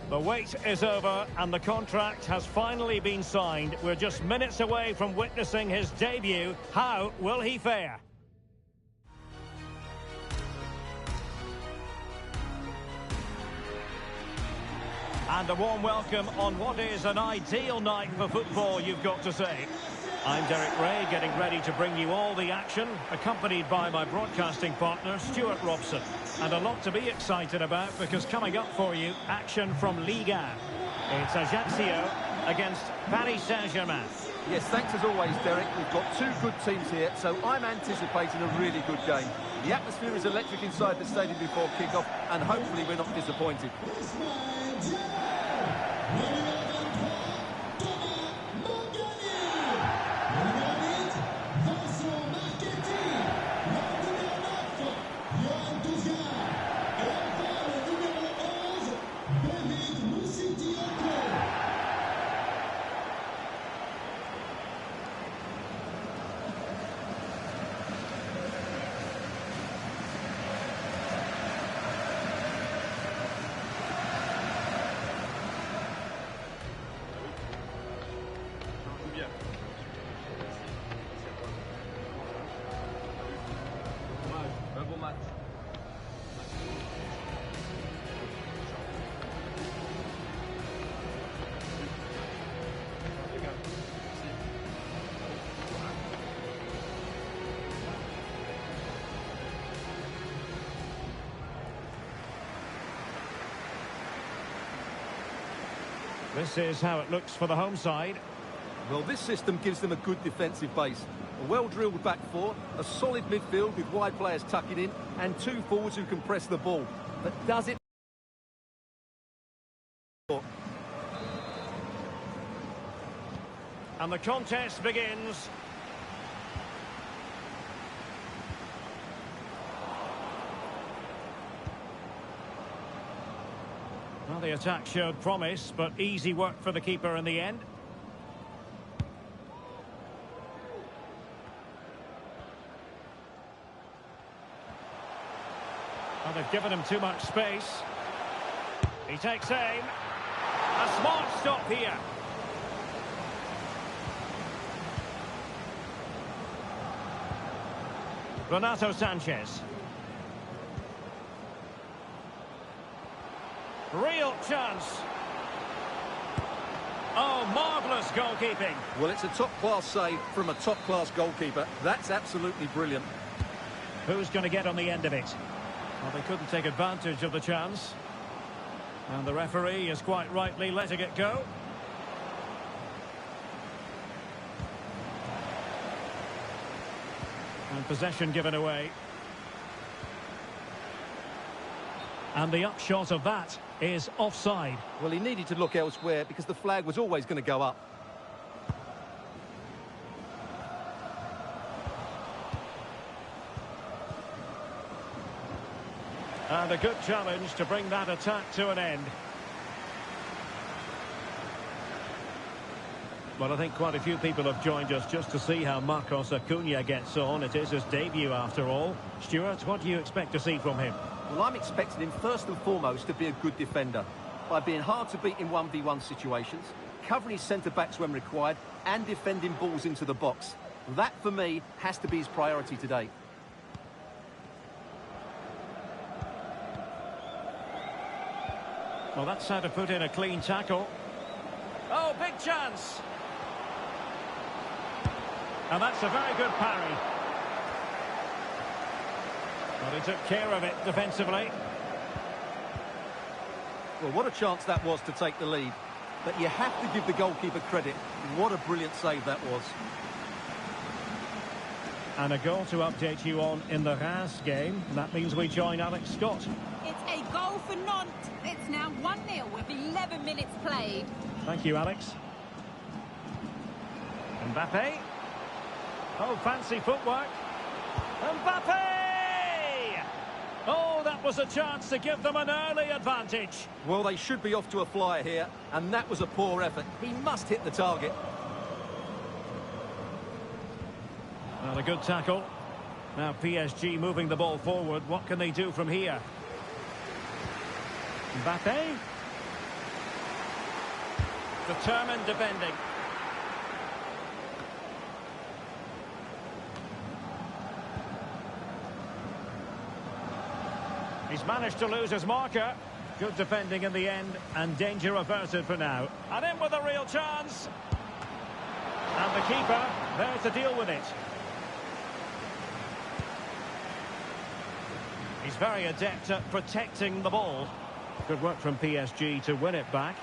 The wait is over and the contract has finally been signed. We're just minutes away from witnessing his debut. How will he fare? And a warm welcome on what is an ideal night for football, you've got to say. I'm Derek Ray, getting ready to bring you all the action, accompanied by my broadcasting partner, Stuart Robson. And a lot to be excited about, because coming up for you, action from Ligue 1. It's Ajaccio against Paris Saint-Germain. Yes, thanks as always, Derek. We've got two good teams here, so I'm anticipating a really good game. The atmosphere is electric inside the stadium before kick-off, and hopefully we're not disappointed. This is how it looks for the home side. Well, this system gives them a good defensive base. A well-drilled back four, a solid midfield with wide players tucking in, and two forwards who can press the ball. But does it... And the contest begins. Well, the attack showed promise, but easy work for the keeper in the end. Well, they've given him too much space. He takes aim. A smart stop here. Renato Sanchez. Real chance. Oh, marvellous goalkeeping. Well, it's a top-class save from a top-class goalkeeper. That's absolutely brilliant. Who's going to get on the end of it? Well, they couldn't take advantage of the chance. And the referee is quite rightly letting it go. And possession given away. And the upshot of that is offside. Well, he needed to look elsewhere because the flag was always going to go up. And a good challenge to bring that attack to an end. Well, I think quite a few people have joined us just to see how Marcos Acuna gets on. It is his debut after all. Stuart, what do you expect to see from him? Well, I'm expecting him first and foremost to be a good defender by being hard to beat in 1v1 situations, covering his centre-backs when required, and defending balls into the box. That, for me, has to be his priority today. Well, that's how to put in a clean tackle. Oh, big chance! And that's a very good parry. Well, he took care of it defensively. Well, what a chance that was to take the lead. But you have to give the goalkeeper credit. What a brilliant save that was. And a goal to update you on in the Reims game. That means we join Alex Scott. It's a goal for Nantes. It's now 1-0 with 11 minutes played. Thank you, Alex. Mbappe. Oh, fancy footwork. Mbappe! Oh, that was a chance to give them an early advantage. Well, they should be off to a flyer here, and that was a poor effort. He must hit the target. Well, a good tackle. Now PSG moving the ball forward. What can they do from here? Mbappe. Determined defending. He's managed to lose his marker. Good defending in the end, and danger averted for now. And in with a real chance. And the keeper there to deal with it. He's very adept at protecting the ball. Good work from PSG to win it back.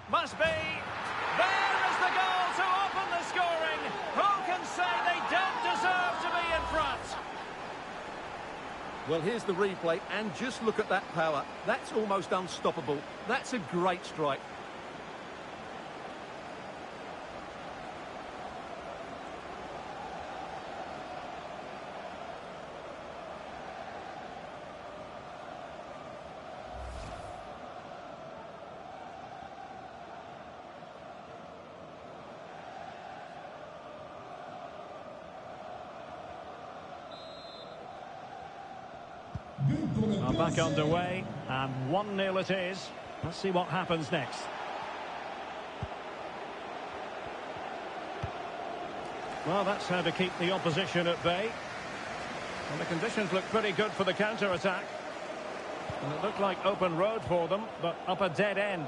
Must be. There is the goal to open the scoring. Who can say they don't deserve to be in front? Well, here's the replay, and just look at that power. That's almost unstoppable. That's a great strike. Back underway, and 1-0 it is. Let's see what happens next. Well, that's how to keep the opposition at bay. And the conditions look pretty good for the counter-attack. And it looked like open road for them, but up a dead end.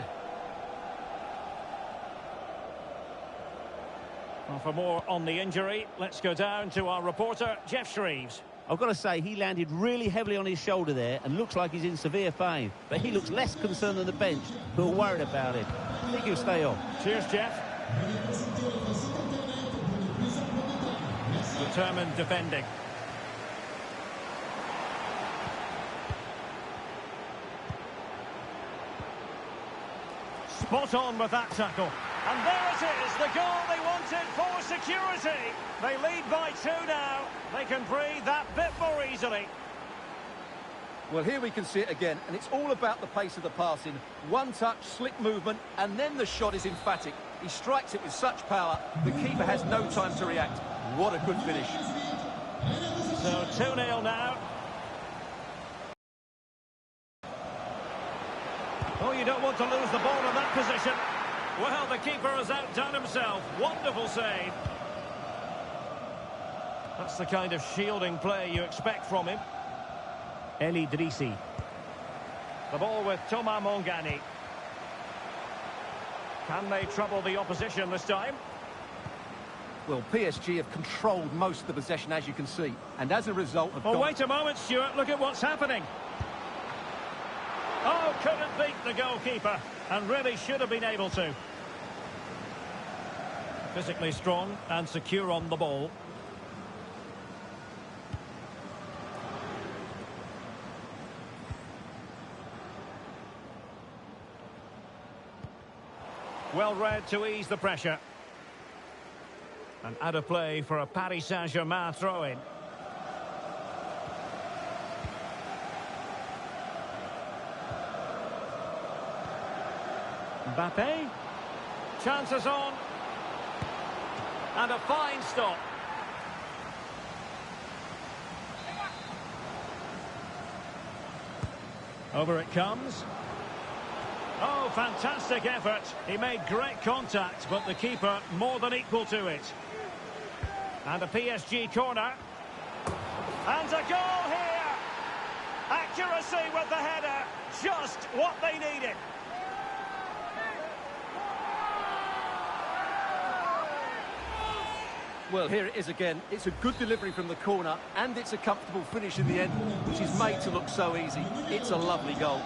Well, for more on the injury, let's go down to our reporter, Jeff Shreves. I've got to say, he landed really heavily on his shoulder there and looks like he's in severe pain. But he looks less concerned than the bench, who are worried about him. I think he'll stay on. Cheers, Jeff. Determined defending. Spot on with that tackle. And there it is, the goal they wanted for security. They lead by 2 now. They can breathe that bit more easily. Well, here we can see it again, and it's all about the pace of the passing. One touch, slick movement, and then the shot is emphatic. He strikes it with such power, the keeper has no time to react. What a good finish. So 2-0 now. Oh, you don't want to lose the ball in that position. Well, the keeper has outdone himself. Wonderful save. That's the kind of shielding play you expect from him. El Idrissi. The ball with Thomas Mongani. Can they trouble the opposition this time? Well, PSG have controlled most of the possession, as you can see. And as a result have Oh, wait a moment, Stuart. Look at what's happening. Oh, couldn't beat the goalkeeper. And really should have been able to. Physically strong and secure on the ball. Well read to ease the pressure. And out of play for a Paris Saint-Germain throw-in. Mbappe. Chances on. And a fine stop. Over it comes. Oh, fantastic effort. He made great contact, but the keeper more than equal to it. And a PSG corner. And a goal here. Accuracy with the header. Just what they needed. Well, here it is again. It's a good delivery from the corner, and it's a comfortable finish in the end, which is made to look so easy. It's a lovely goal.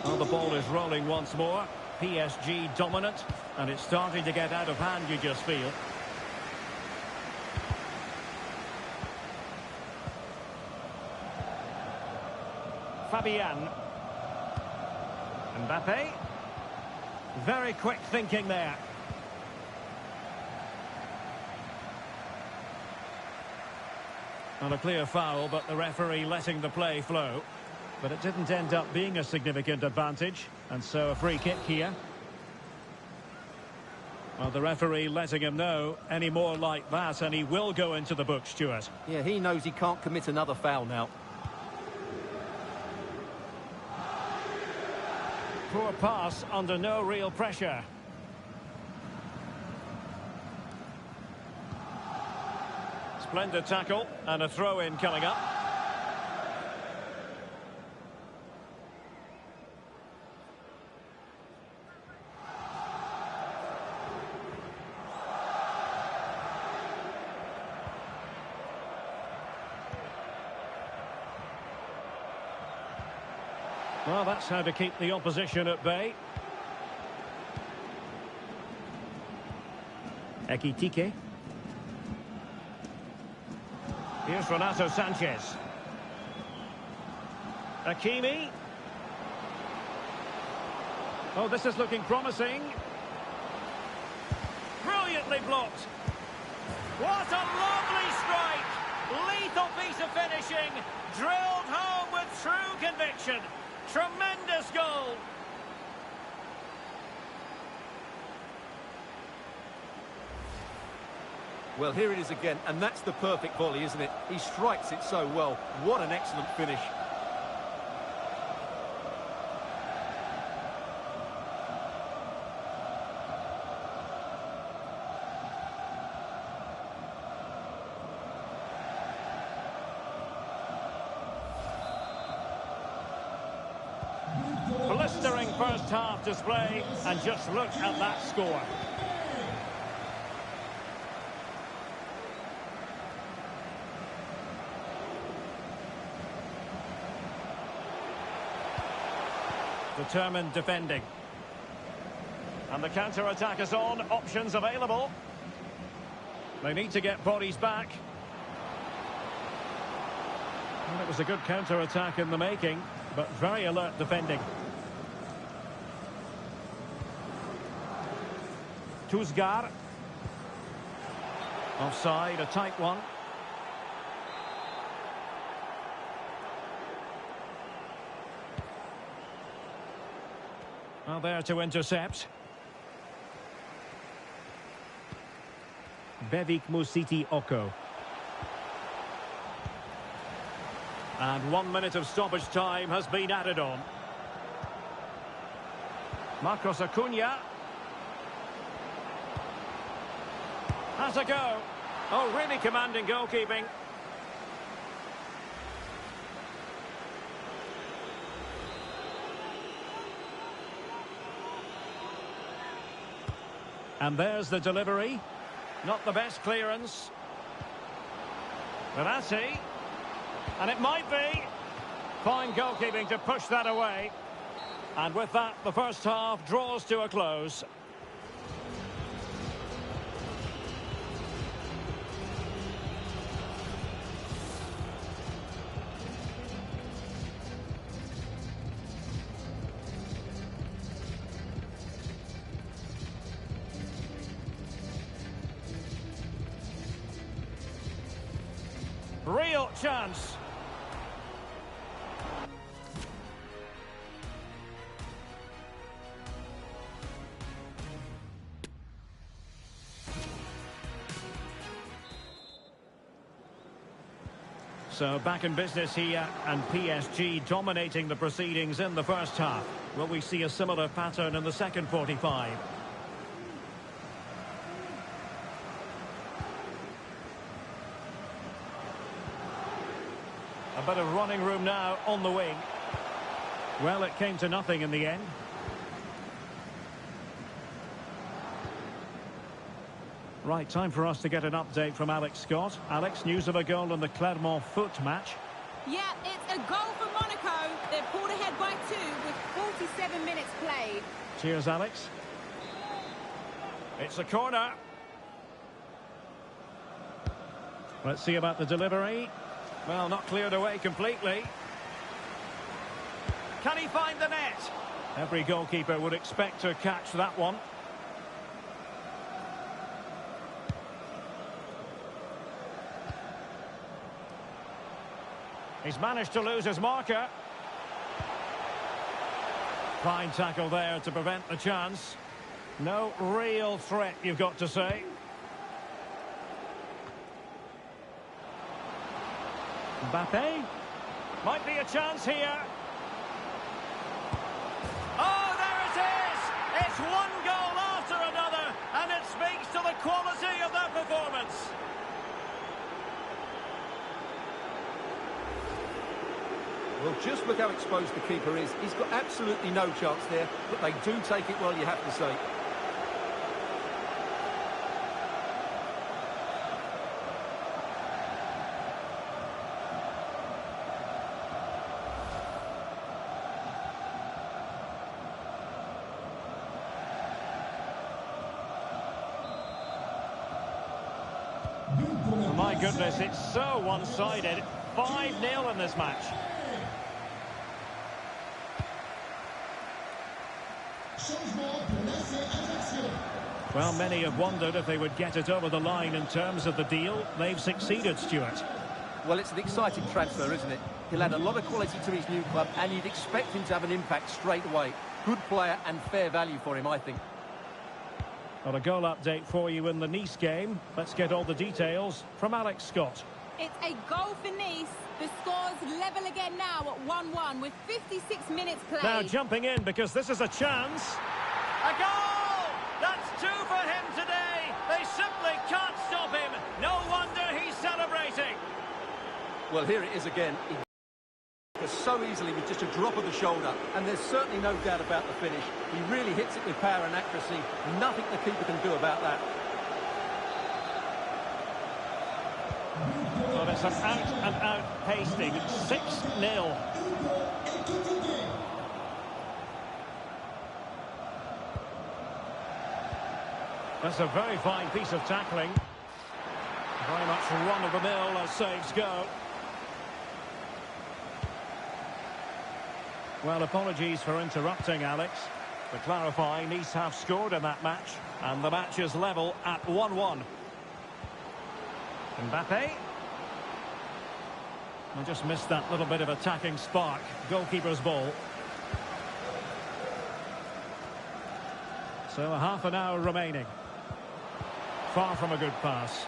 Well, the ball is rolling once more. PSG dominant, and it's starting to get out of hand, you just feel. Fabian. Mbappe. Very quick thinking there. Not a clear foul, but the referee letting the play flow. But it didn't end up being a significant advantage, and so a free kick here. Well, the referee letting him know any more like that, and he will go into the book, Stuart. Yeah, he knows he can't commit another foul now. Poor pass under no real pressure. Splendid tackle and a throw-in coming up. Well, that's how to keep the opposition at bay. Ekitike. Here's Renato Sanchez. Hakimi. Oh, this is looking promising. Brilliantly blocked. What a lovely strike! Lethal piece of finishing. Drilled home with true conviction. Tremendous goal. Well, here it is again, and that's the perfect volley, isn't it? He strikes it so well. What an excellent finish. Blistering first half display, and just look at that score. Determined defending. And the counter-attack is on. Options available. They need to get bodies back. Well, it was a good counter-attack in the making, but very alert defending. Tuzgar. Offside, a tight one. Well, there to intercept. Bevik Musiti Oko. And 1 minute of stoppage time has been added on. Marcos Acuna. Has a go. Oh, really commanding goalkeeping. And there's the delivery. Not the best clearance. Verratti. And it might be. Fine goalkeeping to push that away. And with that, the first half draws to a close. Real chance. So back in business here, and PSG dominating the proceedings in the first half. Will we see a similar pattern in the second 45? A bit of running room now on the wing. Well, it came to nothing in the end. Right, time for us to get an update from Alex Scott. Alex, news of a goal in the Clermont foot match. Yeah, it's a goal for Monaco. They're pulled ahead by 2 with 47 minutes played. Cheers, Alex. It's a corner. Let's see about the delivery. Well, not cleared away completely. Can he find the net? Every goalkeeper would expect to catch that one. He's managed to lose his marker. Fine tackle there to prevent the chance. No real threat, you've got to say. Mbappe. Might be a chance here. Oh, Well, just look how exposed the keeper is. He's got absolutely no chance there, but they do take it well, you have to say. Oh, my goodness, it's so one-sided. 5-0 in this match. Well, many have wondered if they would get it over the line in terms of the deal. They've succeeded, Stuart. Well, it's an exciting transfer, isn't it? He'll add a lot of quality to his new club, and you'd expect him to have an impact straight away. Good player and fair value for him, I think. Got a goal update for you in the Nice game. Let's get all the details from Alex Scott. It's a goal for Nice. The score's level again now at 1-1 with 56 minutes played. Now jumping in because this is a chance. A goal! That's 2 for him today. They simply can't stop him. No wonder he's celebrating. Well, here it is again. He so easily with just a drop of the shoulder, and there's certainly no doubt about the finish. He really hits it with power and accuracy. Nothing the keeper can do about that. Well, it's an out-and-out pasting. 6-0. That's a very fine piece of tackling. Very much run-of-the-mill as saves go. Well, apologies for interrupting, Alex. To clarify, Nice have scored in that match, and the match is level at 1-1. Mbappe. I just missed that little bit of attacking spark. Goalkeeper's ball. So a half an hour remaining. Far from a good pass.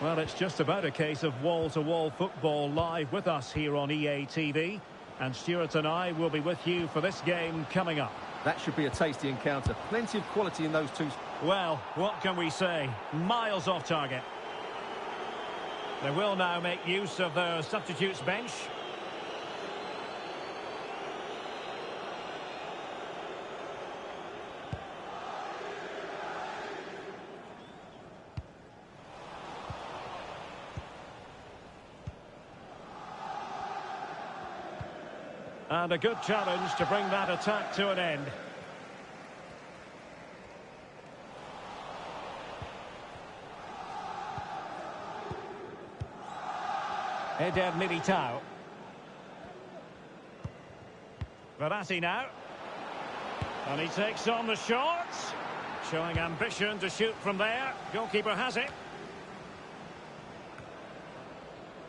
Well, it's just about a case of wall-to-wall football live with us here on EA TV. And Stuart and I will be with you for this game coming up. That should be a tasty encounter. Plenty of quality in those two. Well, what can we say? Miles off target. They will now make use of their substitutes bench. And a good challenge to bring that attack to an end. Eder Militao. Verratti now. And he takes on the shots. Showing ambition to shoot from there. Goalkeeper has it.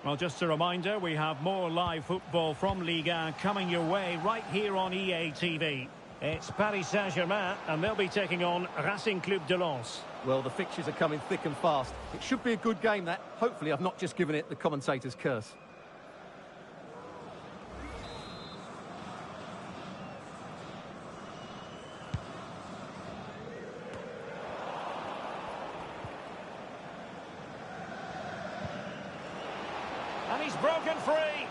Well, just a reminder, we have more live football from Ligue 1 coming your way right here on EA TV. It's Paris Saint-Germain, and they'll be taking on Racing Club de Lens. Well, the fixtures are coming thick and fast. It should be a good game, that. Hopefully, I've not just given it the commentator's curse. And he's broken free.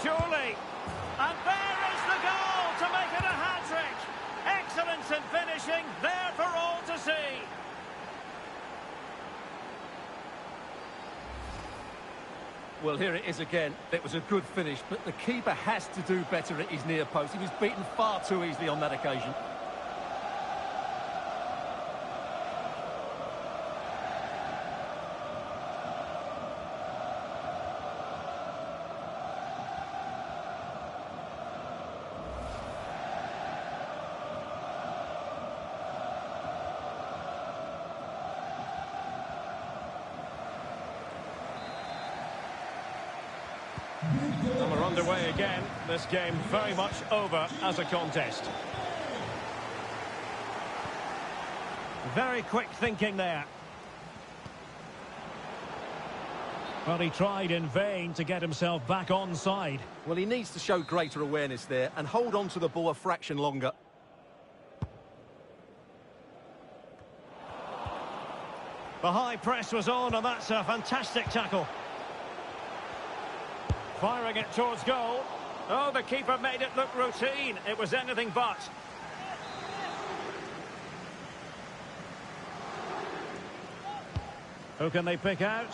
Surely. And there is the goal to make it a hat-trick. Excellence in finishing, there for all to see. Well, here it is again. It was a good finish, but the keeper has to do better at his near post. He was beaten far too easily on that occasion. And we're underway again. This game very much over as a contest. Very quick thinking there. Well, he tried in vain to get himself back onside. Well, he needs to show greater awareness there and hold on to the ball a fraction longer. The high press was on, and that's a fantastic tackle. Firing it towards goal. Oh, the keeper made it look routine. It was anything but. Who can they pick out?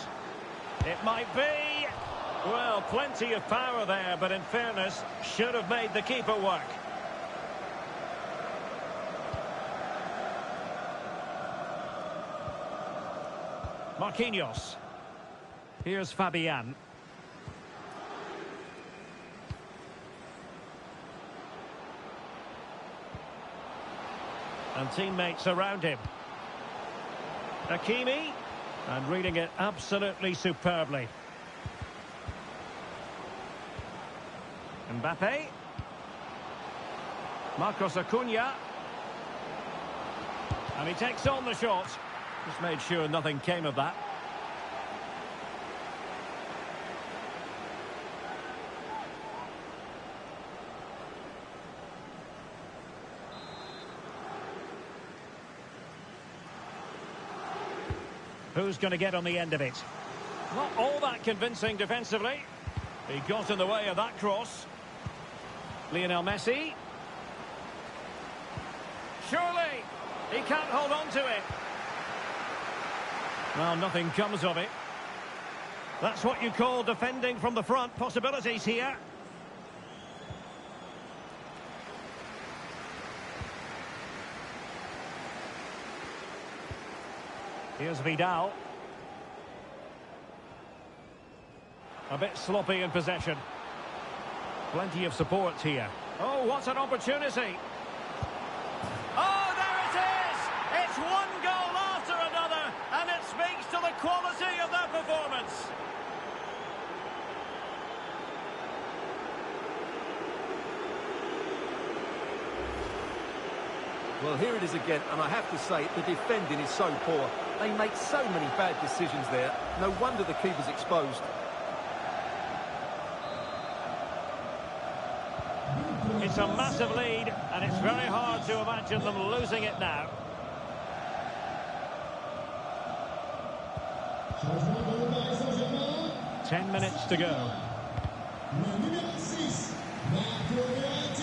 It might be. Well, plenty of power there, but in fairness, should have made the keeper work. Marquinhos. Here's Fabian. And teammates around him. Hakimi. And reading it absolutely superbly. Mbappe. Marcos Acuna. And he takes on the shot. Just made sure nothing came of that. Who's going to get on the end of it? Not all that convincing defensively. He got in the way of that cross. Lionel Messi. Surely he can't hold on to it. Well, nothing comes of it. That's what you call defending from the front. Possibilities here. Here's Vidal. A bit sloppy in possession. Plenty of support here. Oh, what an opportunity. Oh, there it is! It's one goal after another, and it speaks to the quality of their performance. Well, here it is again, and I have to say, the defending is so poor. They make so many bad decisions there. No wonder the keeper's exposed. It's a massive lead, and it's very hard to imagine them losing it now. Ten minutes to go.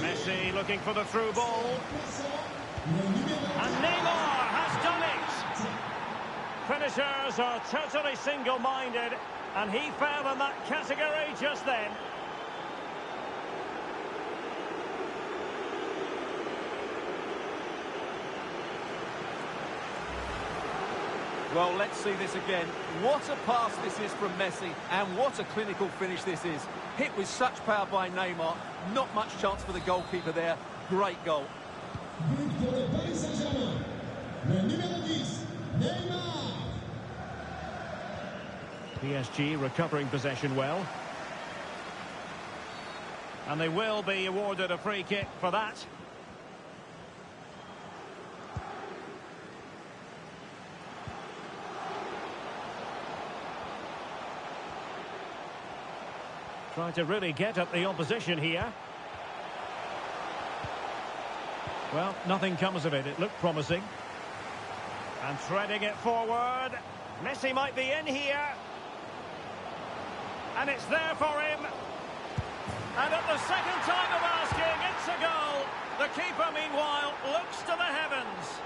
Messi looking for the through ball. And Neymar has done it! Finishers are totally single-minded, and he fell in that category just then. Well, let's see this again. What a pass this is from Messi, and what a clinical finish this is. Hit with such power by Neymar. Not much chance for the goalkeeper there. Great goal. PSG recovering possession well. And they will be awarded a free kick for that. Trying to really get at the opposition here. Well, nothing comes of it. It looked promising. And threading it forward. Messi might be in here. And it's there for him. And at the second time of asking, it's a goal. The keeper, meanwhile, looks to the heavens.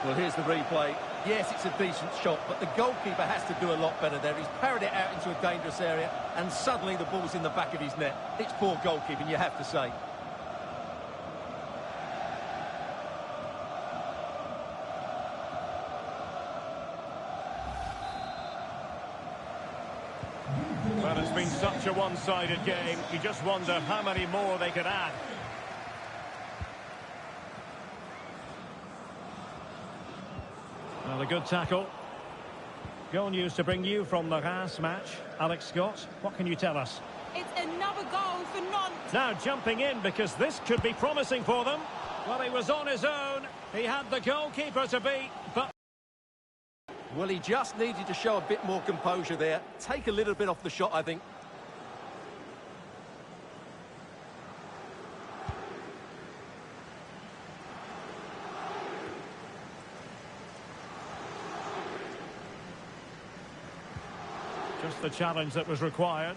Well, here's the replay. Yes, it's a decent shot, but the goalkeeper has to do a lot better there. He's parried it out into a dangerous area, and suddenly the ball's in the back of his net. It's poor goalkeeping, you have to say. Well, it's been such a one-sided game. You just wonder how many more they could add. Well, a good tackle. Goal news to bring you from the Reims match. Alex Scott, what can you tell us? It's another goal for Nantes. Now jumping in because this could be promising for them. Well, he was on his own. He had the goalkeeper to beat, but... Well, he just needed to show a bit more composure there. Take a little bit off the shot, I think. Just the challenge that was required.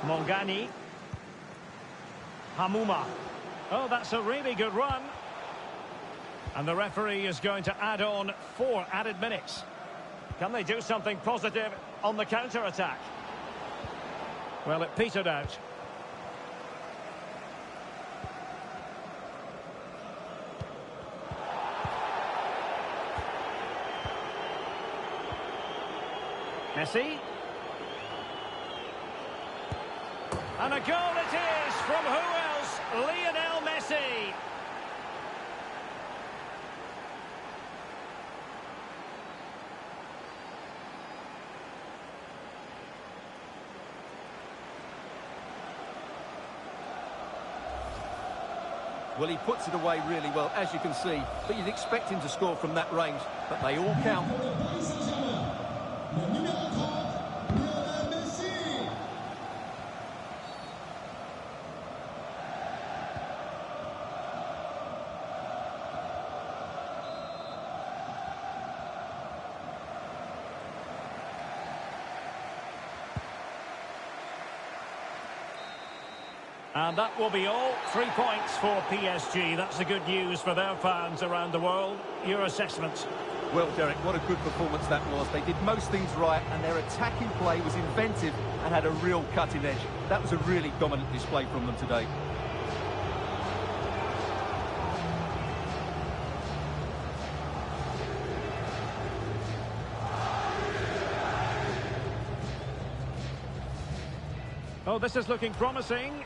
Mongani. Hamuma. Oh, that's a really good run. And the referee is going to add on 4 added minutes. Can they do something positive on the counter-attack? Well, it petered out. Messi. And a goal it is from who else? Lionel Messi. Well, he puts it away really well, as you can see, but you'd expect him to score from that range, but they all count. And that will be all. 3 points for PSG. That's the good news for their fans around the world. Your assessment? Well, Derek, what a good performance that was. They did most things right, and their attacking play was inventive and had a real cutting edge. That was a really dominant display from them today. Oh, this is looking promising.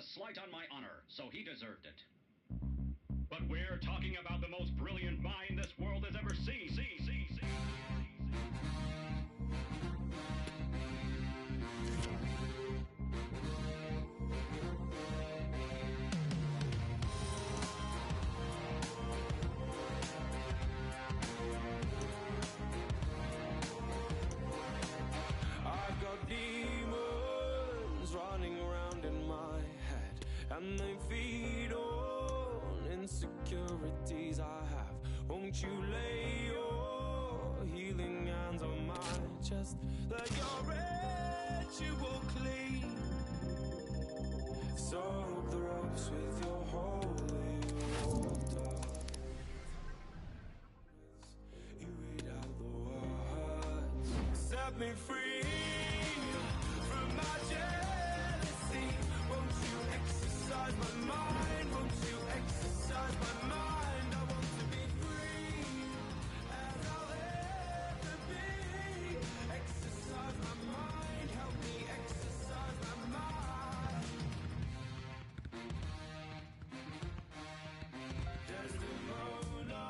slight on my honor, so he deserved it. But we're talking about the most brilliant mind this world has ever seen. I've got demons running around in my head, and they feed on insecurities I have. Won't you lay your healing hands on my chest? Let your ritual clean. Soak the ropes with your holy water. You read out the words. Set me free from my jealousy. Won't you exercise my mind? Won't you exercise my mind? I want to be free as I'll ever be. Exercise my mind. Help me exercise my mind. Desdemona,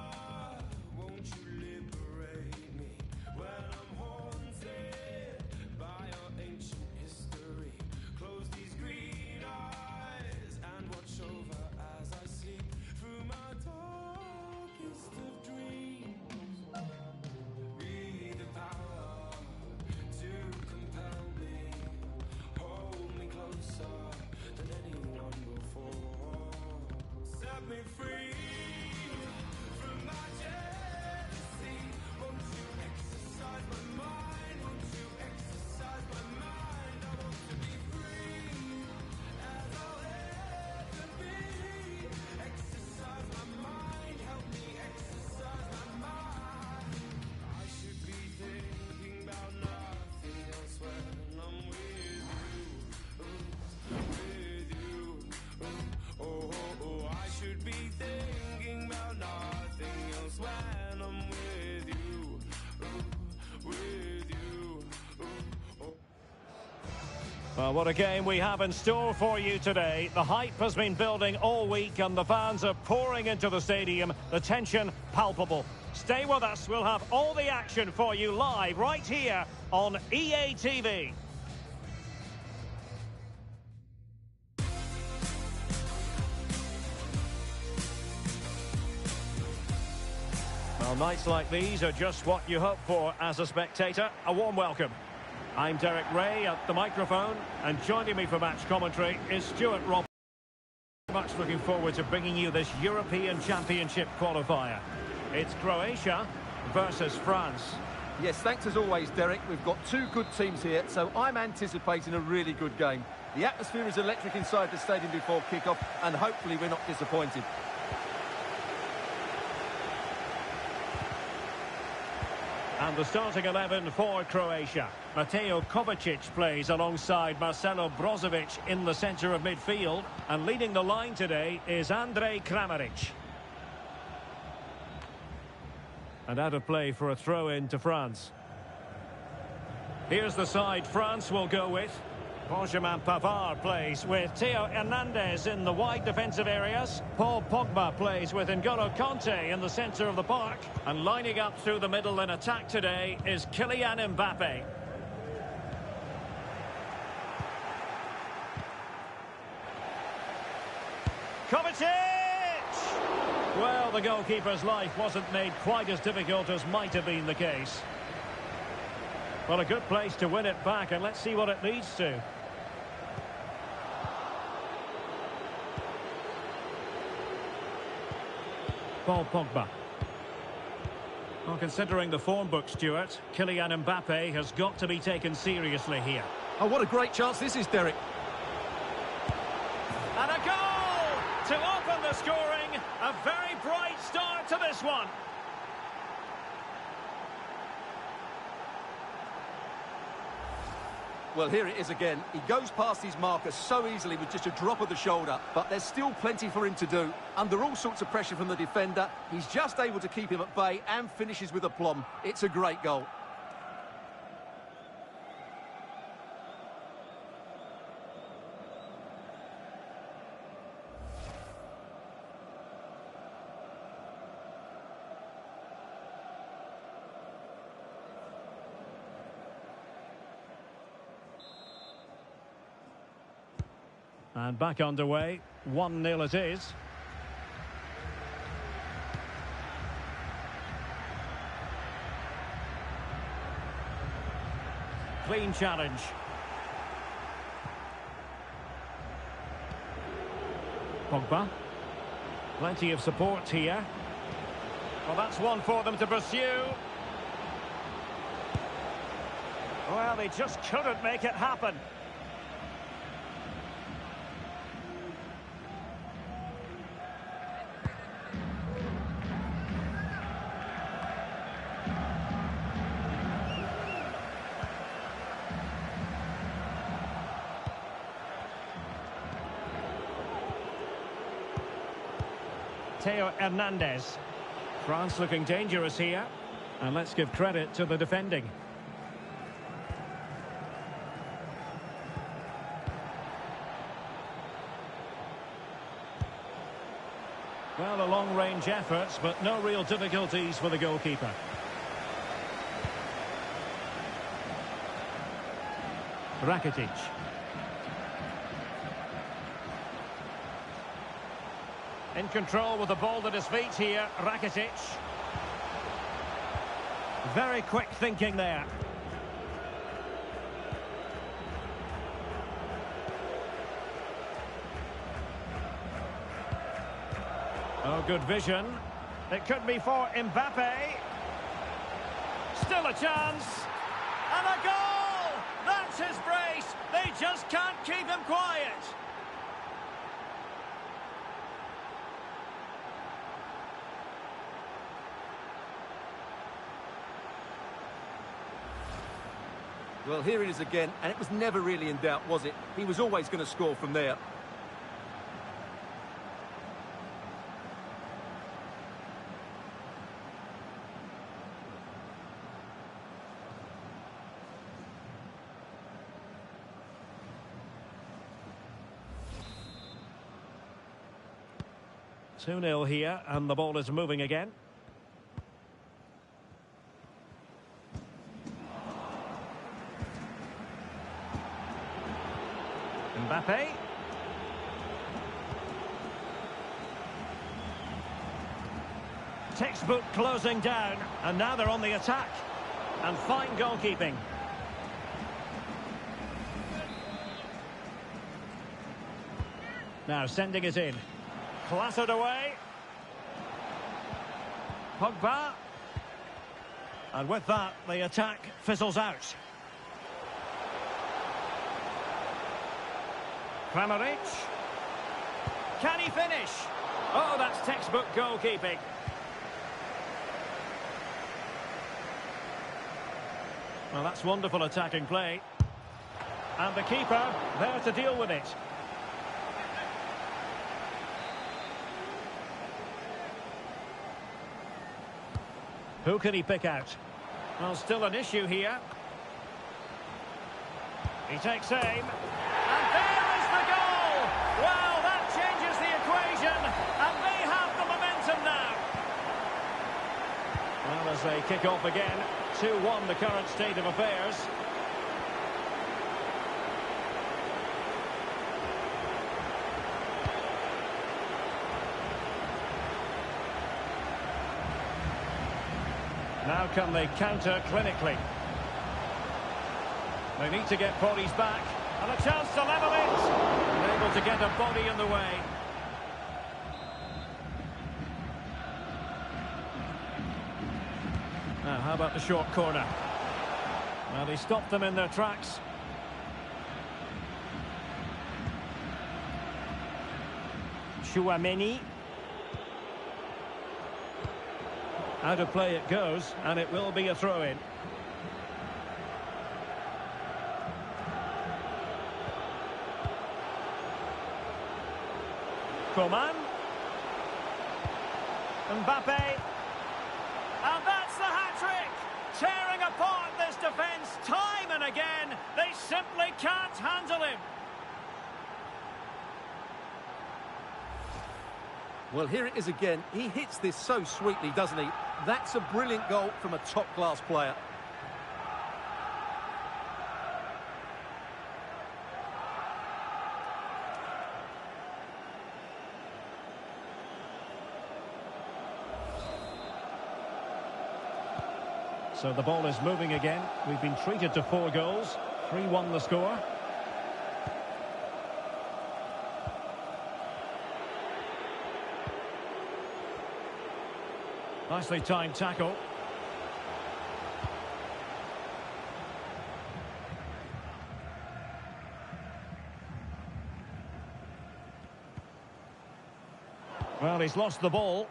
won't you liberate me when I'm haunted by your ancient history? Close these green eyes and watch over as I sleep through my darkest of dreams. Be the power to compel me. Hold me closer than anyone before. Set me free from my jealousy. Won't you exercise my mind? Won't you exercise my mind? I want to be free as I'll ever be. Exercise my mind. Help me exercise my mind. I should be thinking about nothing else when I'm with you. Oh, I should be thinking about nothing else when I'm with you. Well, what a game we have in store for you today. The hype has been building all week and the fans are pouring into the stadium. The tension palpable. Stay with us. We'll have all the action for you live right here on EA TV. Well, nights like these are just what you hope for as a spectator. A warm welcome. I'm Derek Ray at the microphone, and joining me for match commentary is Stuart Rob. Much looking forward to bringing you this European Championship qualifier. It's Croatia versus France. Yes, thanks as always, Derek. We've got two good teams here, so I'm anticipating a really good game. The atmosphere is electric inside the stadium before kick-off, and hopefully we're not disappointed. And the starting 11 for Croatia. Mateo Kovacic plays alongside Marcelo Brozovic in the centre of midfield. And leading the line today is Andrej Kramaric. And out of play for a throw-in to France. Here's the side France will go with. Benjamin Pavard plays with Theo Hernandez in the wide defensive areas. Paul Pogba plays with N'Golo Kanté in the centre of the park. And lining up through the middle in attack today is Kylian Mbappe. Kovacic! Well, the goalkeeper's life wasn't made quite as difficult as might have been the case. Well, a good place to win it back, and let's see what it leads to. Paul Pogba. Well, considering the form book, Stuart, Kylian Mbappe has got to be taken seriously here. Oh, what a great chance this is, Derek. And a goal to open the scoring. A very bright start to this one. Well, here it is again. He goes past his marker so easily with just a drop of the shoulder, but there's still plenty for him to do. Under all sorts of pressure from the defender, he's just able to keep him at bay and finishes with aplomb. It's a great goal. And back underway. 1-0 it is. Clean challenge. Pogba. Plenty of support here. Well, that's one for them to pursue. Well, they just couldn't make it happen. Theo Hernandez. France looking dangerous here. And let's give credit to the defending. Well, a long-range effort, but no real difficulties for the goalkeeper. Rakitic. In control with the ball at his feet here, Rakitic. Very quick thinking there. Oh, good vision. It could be for Mbappe. Still a chance. And a goal! That's his brace. They just can't keep him quiet. Well, here it is again, and it was never really in doubt, was it? He was always going to score from there. Two-nil here, and the ball is moving again. Mbappe. Textbook closing down, and now they're on the attack. And fine goalkeeping. Now sending it in. Clattered away. Pogba. And with that, the attack fizzles out. Kramaric. Can he finish? Oh, that's textbook goalkeeping. Well, that's wonderful attacking play. And the keeper there to deal with it. Who can he pick out? Well, still an issue here. He takes aim. And there is the goal! Well, that changes the equation. And they have the momentum now. Well, as they kick off again, 2-1 the current state of affairs. Now can they counter clinically? They need to get bodies back. And a chance to level it. And able to get a body in the way. Now, how about the short corner? Well, they stopped them in their tracks. Chouameni. Out of play it goes, and it will be a throw-in. Coman. Mbappe. And that's the hat-trick! Tearing apart this defence time and again. They simply can't handle him. Well, here it is again. He hits this so sweetly, doesn't he? That's a brilliant goal from a top-class player. So the ball is moving again. We've been treated to 4 goals. 3-1 the score. Nicely timed tackle. Well, he's lost the ball.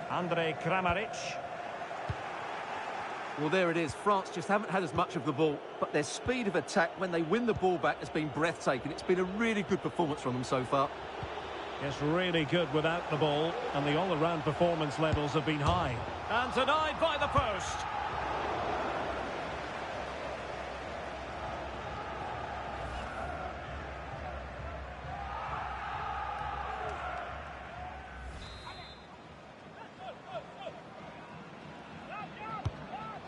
Andrej Kramaric. Well, there it is. France just haven't had as much of the ball, but their speed of attack when they win the ball back has been breathtaking. It's been a really good performance from them so far. It's really good without the ball, and the all-around performance levels have been high. And denied by the post.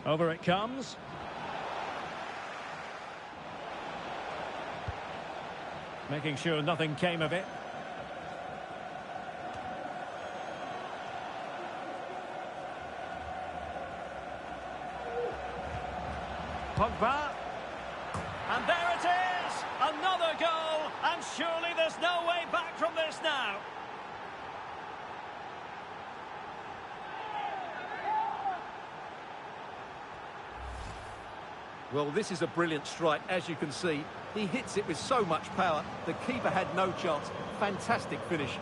Over it comes. Making sure nothing came of it. Pogba. And there it is! Another goal! And surely there's no way back from this now. Well, this is a brilliant strike, as you can see. He hits it with so much power. The keeper had no chance. Fantastic finish.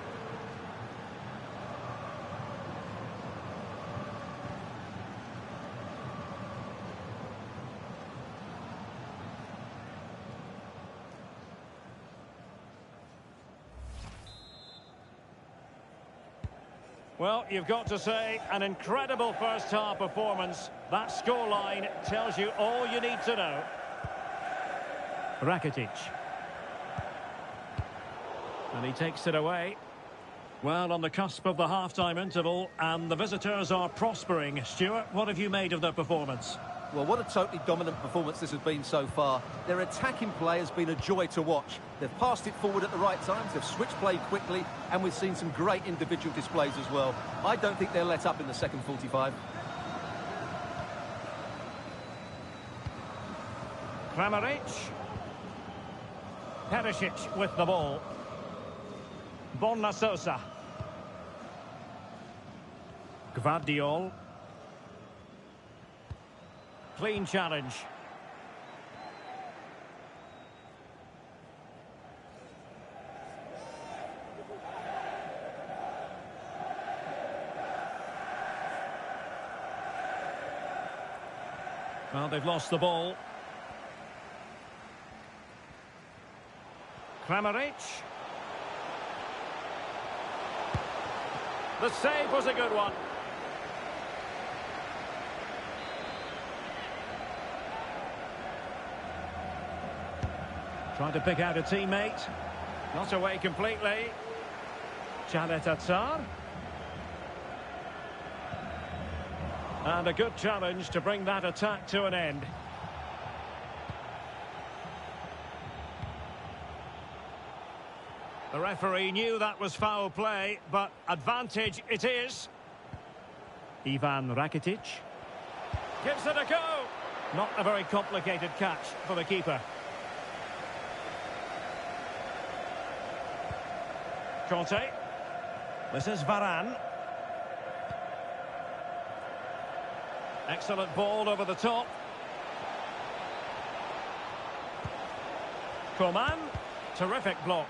Well, you've got to say, an incredible first-half performance. That scoreline tells you all you need to know. Rakitic. And he takes it away. Well, on the cusp of the half-time interval, and the visitors are prospering. Stuart, what have you made of their performance? Well, what a totally dominant performance this has been so far. Their attacking play has been a joy to watch. They've passed it forward at the right times, they've switched play quickly, and we've seen some great individual displays as well. I don't think they'll let up in the second 45. Kramaric. Perisic with the ball. Borna Sosa. Gvardiol. Clean challenge. Well, they've lost the ball. Kramaric. The save was a good one. Trying to pick out a teammate. Not away completely. Janet Atsar. And a good challenge to bring that attack to an end. The referee knew that was foul play, but advantage it is. Ivan Rakitic. Gives it a go. Not a very complicated catch for the keeper. Conte. This is Varane. Excellent ball over the top. Coman. Terrific block.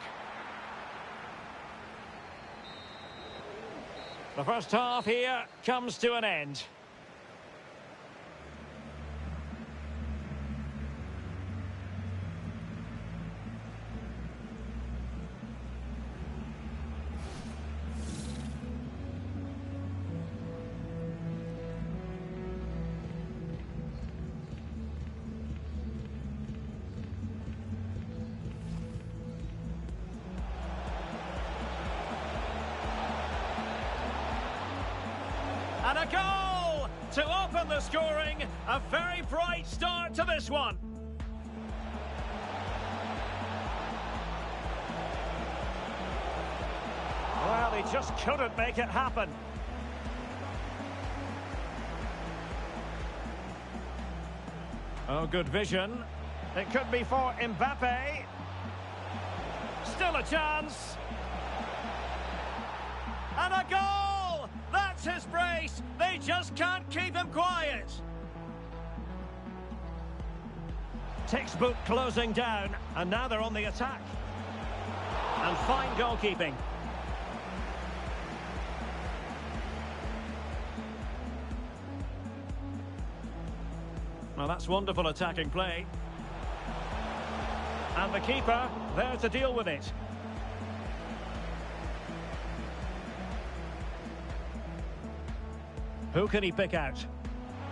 The first half here comes to an end. And a goal to open the scoring. A very bright start to this one. just couldn't make it happen. Oh, good vision. It could be for Mbappe. Still a chance. And a goal! That's his brace. They just can't keep him quiet. Textbook closing down, and now they're on the attack. And fine goalkeeping. Well, that's wonderful attacking play. And the keeper there to deal with it. Who can he pick out?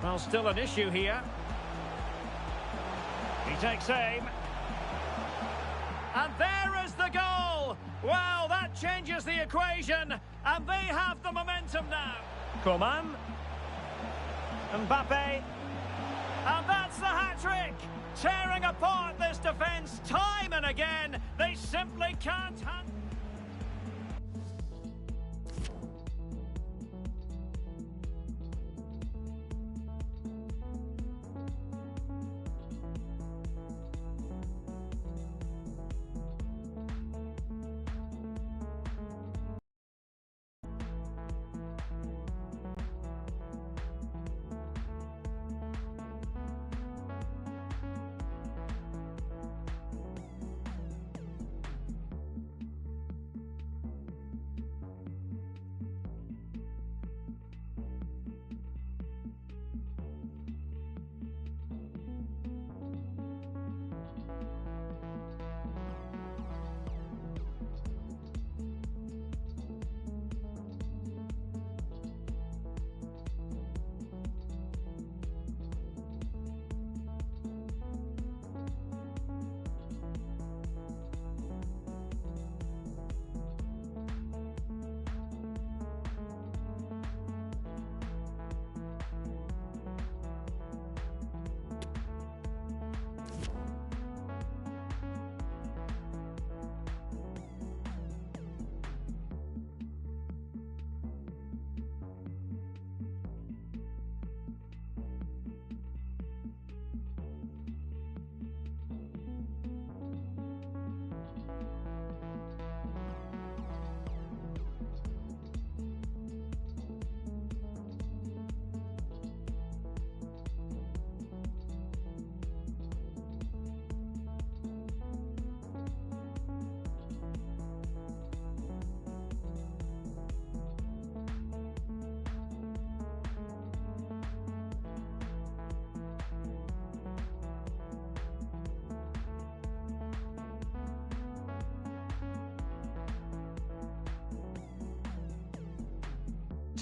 Well, still an issue here. He takes aim. And there is the goal! Well, that changes the equation. And they have the momentum now. Coman. Mbappe. And that's the hat-trick! Tearing apart this defence time and again. They simply can't handle.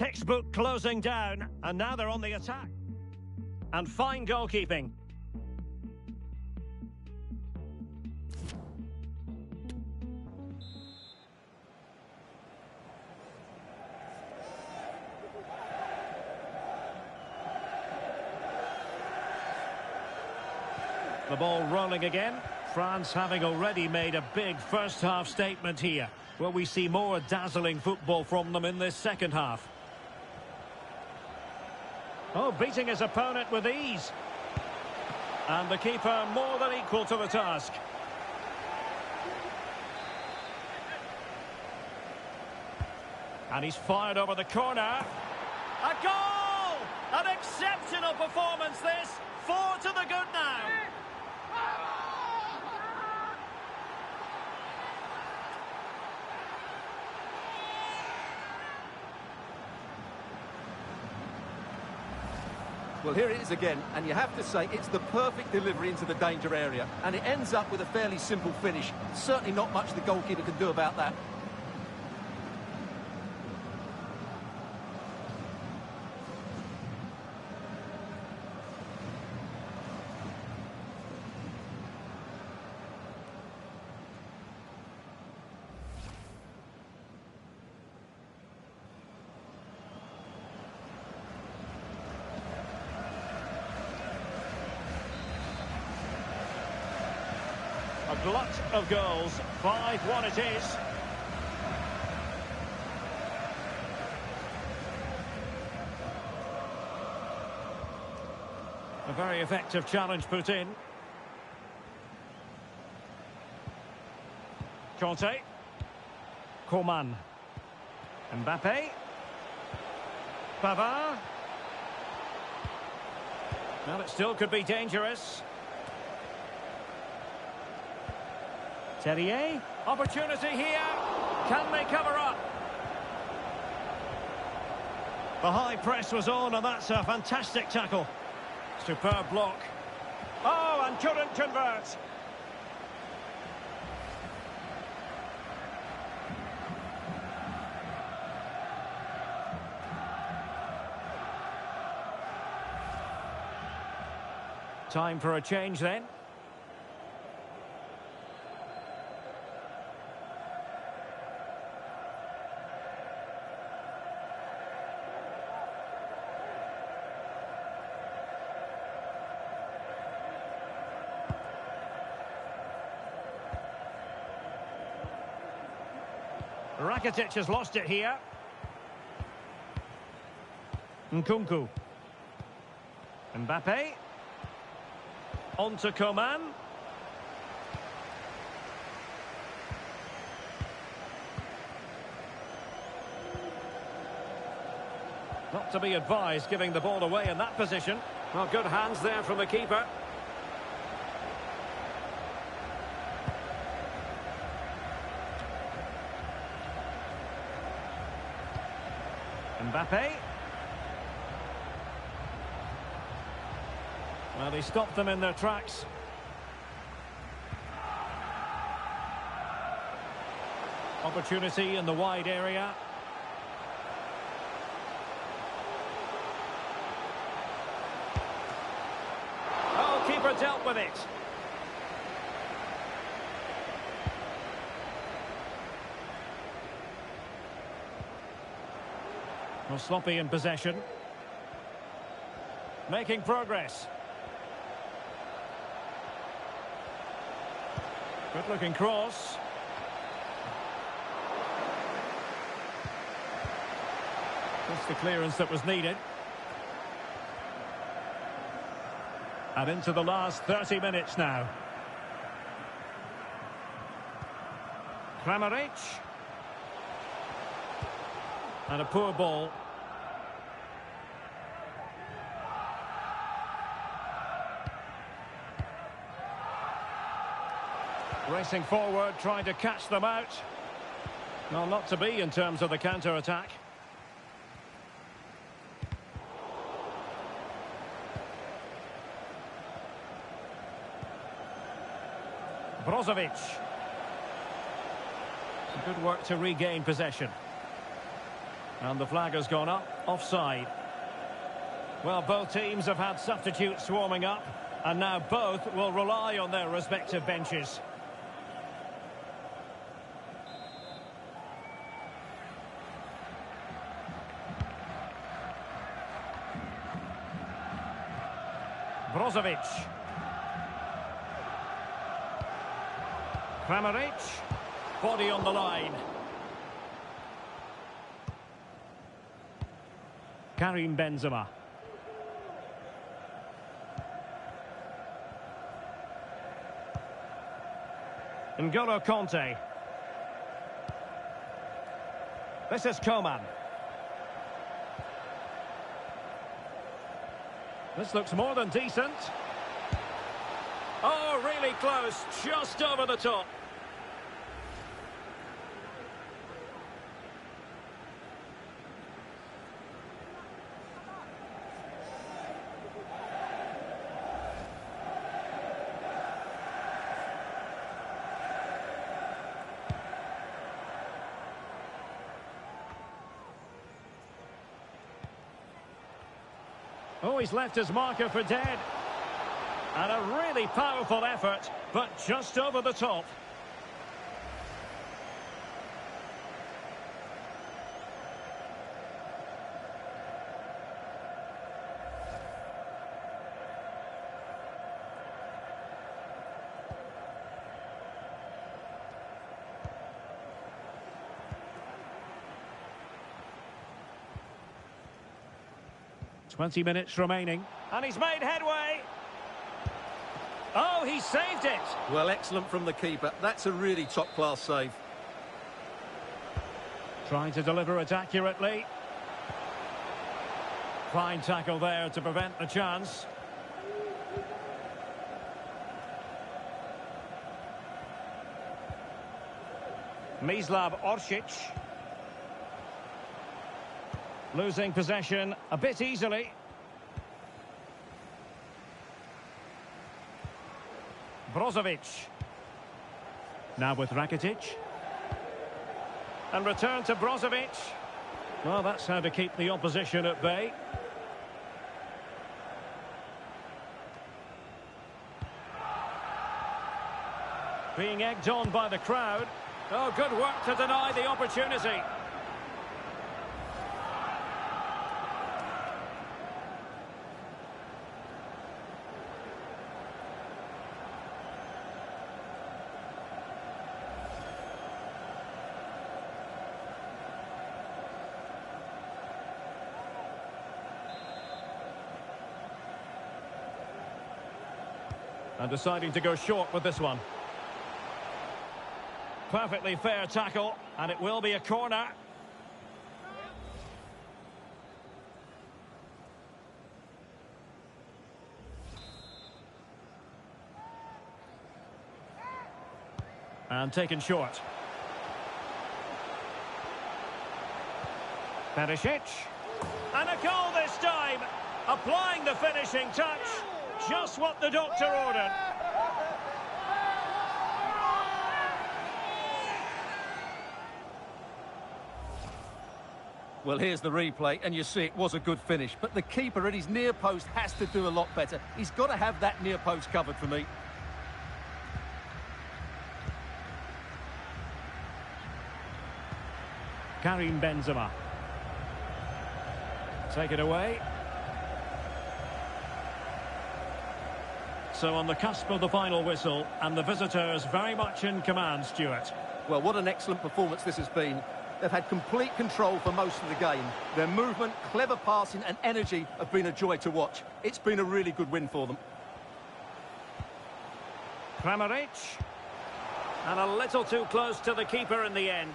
Textbook closing down, and now they're on the attack. And fine goalkeeping. The ball rolling again. France having already made a big first-half statement here. Will we see more dazzling football from them in this second half? Oh, beating his opponent with ease. And the keeper more than equal to the task. And he's fired over the corner. A goal! An exceptional performance this. 4 to the good now. Well, here it is again, and you have to say it's the perfect delivery into the danger area. And it ends up with a fairly simple finish. Certainly not much the goalkeeper can do about that. A glut of goals. 5-1 it is. A very effective challenge put in. Conte. Coman. Mbappe. Pavard. Well, it still could be dangerous. Terrier. Opportunity here. Can they cover up? The high press was on, and that's a fantastic tackle. Superb block. Oh, and couldn't convert. Time for a change then. Rakitic has lost it here. Nkunku. Mbappe. On to Coman. Not to be advised giving the ball away in that position. Well, good hands there from the keeper. Mbappe. Well, he stopped them in their tracks. Opportunity in the wide area. Oh, keeper dealt with it. Well, sloppy in possession. Making progress. Good-looking cross. Just the clearance that was needed. And into the last 30 minutes now. Kramaric. And a poor ball. Racing forward, trying to catch them out. Well, not to be in terms of the counter-attack. Brozovic. Good work to regain possession. And the flag has gone up, offside. Well, both teams have had substitutes warming up, and now both will rely on their respective benches. Brozovic. Kramaric. Body on the line. Karim Benzema. N'Golo Conte. This is Coman. This looks more than decent. Oh, really close, just over the top. Oh, he's left his marker for dead. And a really powerful effort, but just over the top. .20 minutes remaining. And he's made headway. Oh, he saved it. Well, excellent from the keeper. That's a really top-class save. Trying to deliver it accurately. Fine tackle there to prevent the chance. Mislav Orsic. Losing possession a bit easily. Brozovic. Now with Rakitic. And return to Brozovic. Well, that's how to keep the opposition at bay. Being egged on by the crowd. Oh, good work to deny the opportunity. And deciding to go short with this one. Perfectly fair tackle, and it will be a corner. And taken short. Perisic. And a goal this time. Applying the finishing touch. Just what the doctor ordered. Well, here's the replay, and you see it was a good finish. But the keeper at his near post has to do a lot better. He's got to have that near post covered for me. Karim Benzema. Take it away. So on the cusp of the final whistle, and the visitors very much in command, Stuart. Well, what an excellent performance this has been. They've had complete control for most of the game. Their movement, clever passing and energy have been a joy to watch. It's been a really good win for them. Kramaric. And a little too close to the keeper in the end.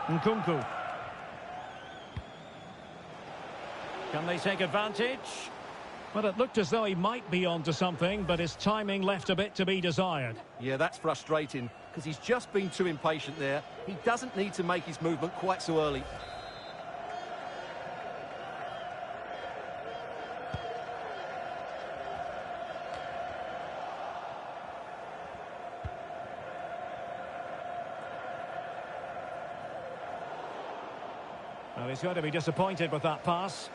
Nkunku. Can they take advantage? Well, it looked as though he might be onto something, but his timing left a bit to be desired. Yeah, that's frustrating, because he's just been too impatient there. He doesn't need to make his movement quite so early. Well, he's going to be disappointed with that pass.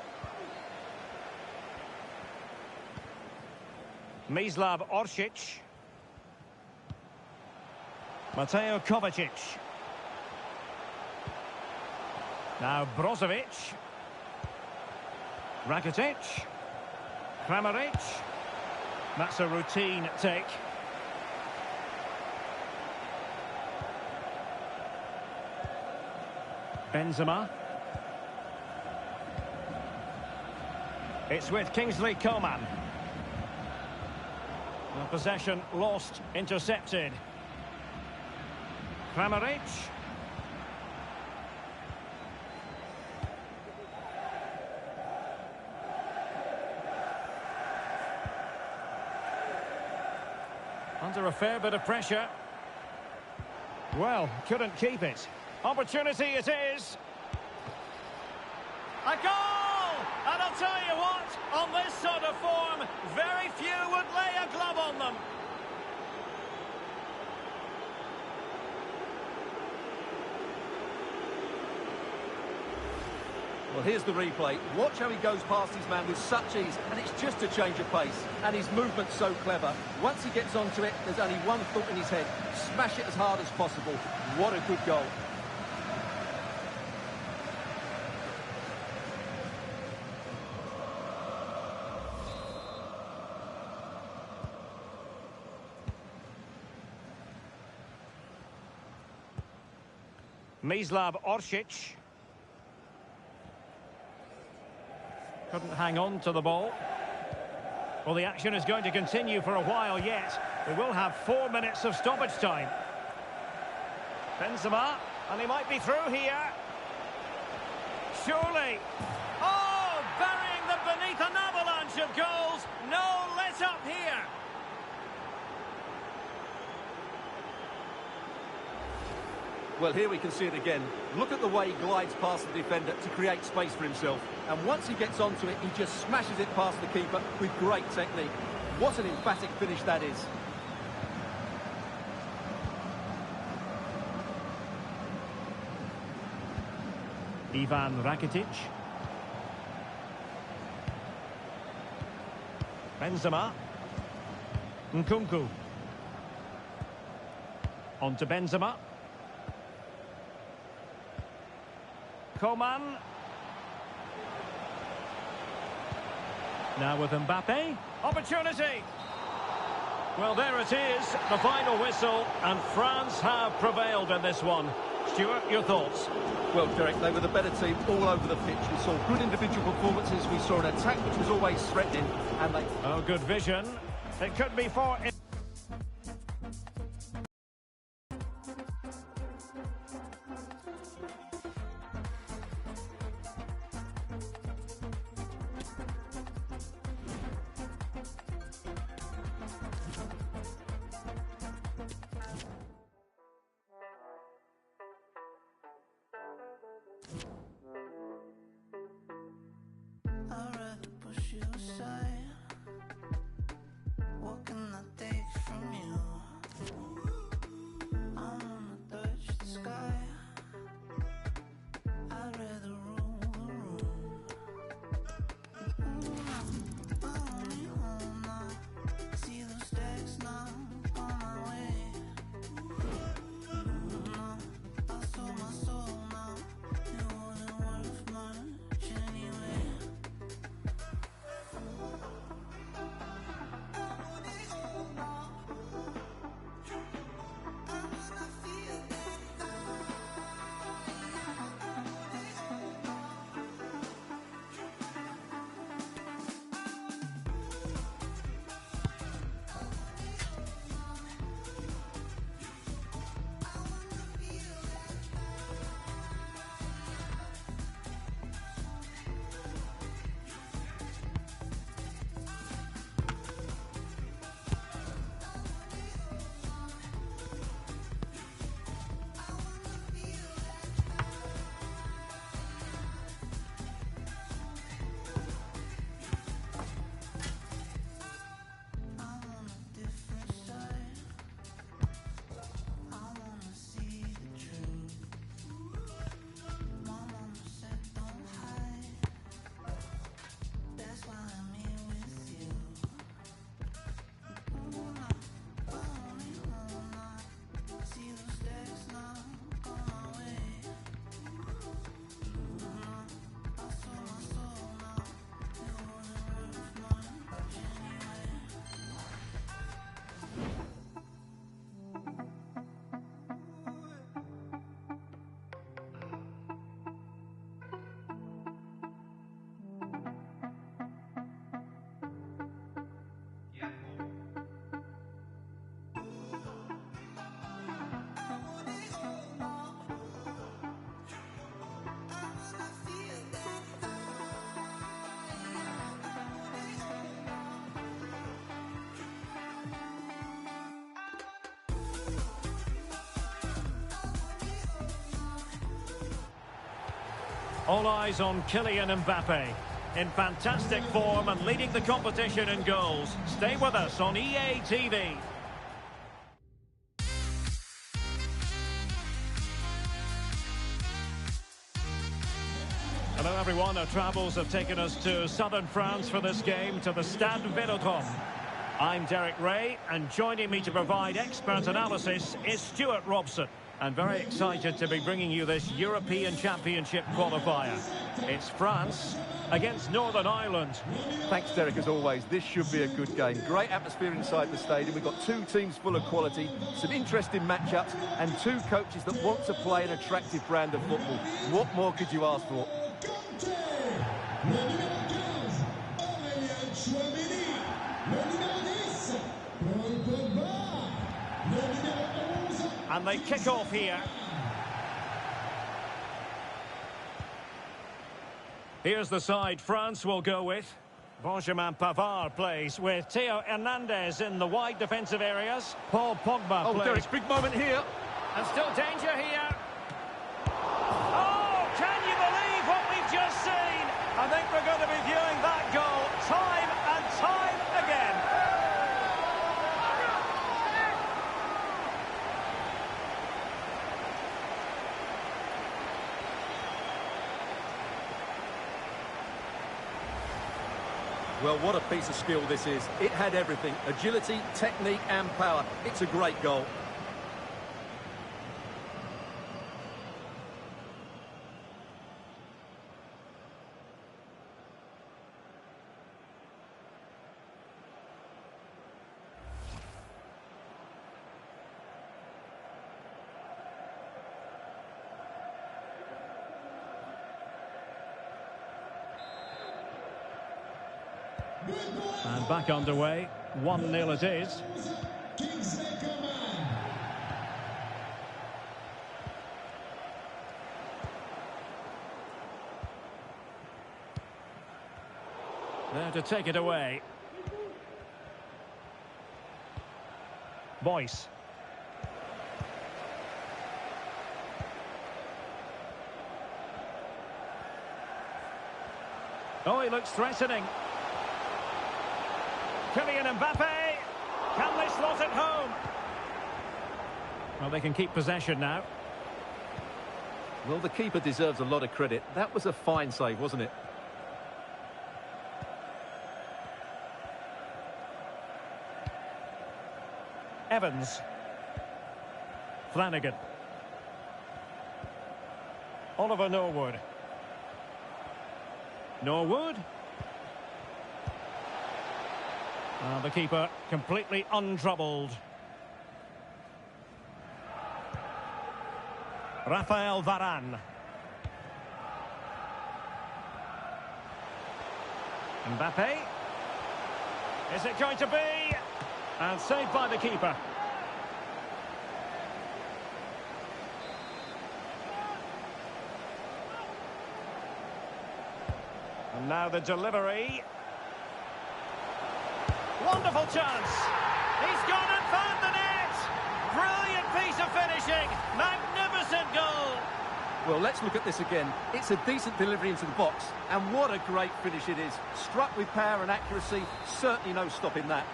Mislav Orsic. Mateo Kovacic. Now Brozovic. Rakitic. Kramaric. That's a routine take. Benzema. It's with Kingsley Coman. The possession lost, intercepted. Kramaric. Under a fair bit of pressure. Well, couldn't keep it. Opportunity it is. A goal! And I'll tell you what, on this sort of form, very few would lay a glove on them. Well, here's the replay. Watch how he goes past his man with such ease, and it's just a change of pace. And his movement's so clever. Once he gets onto it, there's only one thought in his head. Smash it as hard as possible. What a good goal. Mislav Orsic. Couldn't hang on to the ball. Well, the action is going to continue for a while yet. We will have 4 minutes of stoppage time. Benzema, and he might be through here. Surely. Oh, burying them beneath an avalanche of goals. No let up here. Well, here we can see it again. Look at the way he glides past the defender to create space for himself. And once he gets onto it, he just smashes it past the keeper with great technique. What an emphatic finish that is. Ivan Rakitic. Benzema. Nkunku. On to Benzema. Coman. Now with Mbappe. Opportunity. Well, there it is, the final whistle, and France have prevailed in this one. Stuart, your thoughts? Well, Derek, they were the better team all over the pitch. We saw good individual performances. We saw an attack which was always threatening, and they... Oh, good vision. It could be for... I'd rather push you aside. What can I take from you? I wanna touch the sky. I'd rather rule the room. Only home now. See those stacks now on my way. I sold my soul now. It wasn't worth much anyway. All eyes on Kylian Mbappe. In fantastic form and leading the competition in goals. Stay with us on EA TV. Hello everyone, our travels have taken us to southern France for this game, to the Stade Vélodrome. I'm Derek Ray, and joining me to provide expert analysis is Stuart Robson. And very excited to be bringing you this European Championship qualifier. It's France against Northern Ireland. Thanks, Derek, as always. This should be a good game. Great atmosphere inside the stadium. We've got two teams full of quality, some interesting matchups, and two coaches that want to play an attractive brand of football. What more could you ask for? And they kick off here. Here's the side France will go with. Benjamin Pavard plays with Theo Hernandez in the wide defensive areas. Paul Pogba plays. Derek, big moment here. And still danger here. Oh, can you believe what we've just seen? I think we're going to be viewing that goal time and time again. Well, what a piece of skill this is. It had everything. Agility, technique and power. It's a great goal. And back underway. 1-0 it is. There to take it away. Boyce. Oh, he looks threatening. Kylian Mbappe, can they slot it home? Well, they can keep possession now. Well, the keeper deserves a lot of credit. That was a fine save, wasn't it? Evans. Flanagan. Oliver Norwood. Norwood. The keeper completely untroubled. Rafael Varane. Mbappe. Is it going to be? And saved by the keeper. And now the delivery. Wonderful chance. He's gone and found the net. Brilliant piece of finishing. Magnificent goal. Well, let's look at this again. It's a decent delivery into the box. And what a great finish it is. Struck with power and accuracy. Certainly no stopping that.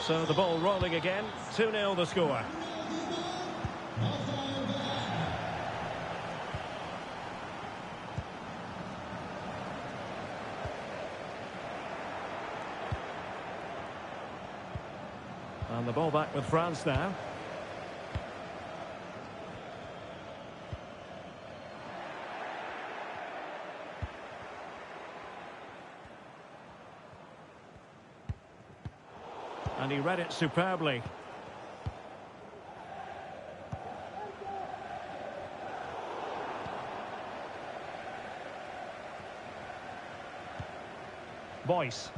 So the ball rolling again. 2-0 the score. And the ball back with France now. And he read it superbly. Boyce.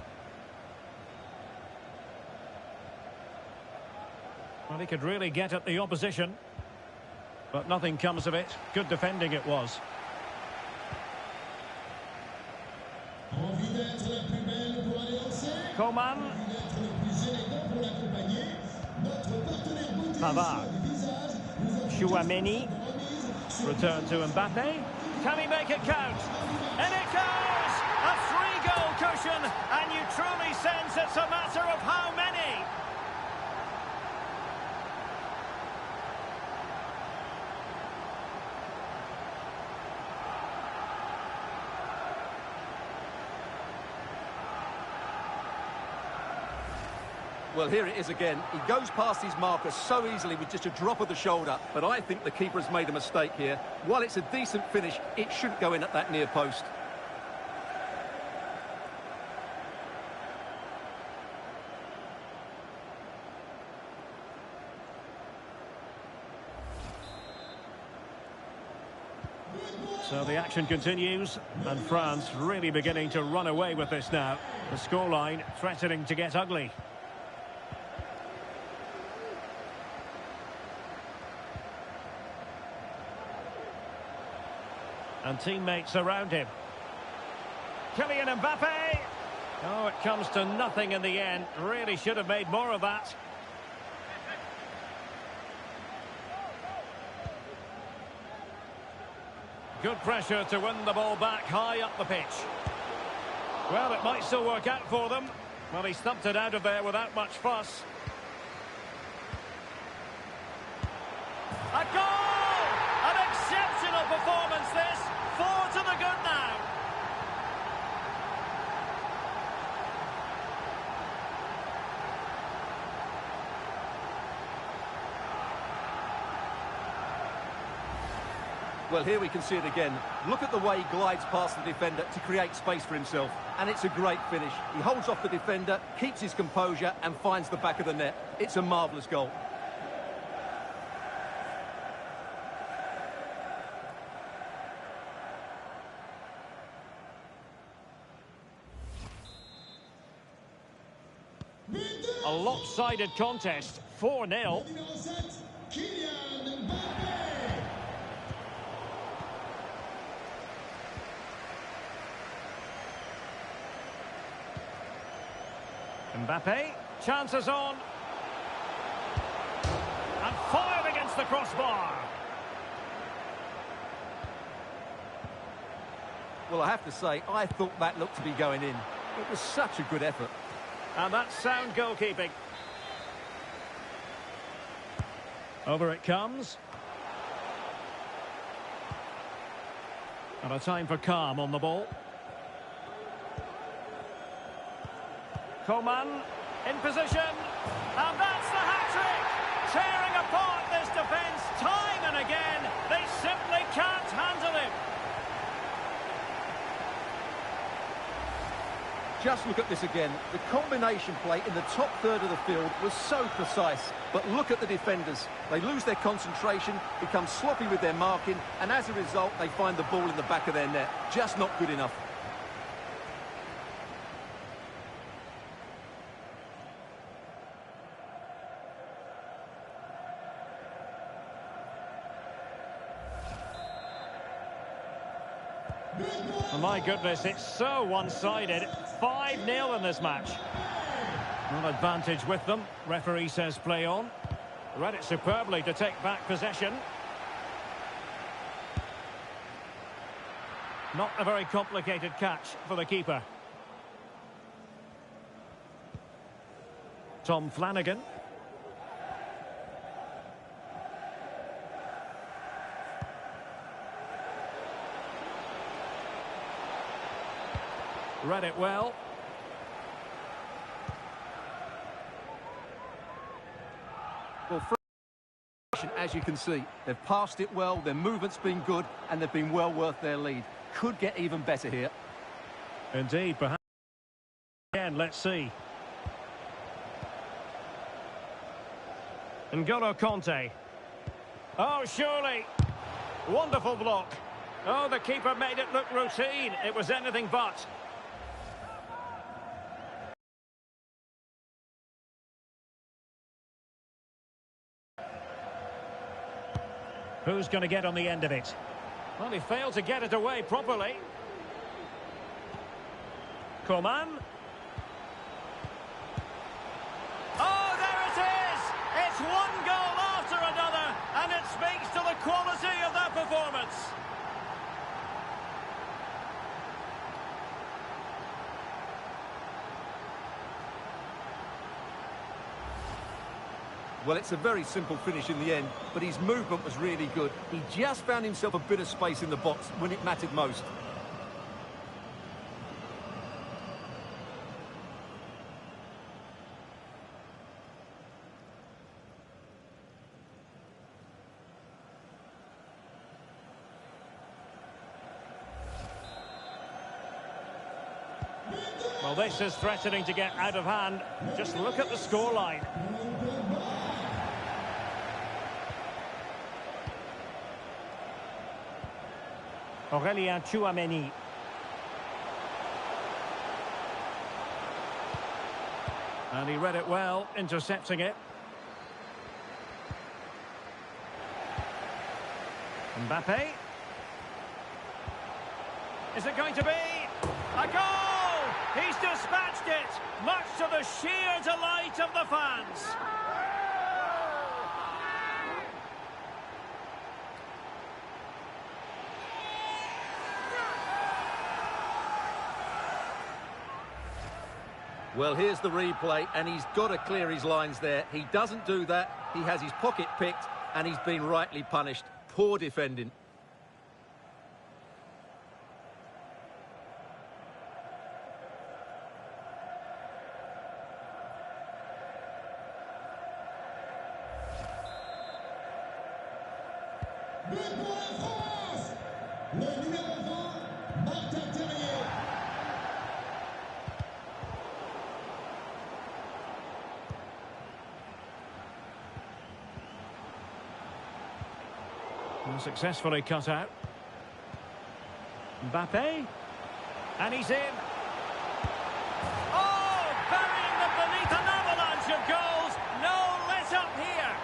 Well, he could really get at the opposition. But nothing comes of it. Good defending it was. Coman. Pavard. Chouameni. Return to Mbappe. Can he make it count? And it goes! A 3-goal cushion, and you truly sense it's a matter of how many. Well, here it is again. He goes past his marker so easily with just a drop of the shoulder, but I think the keeper has made a mistake here. While it's a decent finish, it shouldn't go in at that near post. So the action continues, and France really beginning to run away with this now. The scoreline threatening to get ugly. And teammates around him. Kylian Mbappe! Oh, it comes to nothing in the end. Really should have made more of that. Good pressure to win the ball back high up the pitch. Well, it might still work out for them. Well, he stumped it out of there without much fuss. A goal! An exceptional performance this. 4 to the good now. Well, here we can see it again. Look at the way he glides past the defender to create space for himself. And it's a great finish. He holds off the defender, keeps his composure and finds the back of the net. It's a marvellous goal. A lopsided contest, 4-0. Mbappe, chances on. And fired against the crossbar. Well, I have to say, I thought that looked to be going in. It was such a good effort. And that's sound goalkeeping. Over it comes. And a time for calm on the ball. Coman in position. And that's the hat-trick! Tearing apart this defence time and again. They simply can't handle him. Just look at this again. The combination play in the top third of the field was so precise. But look at the defenders. They lose their concentration, become sloppy with their marking, and as a result, they find the ball in the back of their net. Just not good enough. Oh my goodness, it's so one-sided. 5-0 in this match. An advantage with them. Referee says play on. Read it superbly to take back possession. Not a very complicated catch for the keeper. Tom Flanagan. Read it well. Well, as you can see, they've passed it well, their movement's been good, and they've been well worth their lead. Could get even better here. Indeed, perhaps. Again, let's see. N'Golo Conte. Oh, surely. Wonderful block. Oh, the keeper made it look routine. It was anything but. Who's going to get on the end of it? Well, he failed to get it away properly. Coman. Oh, there it is! It's one goal after another, and it speaks to the quality of their performance. Well, it's a very simple finish in the end, but his movement was really good. He just found himself a bit of space in the box when it mattered most. Well, this is threatening to get out of hand. Just look at the scoreline. Aurélien Tchouameni. And he read it well, intercepting it. Mbappe. Is it going to be a goal? He's dispatched it, much to the sheer delight of the fans. Well, here's the replay, and he's got to clear his lines there. He doesn't do that. He has his pocket picked, and he's been rightly punished. Poor defending. Successfully cut out. Mbappe. And he's in. Oh, burying them beneath an avalanche of goals. No let up here.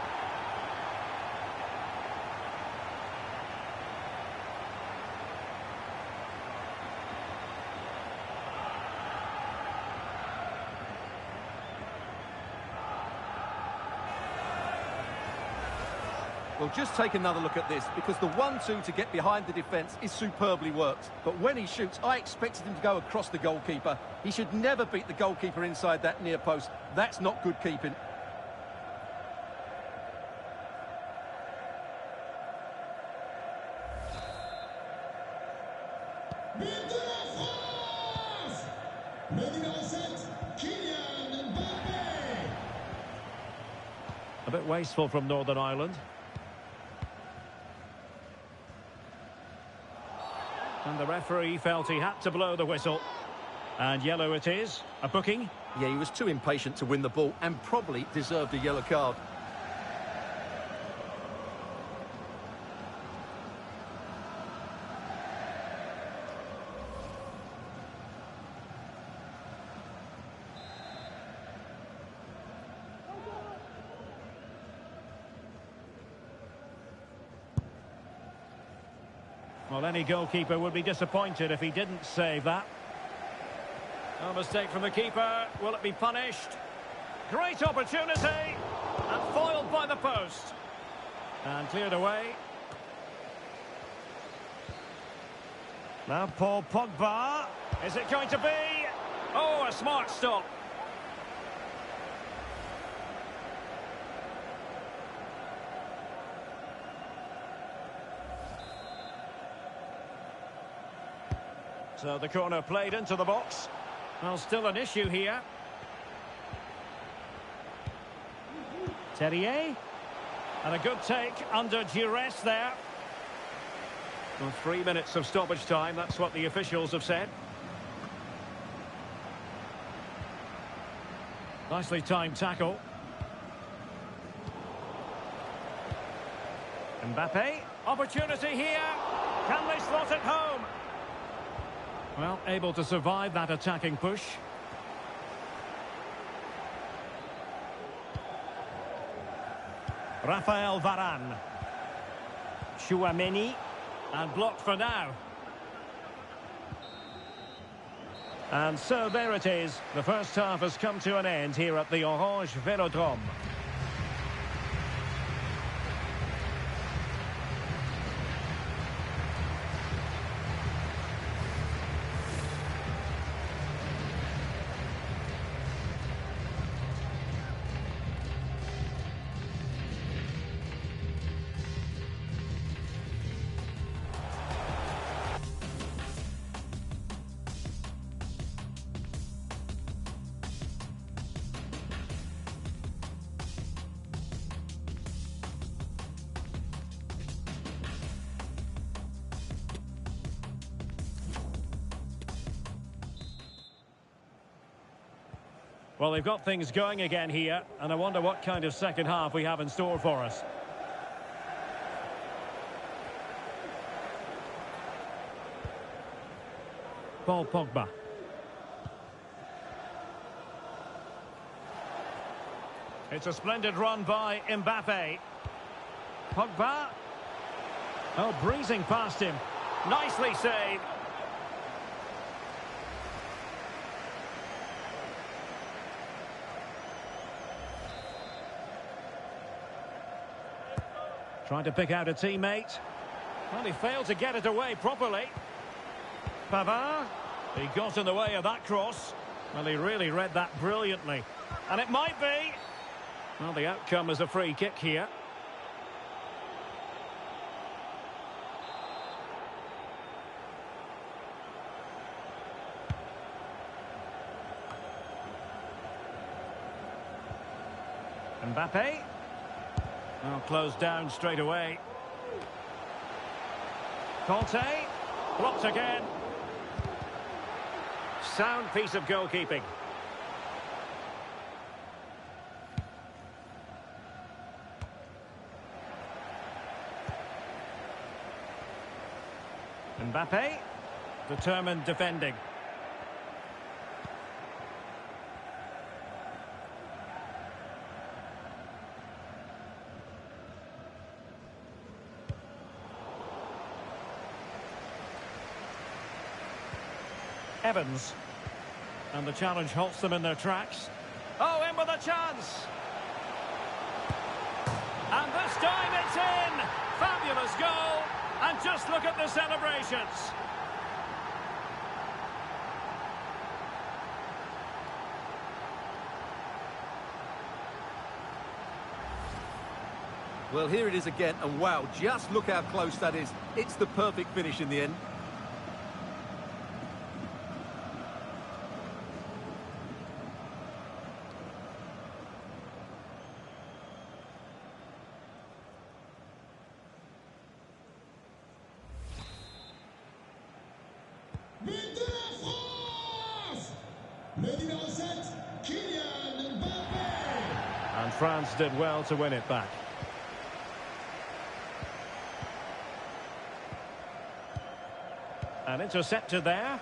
Well, just take another look at this, because the 1-2 to get behind the defence is superbly worked. But when he shoots, I expected him to go across the goalkeeper. He should never beat the goalkeeper inside that near post. That's not good keeping. A bit wasteful from Northern Ireland. And the referee felt he had to blow the whistle. And yellow it is. A booking. Yeah, he was too impatient to win the ball and probably deserved a yellow card. Well, any goalkeeper would be disappointed if he didn't save that. No mistake from the keeper. Will it be punished? Great opportunity. And foiled by the post. And cleared away. Now Paul Pogba. Is it going to be? Oh, a smart stop. So the corner played into the box. Well, still an issue here. Terrier. And a good take under duress there. Well, 3 minutes of stoppage time, that's what the officials have said. Nicely timed tackle. Mbappe. Opportunity here. Can they slot it home? Well, able to survive that attacking push. Rafael Varane. Tchouameni. And blocked for now. And so there it is. The first half has come to an end here at the Orange Velodrome. Well, they've got things going again here, and I wonder what kind of second half we have in store for us. Paul Pogba. It's a splendid run by Mbappe. Pogba. Oh, breezing past him. Nicely saved. Trying to pick out a teammate. Well, he failed to get it away properly. Pavard. He got in the way of that cross. Well, he really read that brilliantly. And it might be. Well, the outcome is a free kick here. Mbappe. Well, closed down straight away. Conte. Blocked again. Sound piece of goalkeeping. Mbappe. Determined defending. Evans. And the challenge halts them in their tracks. Oh, in with a chance! And this time it's in! Fabulous goal! And just look at the celebrations! Well, here it is again, and wow, just look how close that is. It's the perfect finish in the end. And France did well to win it back. And intercepted there.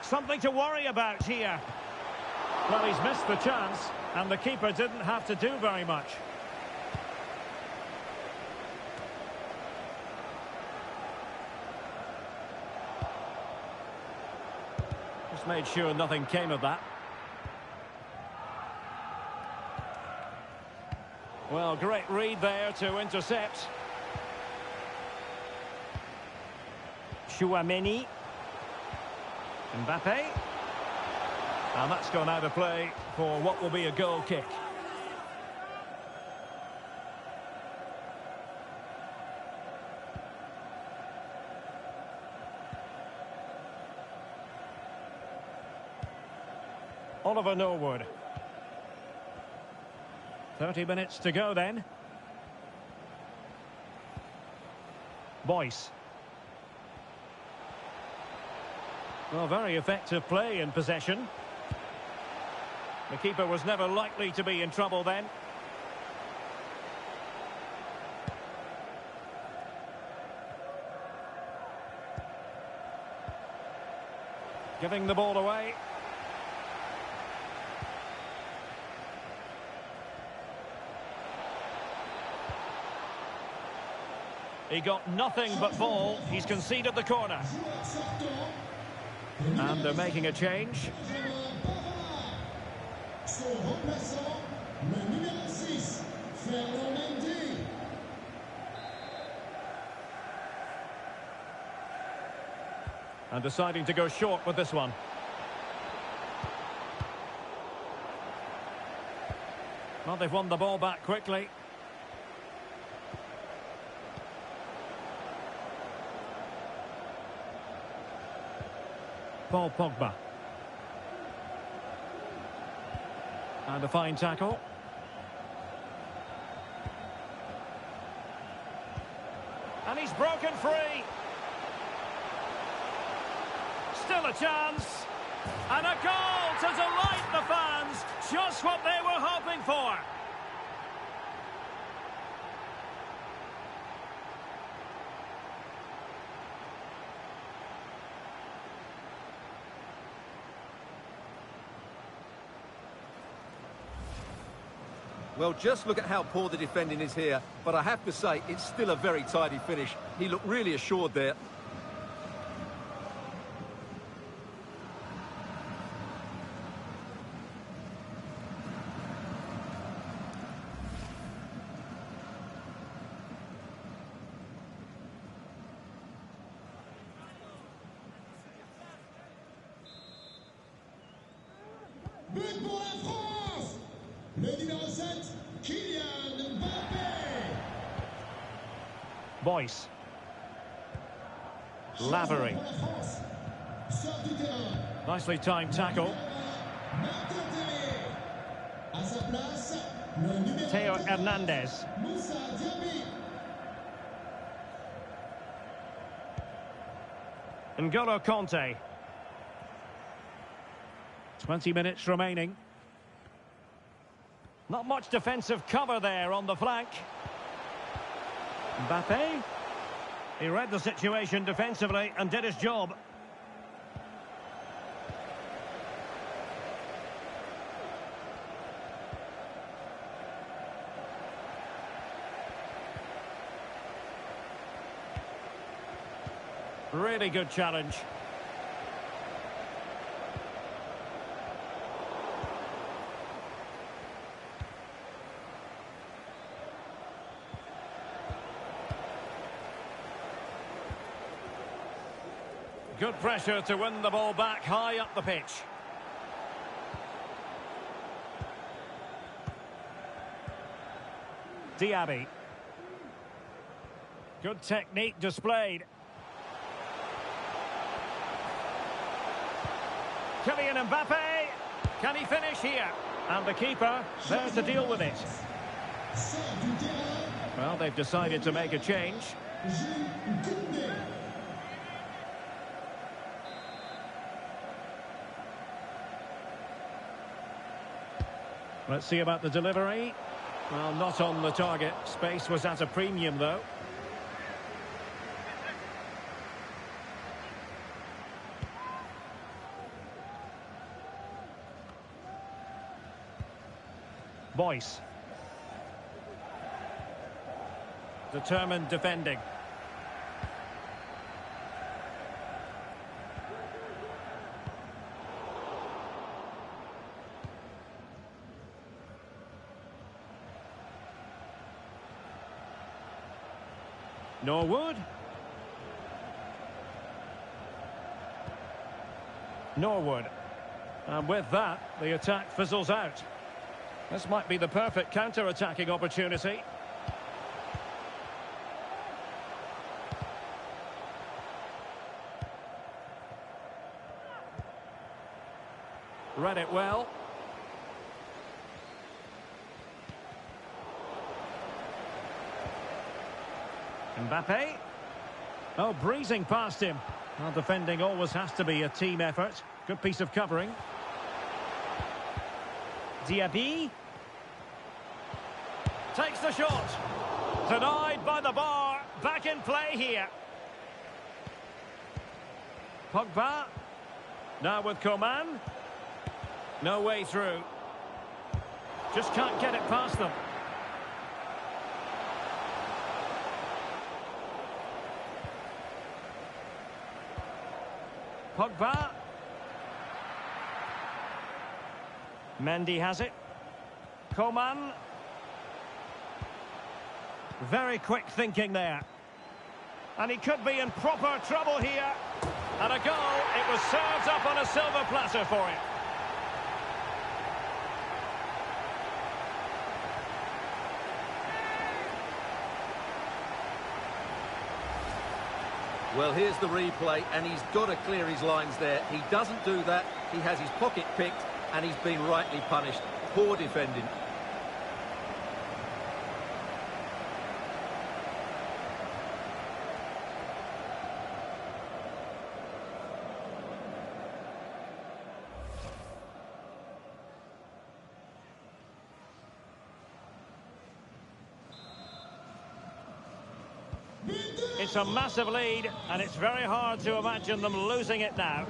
Something to worry about here. Well, he's missed the chance, and the keeper didn't have to do very much. Just made sure nothing came of that. Well, great read there to intercept. Chouameni. Mbappe. And that's gone out of play for what will be a goal kick. Oliver Norwood. 30 minutes to go then. Boyce. Well, very effective play in possession. The keeper was never likely to be in trouble then. Giving the ball away. He got nothing but ball. He's conceded the corner. And they're making a change. And deciding to go short with this one. Well, they've won the ball back quickly. Paul Pogba. And a fine tackle. And he's broken free. Still a chance. And a goal to delight the fans. Just what they were hoping for. Well, just look at how poor the defending is here. But I have to say, it's still a very tidy finish. He looked really assured there. But pour la France, le numéro 7, Kylian Mbappé. Boyce. Lavery. Pour la France, sort du terrain. Nicely timed tackle. Martin Terrier. À sa place, le numéro Theo 14, Hernandez. Moussa Diaby. N'Golo Conte. 20 minutes remaining. Not much defensive cover there on the flank. Mbappé. He read the situation defensively and did his job. Really good challenge. Good pressure to win the ball back high up the pitch. Diaby. Good technique displayed. Kylian Mbappé. Can he finish here? And the keeper there to deal with it. Sort du terrain, Well, they've decided to make a change. Jules Koundé. Let's see about the delivery. Well, not on the target. Space was at a premium, though. Boyce. Determined defending. Norwood. Norwood. And with that, the attack fizzles out. This might be the perfect counter-attacking opportunity. Read it well. Mbappé. Oh, breezing past him. Well, defending always has to be a team effort. Good piece of covering. Diaby. Takes the shot. Denied by the bar. Back in play here. Pogba. Now with Coman. No way through. Just can't get it past them. Pogba. Mendy has it. Coman. Very quick thinking there. And he could be in proper trouble here. And a goal. It was served up on a silver platter for him. Well, here's the replay, and he's got to clear his lines there. He doesn't do that. He has his pocket picked, and he's been rightly punished. Poor defending. It's a massive lead, and it's very hard to imagine them losing it now.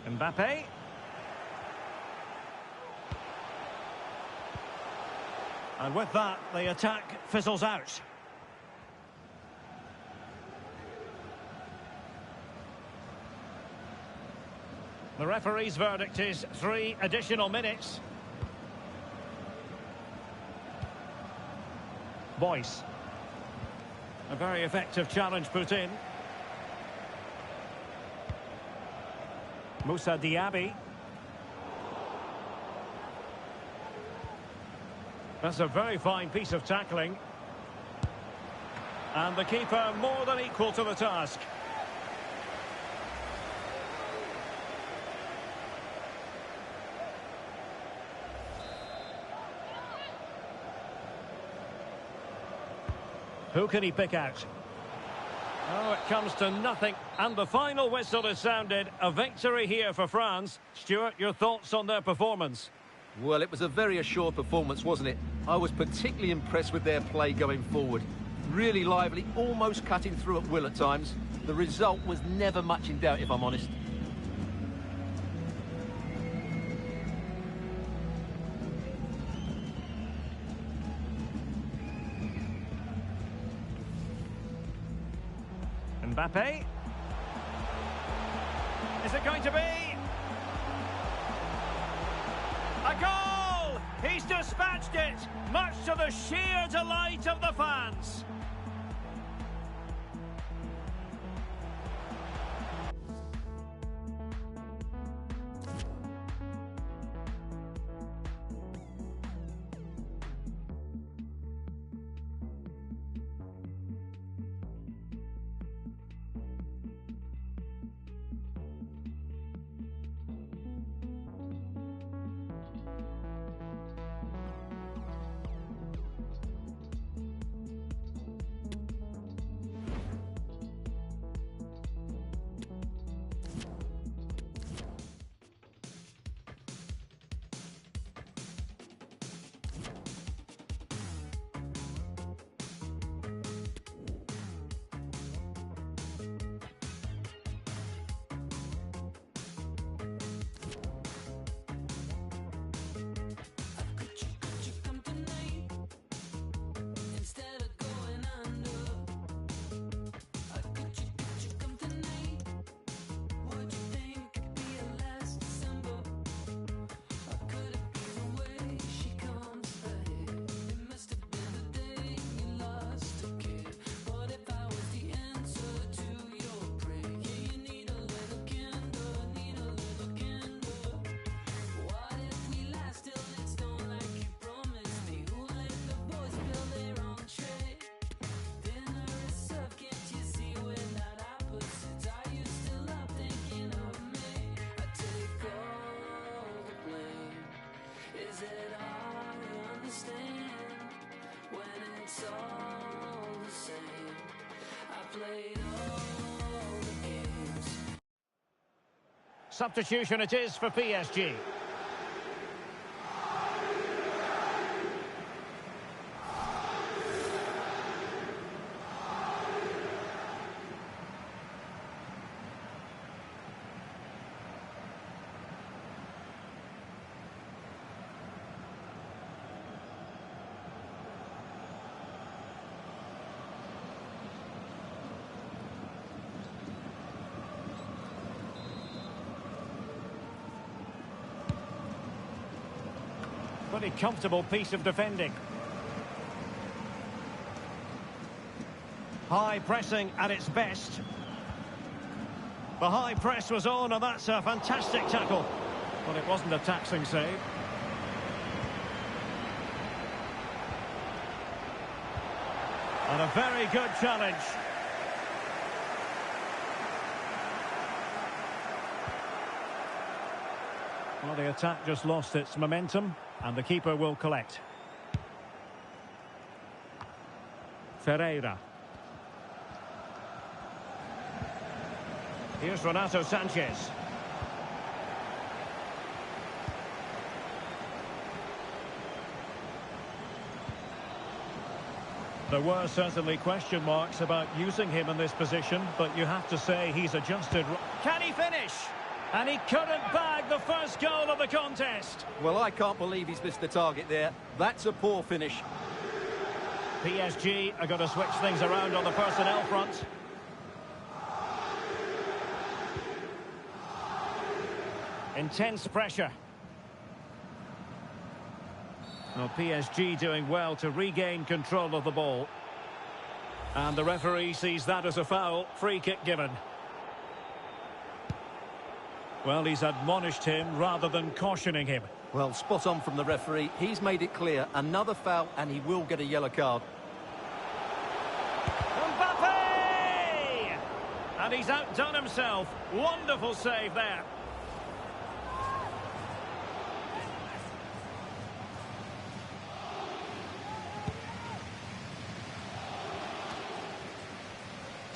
Mbappe. And with that, the attack fizzles out. The referee's verdict is 3 additional minutes. Boyce. A very effective challenge put in. Moussa Diaby. That's a very fine piece of tackling. And the keeper more than equal to the task. Who can he pick out? Oh, it comes to nothing. And the final whistle is sounded. A victory here for France. Stuart, your thoughts on their performance? Well, it was a very assured performance, wasn't it? I was particularly impressed with their play going forward. Really lively, almost cutting through at will at times. The result was never much in doubt, if I'm honest. Mbappe. Is it going to be? A goal! He's dispatched it, much to the sheer delight of the fans. Substitution it is for PSG. Pretty comfortable piece of defending. High pressing at its best. The high press was on, and that's a fantastic tackle. But it wasn't a taxing save. And a very good challenge. Well, the attack just lost its momentum, and the keeper will collect. Ferreira. Here's Renato Sanchez. There were certainly question marks about using him in this position, but you have to say he's adjusted. Can he finish? And he couldn't bag the first goal of the contest. Well, I can't believe he's missed the target there. That's a poor finish. PSG are going to switch things around on the personnel front. Intense pressure. Well, PSG doing well to regain control of the ball. And the referee sees that as a foul. Free kick given. Well, he's admonished him rather than cautioning him. Well, spot on from the referee. He's made it clear. Another foul and he will get a yellow card. Mbappe! And he's outdone himself. Wonderful save there.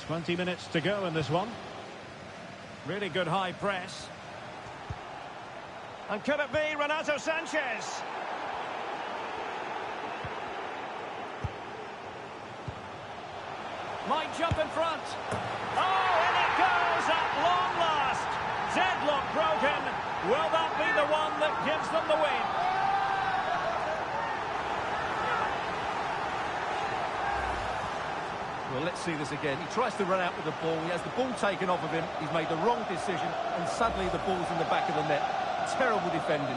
"20 minutes to go in this one. Really good high press. And could it be Renato Sanchez? Might jump in front. Oh, and it goes at long last. Deadlock broken. Will that be the one that gives them the win? Well, let's see this again. He tries to run out with the ball. He has the ball taken off of him. He's made the wrong decision, and suddenly the ball's in the back of the net. Terrible defending.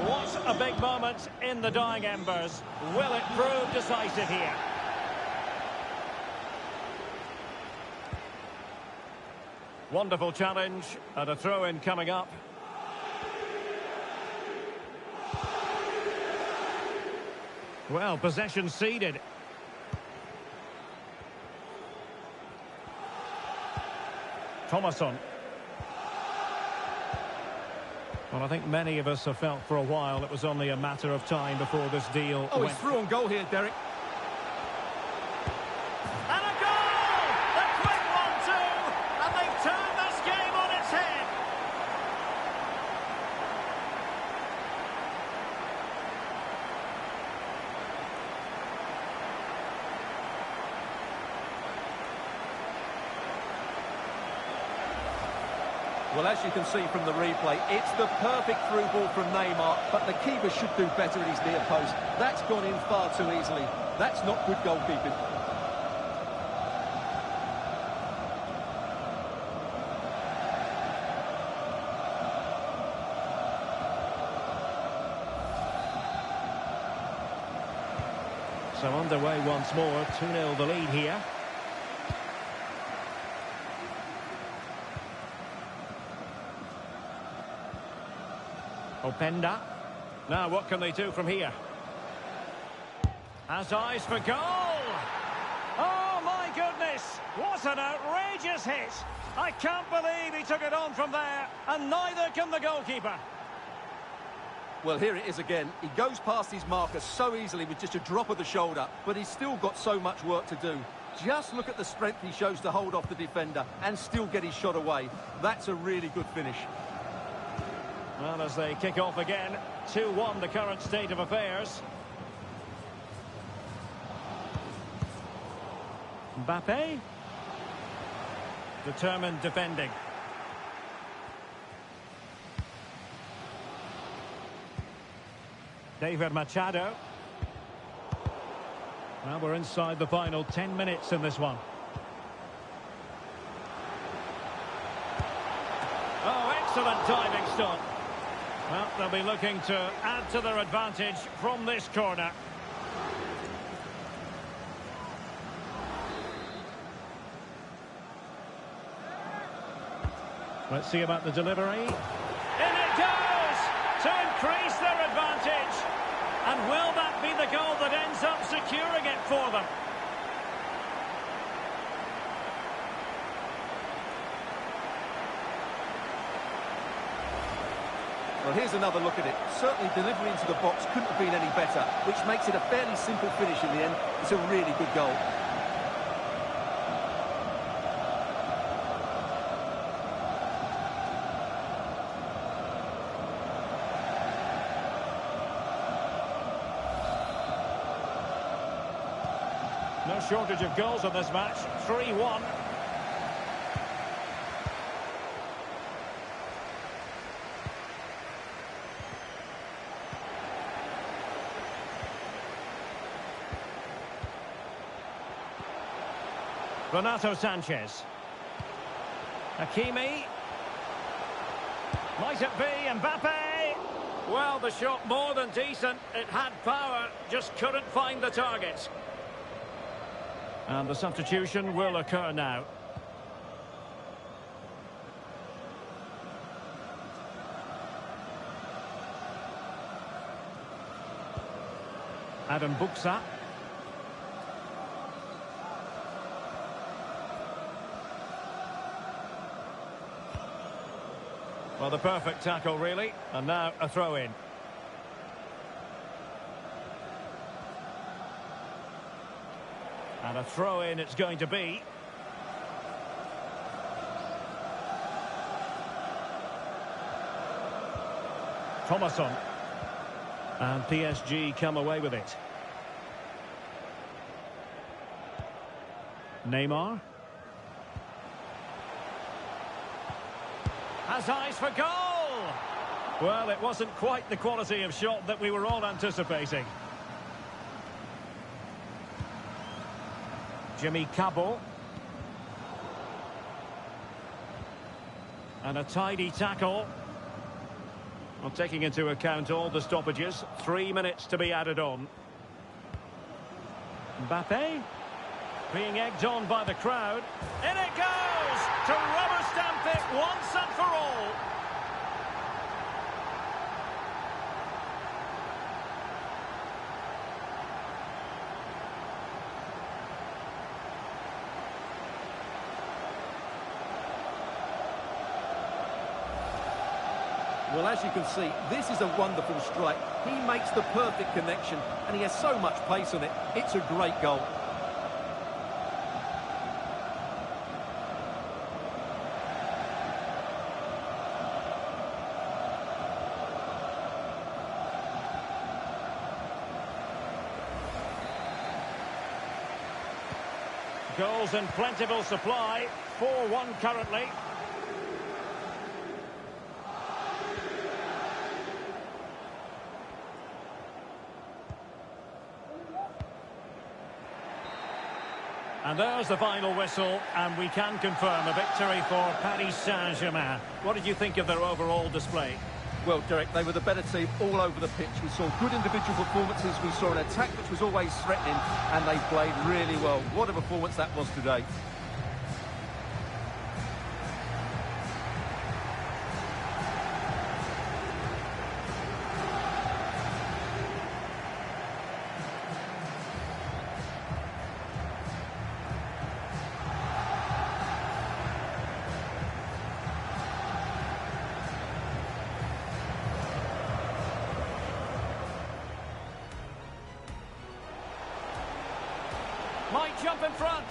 What a big moment in the dying embers. Will it prove decisive here? Wonderful challenge, and a throw-in coming up. Well, possession ceded. Thomasson. Well, I think many of us have felt for a while it was only a matter of time before this deal Oh, went. he's through on goal here, Derek. And a goal! The quick 1-2! And they've turned this game on its head! Well, as you can see from the replay, it's the perfect through ball from Neymar, but the keeper should do better at his near post. That's gone in far too easily. That's not good goalkeeping. So underway once more, 2-0 the lead here. Openda. Now what can they do from here? Has eyes for goal! Oh my goodness! What an outrageous hit! I can't believe he took it on from there, and neither can the goalkeeper. Well, here it is again. He goes past his marker so easily with just a drop of the shoulder, but he's still got so much work to do. Just look at the strength he shows to hold off the defender and still get his shot away. That's a really good finish. Well, as they kick off again, 2-1 the current state of affairs. Mbappe. Determined defending. David Machado. Now we're inside the final 10 minutes in this one. Oh, excellent diving stop. Well, they'll be looking to add to their advantage from this corner. Let's see about the delivery. In it goes! To increase their advantage. And will that be the goal that ends up securing it for them? Well, here's another look at it. Certainly delivery into the box couldn't have been any better, which makes it a fairly simple finish in the end. It's a really good goal. No shortage of goals in this match. 3-1. Renato Sanchez. Hakimi. Might it be Mbappe? Well, the shot more than decent. It had power, just couldn't find the target. And the substitution will occur now. Adam Buksa. Well, the perfect tackle, really. And now a throw-in. And a throw-in it's going to be. Thomasson. And PSG come away with it. Neymar. Has eyes for goal! Well, it wasn't quite the quality of shot that we were all anticipating. Jimmy Cabot. And a tidy tackle. Well, taking into account all the stoppages, 3 minutes to be added on. Mbappe. Being egged on by the crowd. In it goes! To rubber stamp it once and for all. Well, as you can see, this is a wonderful strike. He makes the perfect connection, and he has so much pace on it. It's a great goal. Goals in plentiful supply. 4-1 currently. And there's the final whistle, and we can confirm a victory for Paris Saint-Germain. What did you think of their overall display? Well, Derek, they were the better team all over the pitch. We saw good individual performances. We saw an attack which was always threatening, and they played really well. What a performance that was today. Might jump in front.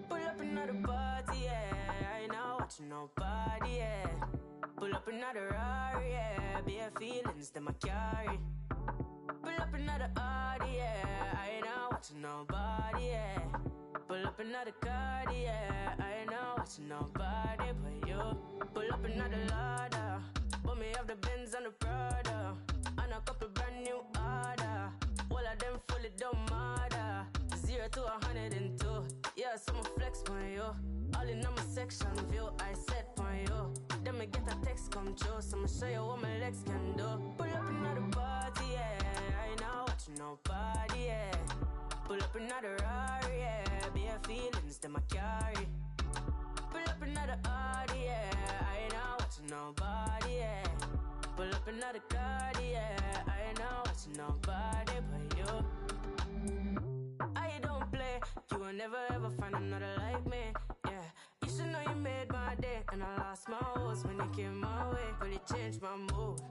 Pull up another party, yeah. I ain't not watching nobody, yeah. Pull up another Rari, yeah. Bare feelings that I carry. Pull up another Audi, yeah. I ain't not watching nobody, yeah. Pull up another card, yeah. I ain't not watching nobody but you. Pull up another Lada. But me have the Benz and the Prada. And a couple brand new order. All of them fully don't matter. 0 to 102. Yeah, someone flex on you. All in on my section view, I set on you. Then me get a text come true, so I'ma show you what my legs can do. Pull up another party, yeah. I ain't not watching nobody, yeah. Pull up another Rari, yeah. Be bare feelings that I carry. Pull up another Audi, yeah. I ain't not watching nobody, yeah. Pull up another Cardi, yeah. I ain't not watching nobody but you. I don't play, you will never ever find another like me, yeah. You should know you made my day, and I lost my horse when you came my way, but it changed my mood.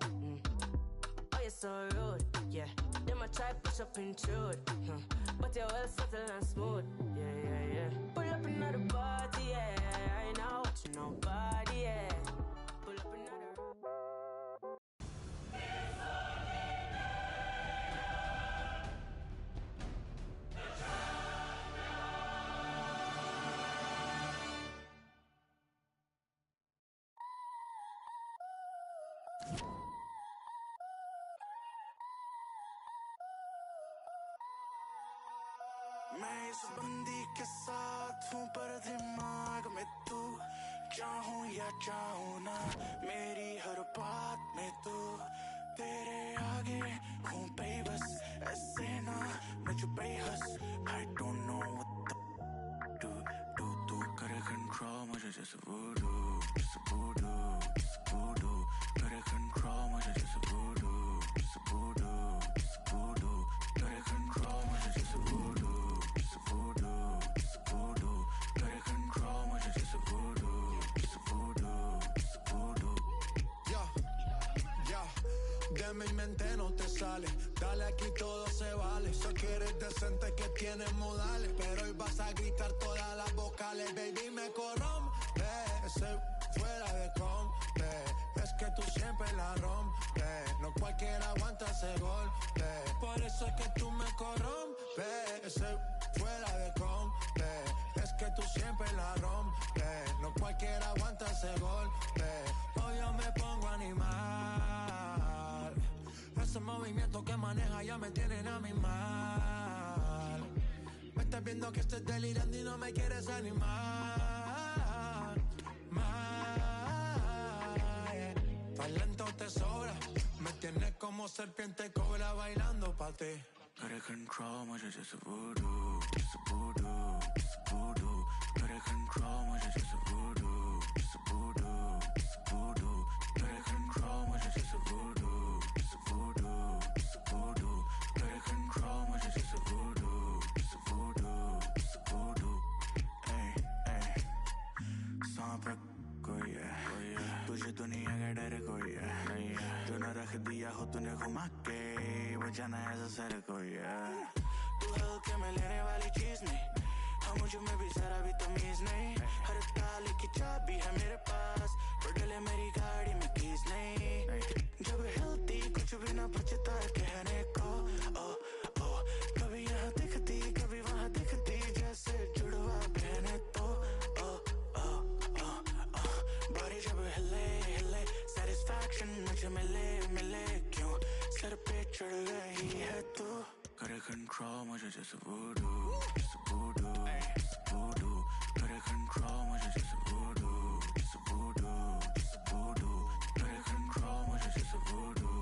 Oh, you're so rude, yeah. Then I try push up intrude, but you're well settled and smooth, yeah. Pull up another party, yeah. I ain't not watching nobody, yeah. Pull up another. मैं इस बंदी के साथ हूँ पर दिमाग में तू चाहूँ या चाहूँ ना मेरी हर बात में तू तेरे आगे हूँ बेबस ऐसे ना मैं जो बेहस I don't know what the do तू करे control मुझे जैसे voodoo करे control मुझे जैसे voodoo करे control मुझे जैसे voodoo करे control मुझे जैसे voodoo de mi mente no te sale, dale aquí todo se vale. Sé que eres decente, que tienes modales, pero hoy vas a gritar todas las vocales. Baby, me corrompe, ese fuera de compe. Es que tú siempre la rompes, no cualquiera aguanta ese golpe. Por eso es que tú me corrompes, ese fuera de compe. Es que tú siempre la rompes, no cualquiera aguanta ese golpe. Hoy yo me pongo animal, ese movimiento que maneja ya me tienen a mi mal. Me estás viendo que estoy delirando y no me quieres animar. Tan lento te sobra, me tienes como serpiente cobra bailando pa' ti. करे control मुझे जैसे voodoo करे control मुझे जैसे voodoo करे control मुझे जैसे voodoo करे control मुझे जैसे voodoo सांप कोई है तुझे दुनिया का डर कोई है तूने रख दिया हो तूने घुमा के वो जाना ऐसा सर कोई है तू हल्के में लेने वाली चीज नहीं हाँ मुझे में भी जरा भी तमीज नहीं हर ताले की चाबी है मेरे पास पर डले मेरी गाड़ी में कीज नहीं जब हिलती कुछ भी ना बचता है कहने को कभी यहाँ दिखती कभी वहाँ दिखती जैसे जुड़वा बहने तो बॉडी जब हिले सेटिस्फैक्शन मुझे मिले क्यों सर पे चढ़ गई है तू करे control मुझे जैसे voodoo करे control मुझे जैसे voodoo करे control मुझे जैसे voodoo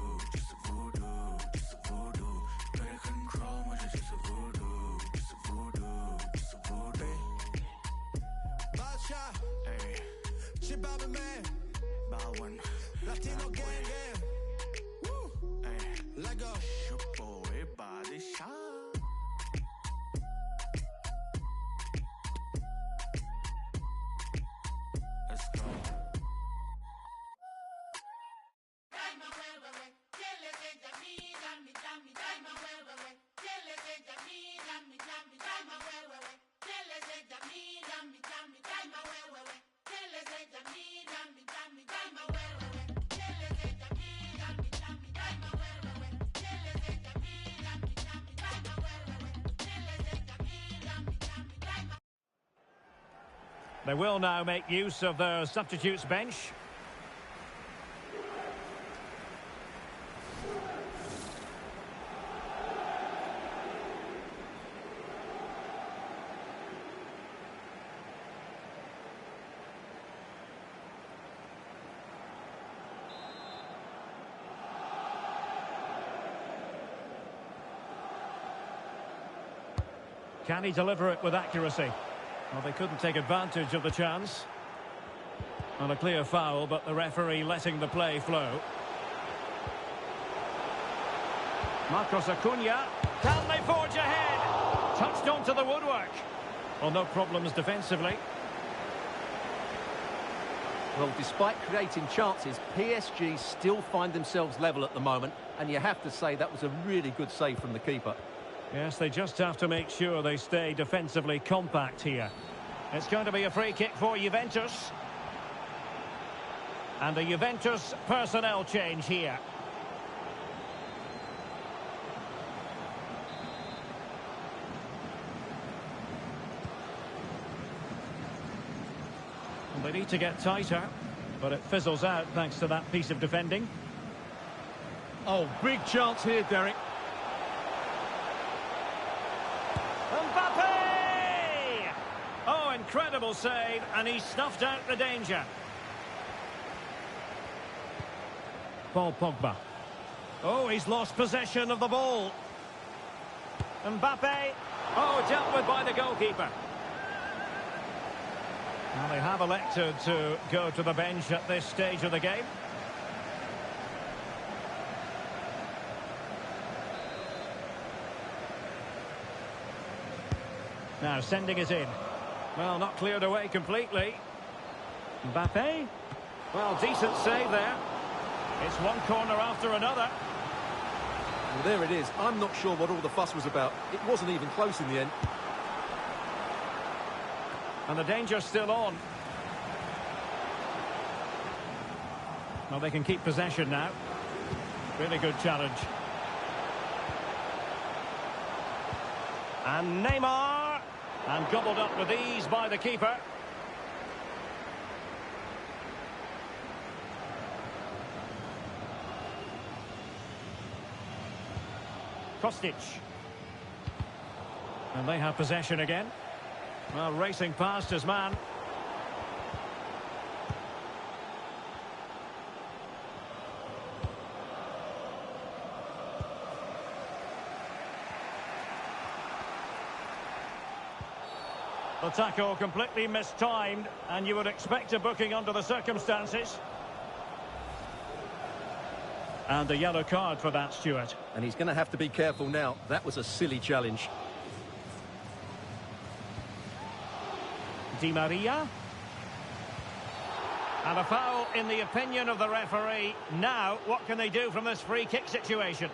करे control मुझे जैसे voodoo Bacha, she bobbing man, Bowen, Latino gang. Woo, let go. Your boy body shot. Let's go. They will now make use of their substitutes bench. Can he deliver it with accuracy? Well, they couldn't take advantage of the chance. On a clear foul, but the referee letting the play flow. Marcos Acuna. Can they forge ahead? Touched onto the woodwork. Well, no problems defensively. Well, despite creating chances, PSG still find themselves level at the moment, and you have to say that was a really good save from the keeper. Yes, they just have to make sure they stay defensively compact here. It's going to be a free kick for Juventus. And a Juventus personnel change here. And they need to get tighter, but it fizzles out thanks to that piece of defending. Oh, big chance here, Derek. Mbappe! Oh, incredible save, and he snuffed out the danger. Paul Pogba. Oh, he's lost possession of the ball. Mbappe. Oh, dealt with by the goalkeeper. Well, they have elected to go to the bench at this stage of the game. Now sending it in. Well, not cleared away completely. Mbappe. Well, decent save there. It's one corner after another. Well, there it is. I'm not sure what all the fuss was about. It wasn't even close in the end. And the danger's still on. Well, they can keep possession now. Really good challenge. And Neymar. And gobbled up with ease by the keeper. Kostic. And they have possession again. Well, racing past his man. The tackle completely mistimed, and you would expect a booking under the circumstances. And a yellow card for that, Stuart. And he's going to have to be careful now. That was a silly challenge. Di Maria. And a foul in the opinion of the referee. Now, what can they do from this free kick situation?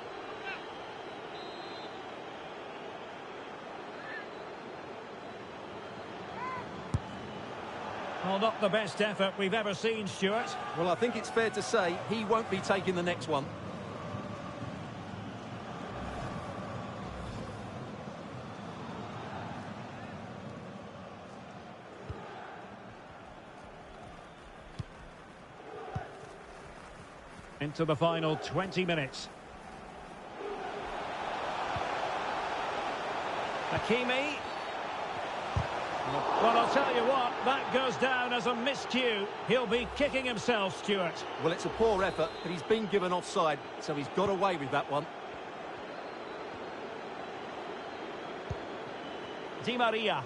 Well, not the best effort we've ever seen, Stuart. Well, I think it's fair to say he won't be taking the next one. Into the final 20 minutes. Hakimi. Well, I'll tell you what, that goes down as a miscue. He'll be kicking himself, Stuart. Well, it's a poor effort, but he's been given offside, so he's got away with that one. Di Maria.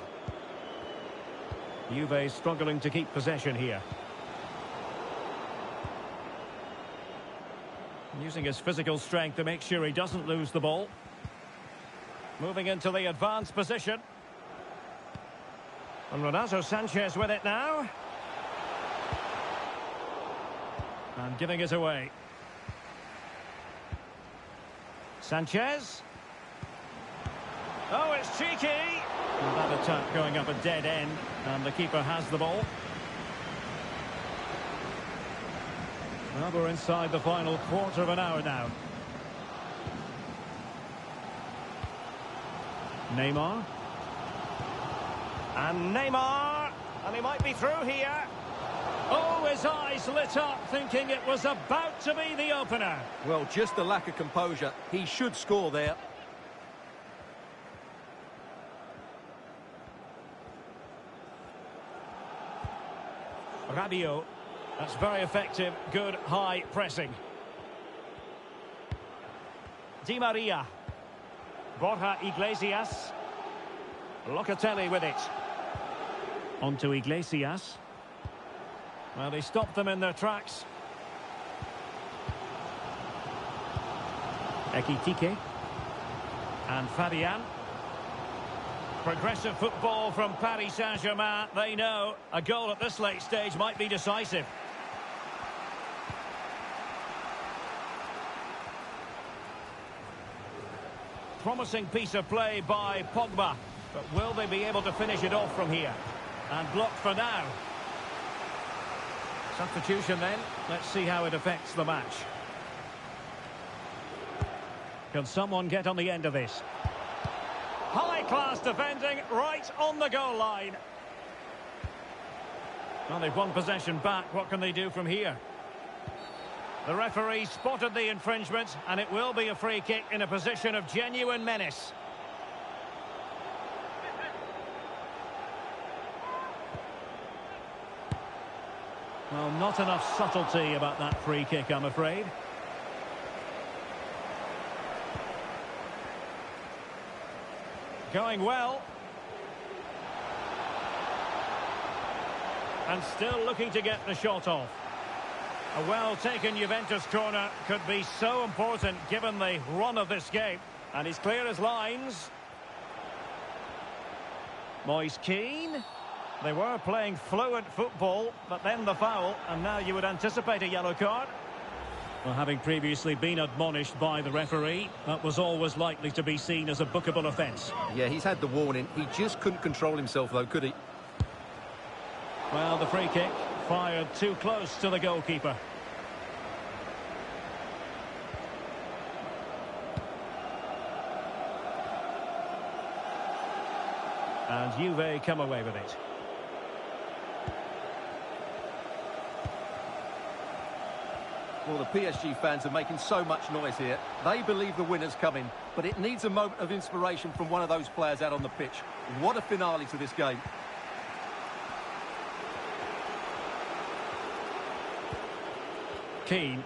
Juve struggling to keep possession here. Using his physical strength to make sure he doesn't lose the ball. Moving into the advanced position. And Renato Sanchez with it now. And giving it away. Sanchez. Oh, it's cheeky. And that attack going up a dead end. And the keeper has the ball. Well, we're inside the final quarter of an hour now. Neymar. And Neymar. And he might be through here. Oh, his eyes lit up, thinking it was about to be the opener. Well, just a lack of composure. He should score there. Rabiot. That's very effective. Good high pressing. Di Maria. Borja Iglesias. Locatelli with it. On to Iglesias. Well, he stopped them in their tracks. Ekitike. And Fabian. Progressive football from Paris Saint-Germain. They know a goal at this late stage might be decisive. Promising piece of play by Pogba. But will they be able to finish it off from here? And blocked for now. Substitution then. Let's see how it affects the match. Can someone get on the end of this? High-class defending right on the goal line. Well, they've won possession back. What can they do from here? The referee spotted the infringement, and it will be a free kick in a position of genuine menace. Well, not enough subtlety about that free kick, I'm afraid. Going well. And still looking to get the shot off. A well-taken Juventus corner could be so important given the run of this game. And he's clear as lines. Moise Keane. They were playing fluent football, but then the foul, and now you would anticipate a yellow card. Well, having previously been admonished by the referee, that was always likely to be seen as a bookable offence. Yeah, he's had the warning. He just couldn't control himself, though, could he? Well, the free kick fired too close to the goalkeeper. And Juve come away with it. Well, the PSG fans are making so much noise here. They believe the winner's coming, but it needs a moment of inspiration from one of those players out on the pitch. What a finale to this game. Keane.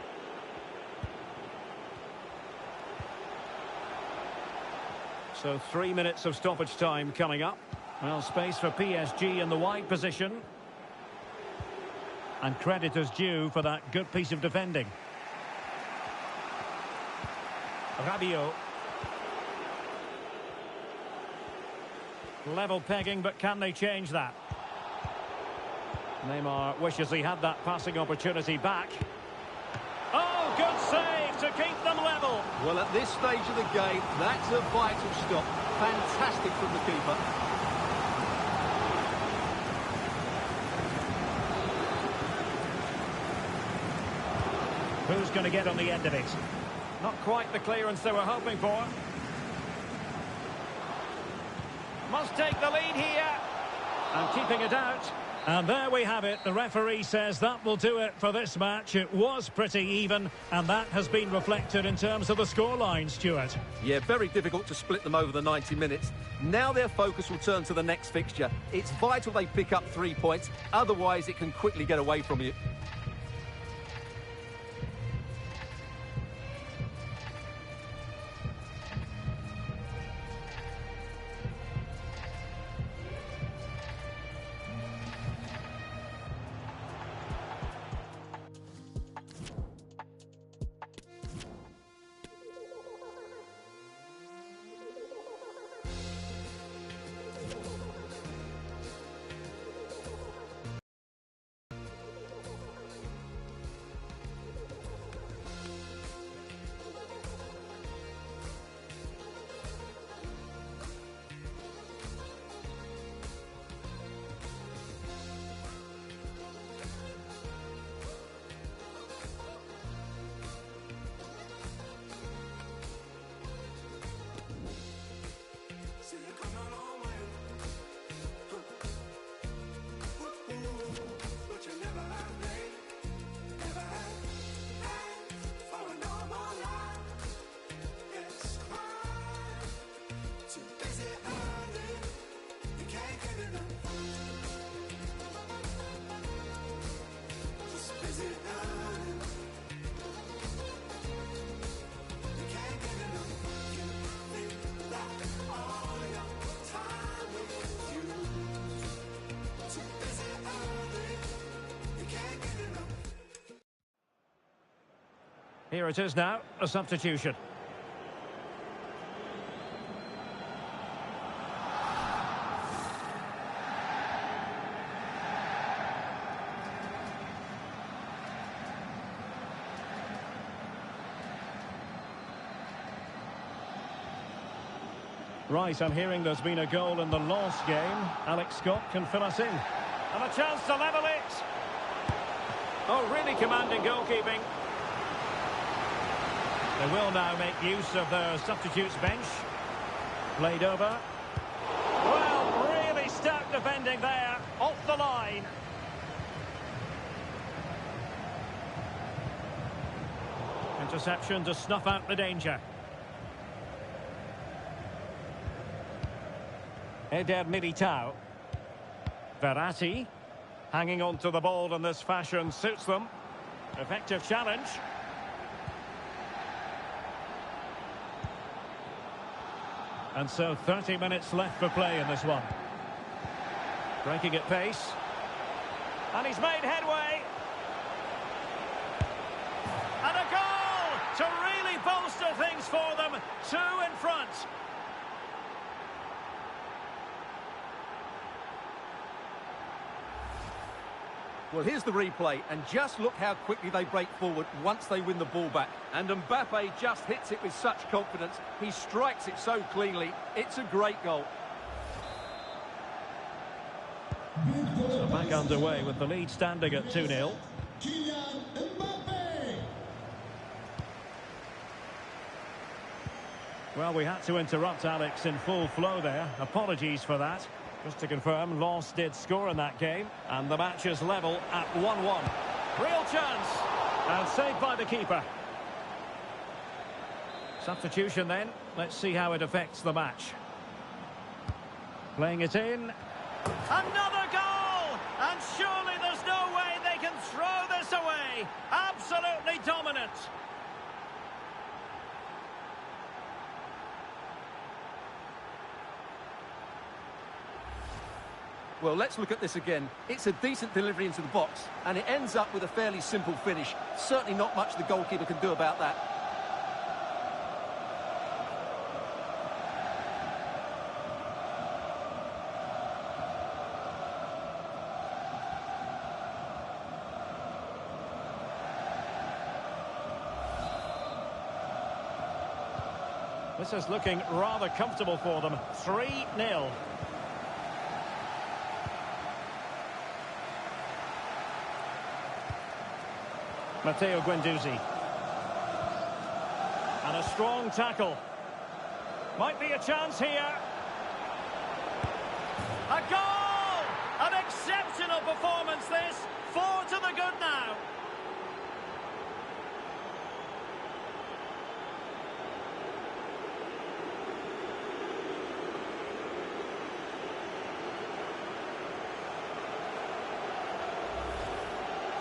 So 3 minutes of stoppage time coming up. Well, space for PSG in the wide position. And credit is due for that good piece of defending. Rabiot. Level pegging, but can they change that? Neymar wishes he had that passing opportunity back. Oh, good save to keep them level. Well, at this stage of the game, that's a vital stop. Fantastic from the keeper. Who's going to get on the end of it? Not quite the clearance they were hoping for. Must take the lead here. And keeping it out. And there we have it. The referee says that will do it for this match. It was pretty even, and that has been reflected in terms of the scoreline, Stuart. Yeah, very difficult to split them over the 90 minutes. Now their focus will turn to the next fixture. It's vital they pick up 3 points, otherwise it can quickly get away from you. Here it is now, a substitution. Right, I'm hearing there's been a goal in the lost game. Alex Scott can fill us in. And a chance to level it. Oh, really commanding goalkeeping. They will now make use of their substitutes bench. Played over. Well, really stout defending there. Off the line. Interception to snuff out the danger. Eder Militao. Verratti. Hanging on to the ball in this fashion suits them. Effective challenge. And so 30 minutes left for play in this one. Breaking at pace. And he's made headway. And a goal to really bolster things for them. 2 in front. Well, here's the replay, and just look how quickly they break forward once they win the ball back. And Mbappe just hits it with such confidence. He strikes it so cleanly. It's a great goal. So back underway with the lead standing at 2-0. Well, we had to interrupt Alex in full flow there. Apologies for that. Just to confirm, Lens did score in that game, and the match is level at 1-1. Real chance, and saved by the keeper. Substitution then. Let's see how it affects the match. Playing it in. Another goal! And surely there's no way they can throw this away. Absolutely dominant. Well, let's look at this again. It's a decent delivery into the box, and it ends up with a fairly simple finish. Certainly not much the goalkeeper can do about that. This is looking rather comfortable for them. 3-0. Matteo Guendouzi. And a strong tackle. Might be a chance here. A goal! An exceptional performance this. 4 to the good now.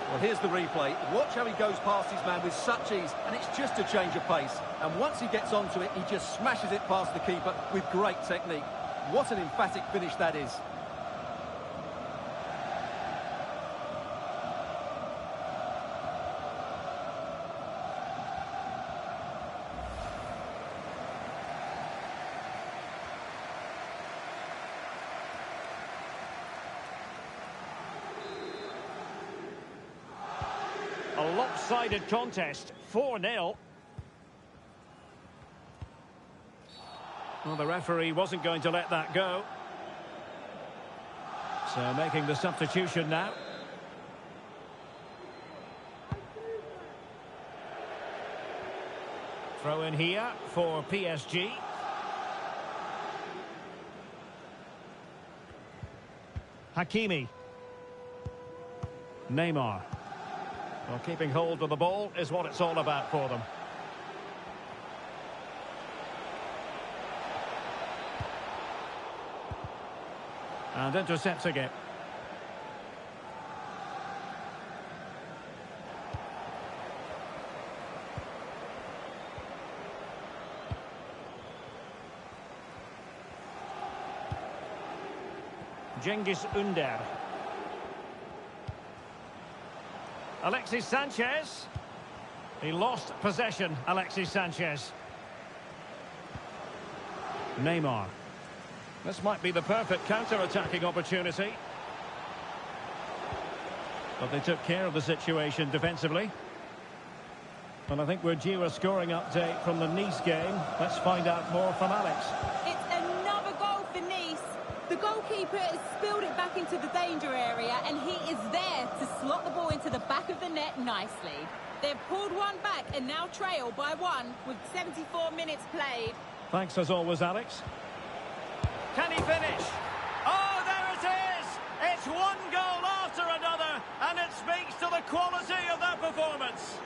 Well, here's the replay. Watch how he goes past his man with such ease, and it's just a change of pace. And once he gets onto it, he just smashes it past the keeper with great technique. What an emphatic finish that is. A lopsided contest, 4-0. Well, the referee wasn't going to let that go. So making the substitution now. Throw in here for PSG. Hakimi. Neymar. Well, keeping hold of the ball is what it's all about for them. And intercepting it. Cengiz Ünder. Alexis Sanchez. He lost possession, Alexis Sanchez. Neymar. This might be the perfect counter-attacking opportunity. But they took care of the situation defensively. And I think we're due a scoring update from the Nice game. Let's find out more from Alex. It's another goal for Nice. The goalkeeper has spilled it back into the danger area, and he is there to slot the ball into the back of the net nicely. They've pulled one back and now trail by one with 74 minutes played. Thanks as always, Alex. Can he finish? Oh, there it is! It's one goal after another, and it speaks to the quality of that performance.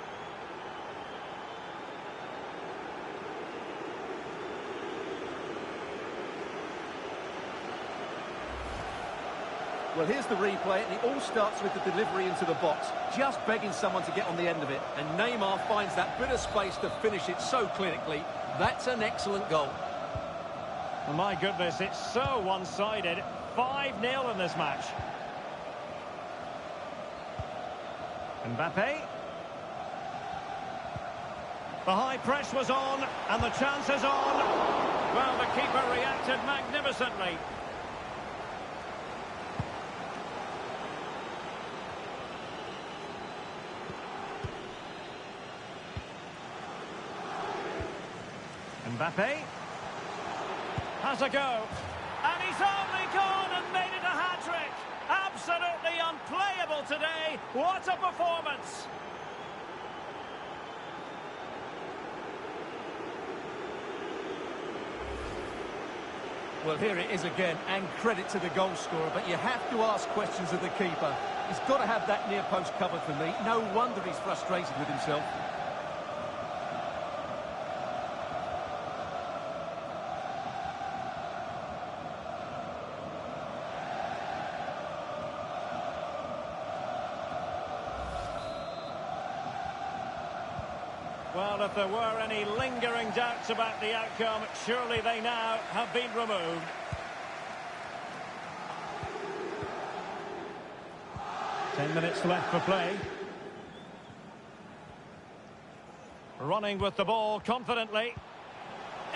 Well, here's the replay, and it all starts with the delivery into the box, just begging someone to get on the end of it. And Neymar finds that bit of space to finish it so clinically. That's an excellent goal. Oh, my goodness, it's so one-sided. 5-0 in this match. Mbappe. The high press was on, and the chance is on. Well, the keeper reacted magnificently. Mbappe has a go, and he's only gone and made it a hat-trick. Absolutely unplayable today. What a performance! Well, here it is again, and credit to the goal scorer, but you have to ask questions of the keeper. He's got to have that near post covered for me. No wonder he's frustrated with himself. Well, if there were any lingering doubts about the outcome, surely they now have been removed. Ten minutes left for play. Running with the ball confidently.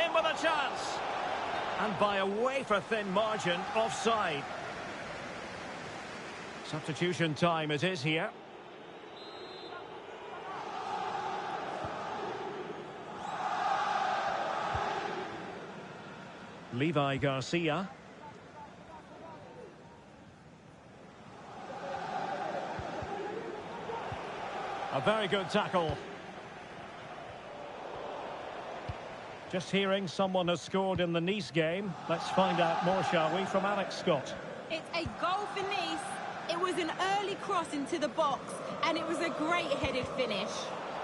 In with a chance. And by a wafer-thin margin, offside. Substitution time it is here. Levi Garcia. A very good tackle. Just hearing someone has scored in the Nice game. Let's find out more, shall we, from Alex Scott. It's a goal for Nice. It was an early cross into the box, and it was a great headed finish.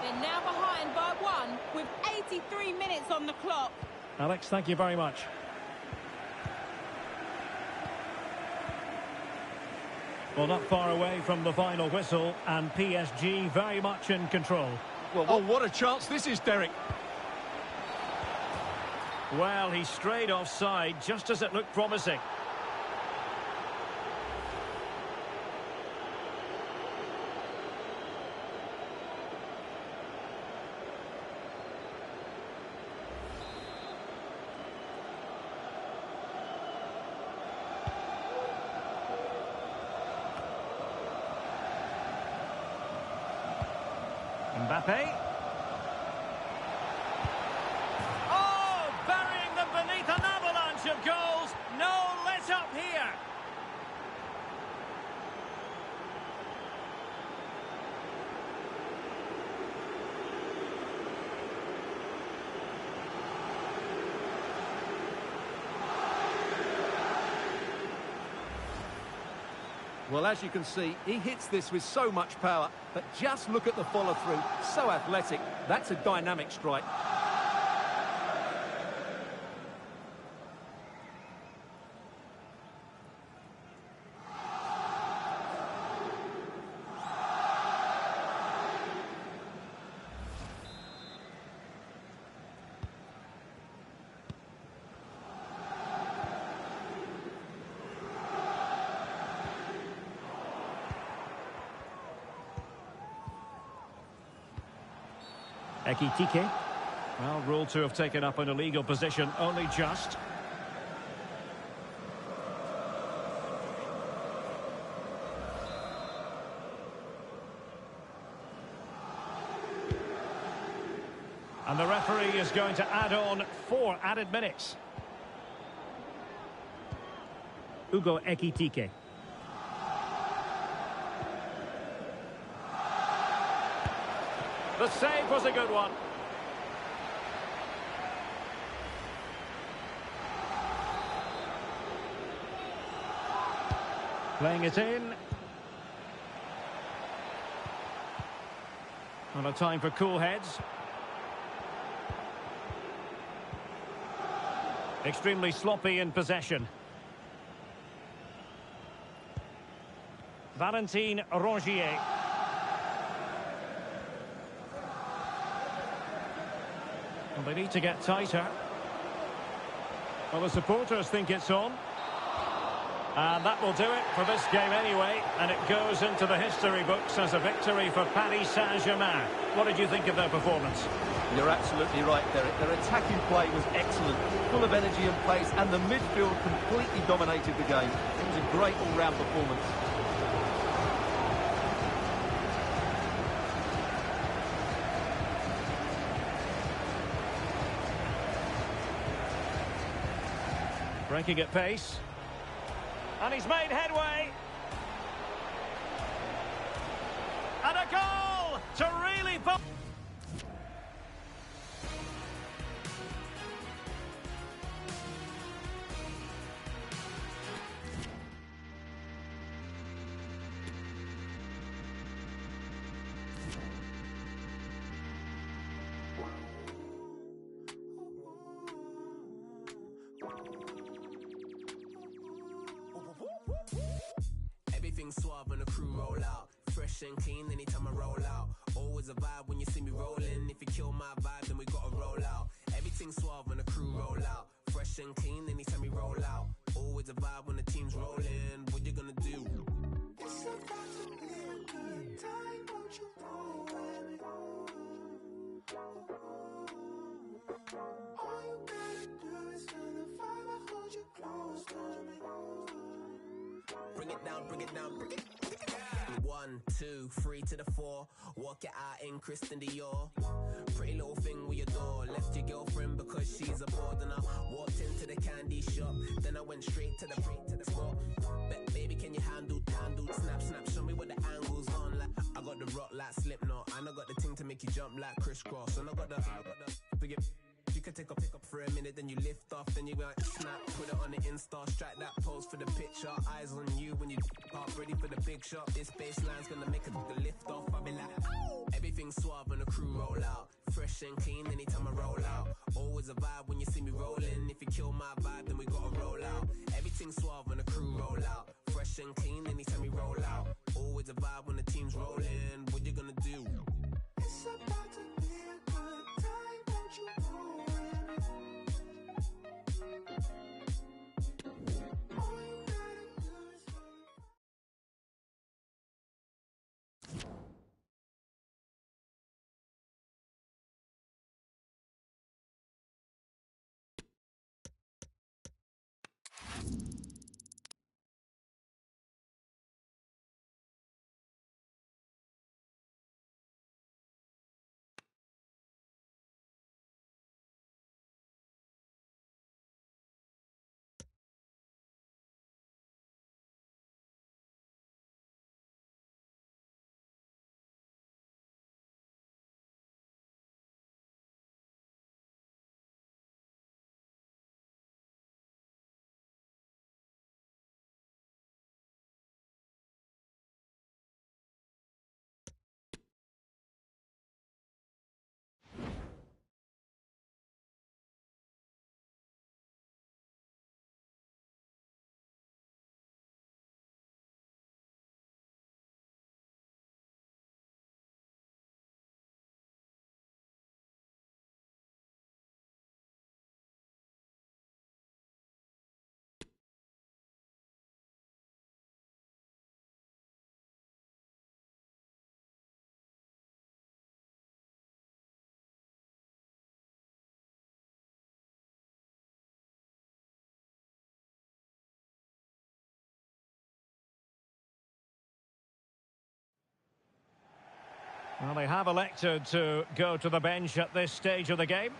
They're now behind by one with 83 minutes on the clock. Alex, thank you very much. Well, not far away from the final whistle, and PSG very much in control. Well, what a chance this is, Derek. Well, he strayed offside just as it looked promising. Mbappe. Oh, burying them beneath an avalanche of goals. No let up here. Well, as you can see, he hits this with so much power, but just look at the follow-through. So athletic. That's a dynamic strike. Ekitike. Well, ruled to have taken up an illegal position, only just. And the referee is going to add on 4 added minutes. Ugo Ekitike. The save was a good one. Playing it in. Not a time for cool heads. Extremely sloppy in possession. Valentin Rongier. Well, they need to get tighter. Well, the supporters think it's on. And that will do it for this game anyway. And it goes into the history books as a victory for Paris Saint-Germain. What did you think of their performance? You're absolutely right, Derek. Their attacking play was excellent, full of energy and pace, and the midfield completely dominated the game. It was a great all-round performance. Breaking at pace. And he's made headway. And a goal to really put... Everything suave when the crew roll out. Fresh and clean anytime I roll out. Always a vibe when you see me rolling. If you kill my vibe, then we gotta roll out. Everything suave when the crew roll out. Fresh and clean anytime we roll out. Always a vibe when the team's rolling. What you gonna do? It's about to be a good time, won't you roll with me? All you gotta do is feel the vibe, I hold you close to me. Bring it down, bring it down, bring it. 1, 2, 3 to the 4. Walk it out in Christian Dior. Pretty little thing with your door. Left your girlfriend because she's aboard. And I walked into the candy shop. Then I went straight to the spot. Baby, can you handle? Snap, snap, show me what the angle's on. Like I got the rock like Slipknot. And I got the ting to make you jump like crisscross. And I got the forget. You can take a pick up for a minute, then you lift off, then you like snap, put it on the Insta, strike that pose for the picture. Eyes on you when you up, ready for the big shot. This baseline's gonna make a lift off. I'll be like, everything suave when the crew roll out. Fresh and clean anytime I roll out. Always a vibe when you see me rolling. If you kill my vibe, then we gotta roll out. Everything suave when the crew roll out. Fresh and clean anytime we roll out. Always a vibe when the team's rolling. What you gonna do? It's about to be a good time, won't you roll? Well, they have elected to go to the bench at this stage of the game.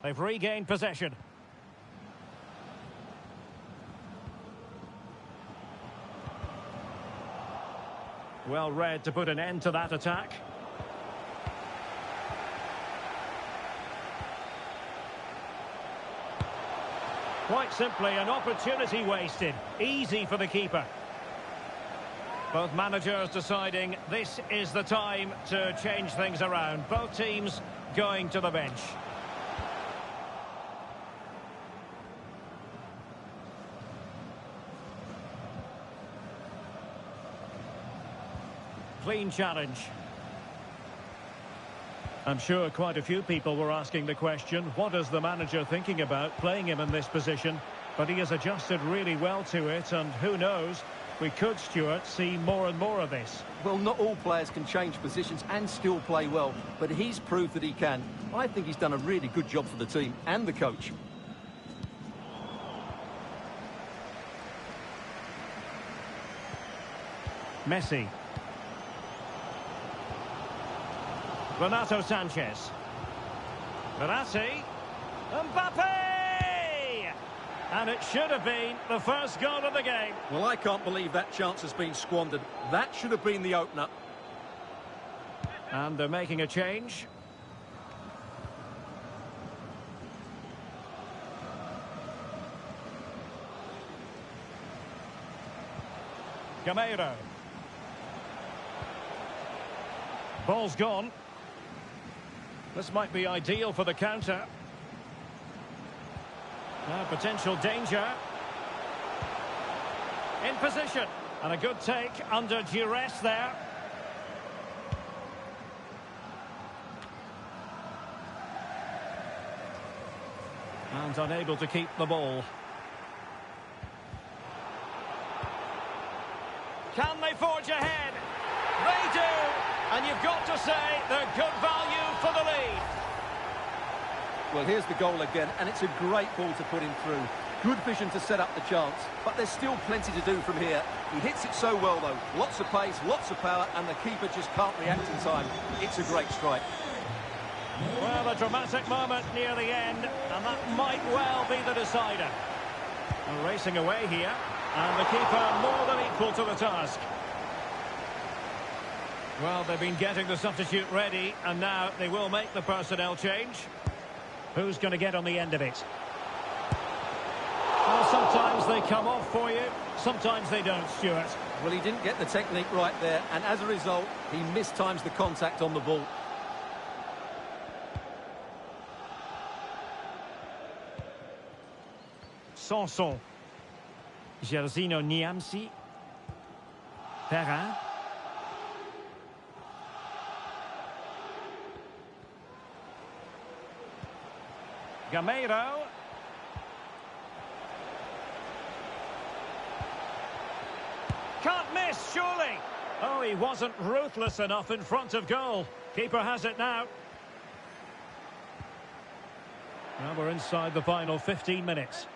They've regained possession. Well read to put an end to that attack. Quite simply, an opportunity wasted. Easy for the keeper. Both managers deciding this is the time to change things around. Both teams going to the bench. Clean challenge. I'm sure quite a few people were asking the question, what is the manager thinking about playing him in this position? But he has adjusted really well to it, and who knows, we could, Stuart, see more and more of this. Well, not all players can change positions and still play well, but he's proved that he can. I think he's done a really good job for the team and the coach. Messi. Renato Sanchez. Verratti. Mbappe! And it should have been the first goal of the game. Well, I can't believe that chance has been squandered. That should have been the opener. And they're making a change. Gameiro. Ball's gone. This might be ideal for the counter. Potential danger. In position. And a good take under duress there. And unable to keep the ball. Can they forge ahead? They do! And you've got to say they're good value for the lead. Well, here's the goal again, and it's a great ball to put him through. Good vision to set up the chance, but there's still plenty to do from here. He hits it so well, though. Lots of pace, lots of power, and the keeper just can't react in time. It's a great strike. Well, a dramatic moment near the end, and that might well be the decider. And racing away here, and the keeper more than equal to the task. Well, they've been getting the substitute ready, and now they will make the personnel change. Who's going to get on the end of it? Well, sometimes they come off for you, sometimes they don't, Stuart. Well, he didn't get the technique right there, and as a result, he mistimes the contact on the ball. Sanson. Gersino Niamsi. Perrin. Gameiro. Can't miss, surely. Oh, he wasn't ruthless enough in front of goal. Keeper has it now. Well, we're inside the final 15 minutes.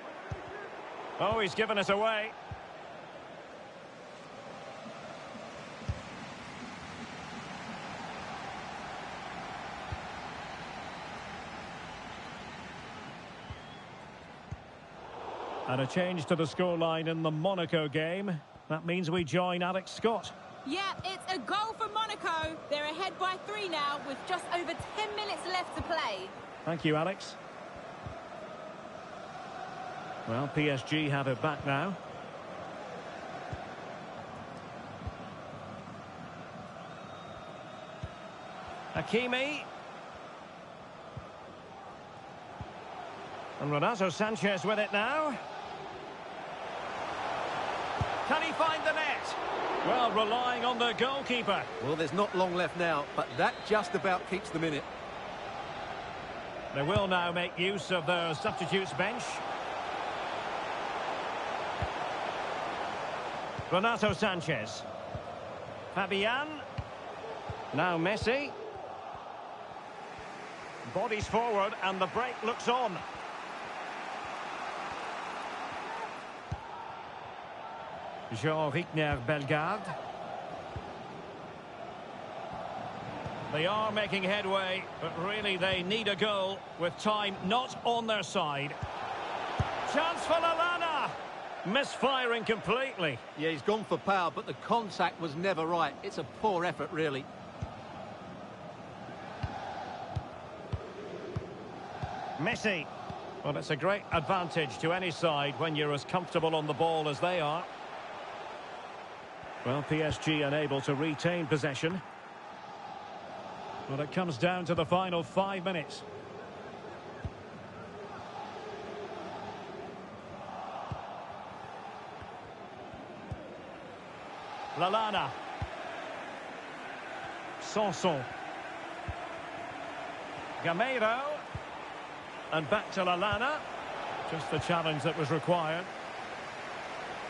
Oh, he's given it away. And a change to the scoreline in the Monaco game. That means we join Alex Scott. Yeah, it's a goal for Monaco. They're ahead by 3 now with just over 10 minutes left to play. Thank you, Alex. Well, PSG have it back now. Hakimi. And Renato Sanchez with it now. Can he find the net? Well, relying on the goalkeeper. Well, there's not long left now, but that just about keeps them in it. They will now make use of their substitutes bench. Renato Sanchez. Fabian. Now Messi. Bodies forward and the break looks on. Jean-Rickner Bellegarde. They are making headway, but really they need a goal with time not on their side. Chance for Lallana. Misfiring completely. Yeah, he's gone for power, but the contact was never right. It's a poor effort, really. Messi. Well, it's a great advantage to any side when you're as comfortable on the ball as they are. Well, PSG unable to retain possession. Well, it comes down to the final 5 minutes. Lallana. Sanson. Gameiro. And back to Lallana. Just the challenge that was required.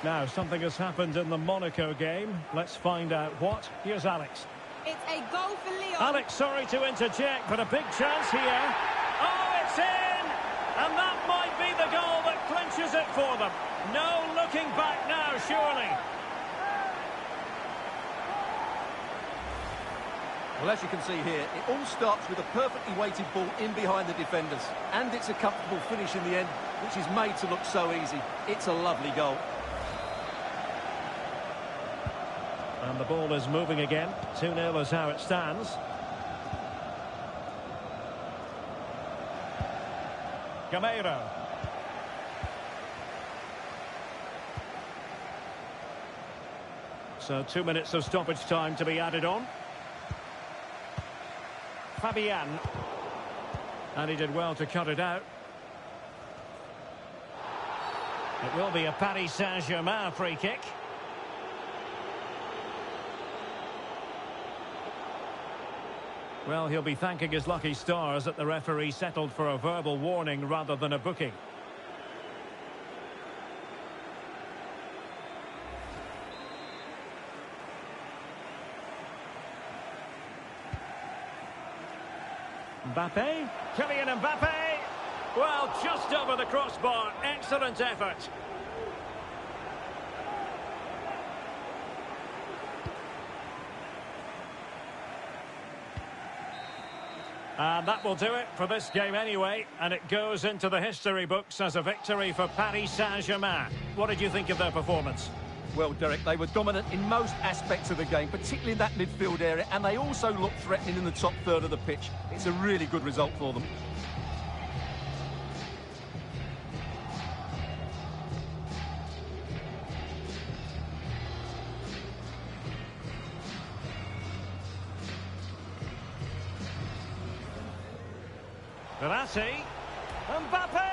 Now, something has happened in the Monaco game. Let's find out what. Here's Alex. It's a goal for Lyon. Alex, sorry to interject, but a big chance here. Oh, it's in! And that might be the goal that clinches it for them. No looking back now, surely. Well, as you can see here, it all starts with a perfectly weighted ball in behind the defenders. And it's a comfortable finish in the end, which is made to look so easy. It's a lovely goal. And the ball is moving again. 2-0 is how it stands. Gameiro. So 2 minutes of stoppage time to be added on. Fabian. And he did well to cut it out. It will be a Paris Saint-Germain free kick. Well, he'll be thanking his lucky stars that the referee settled for a verbal warning rather than a booking. Mbappe. Kylian Mbappe. Well, just over the crossbar. Excellent effort. And that will do it for this game anyway, and it goes into the history books as a victory for Paris Saint-Germain. What did you think of their performance? Well, Derek, they were dominant in most aspects of the game, particularly in that midfield area, and they also looked threatening in the top third of the pitch. It's a really good result for them. Verratti. Mbappe!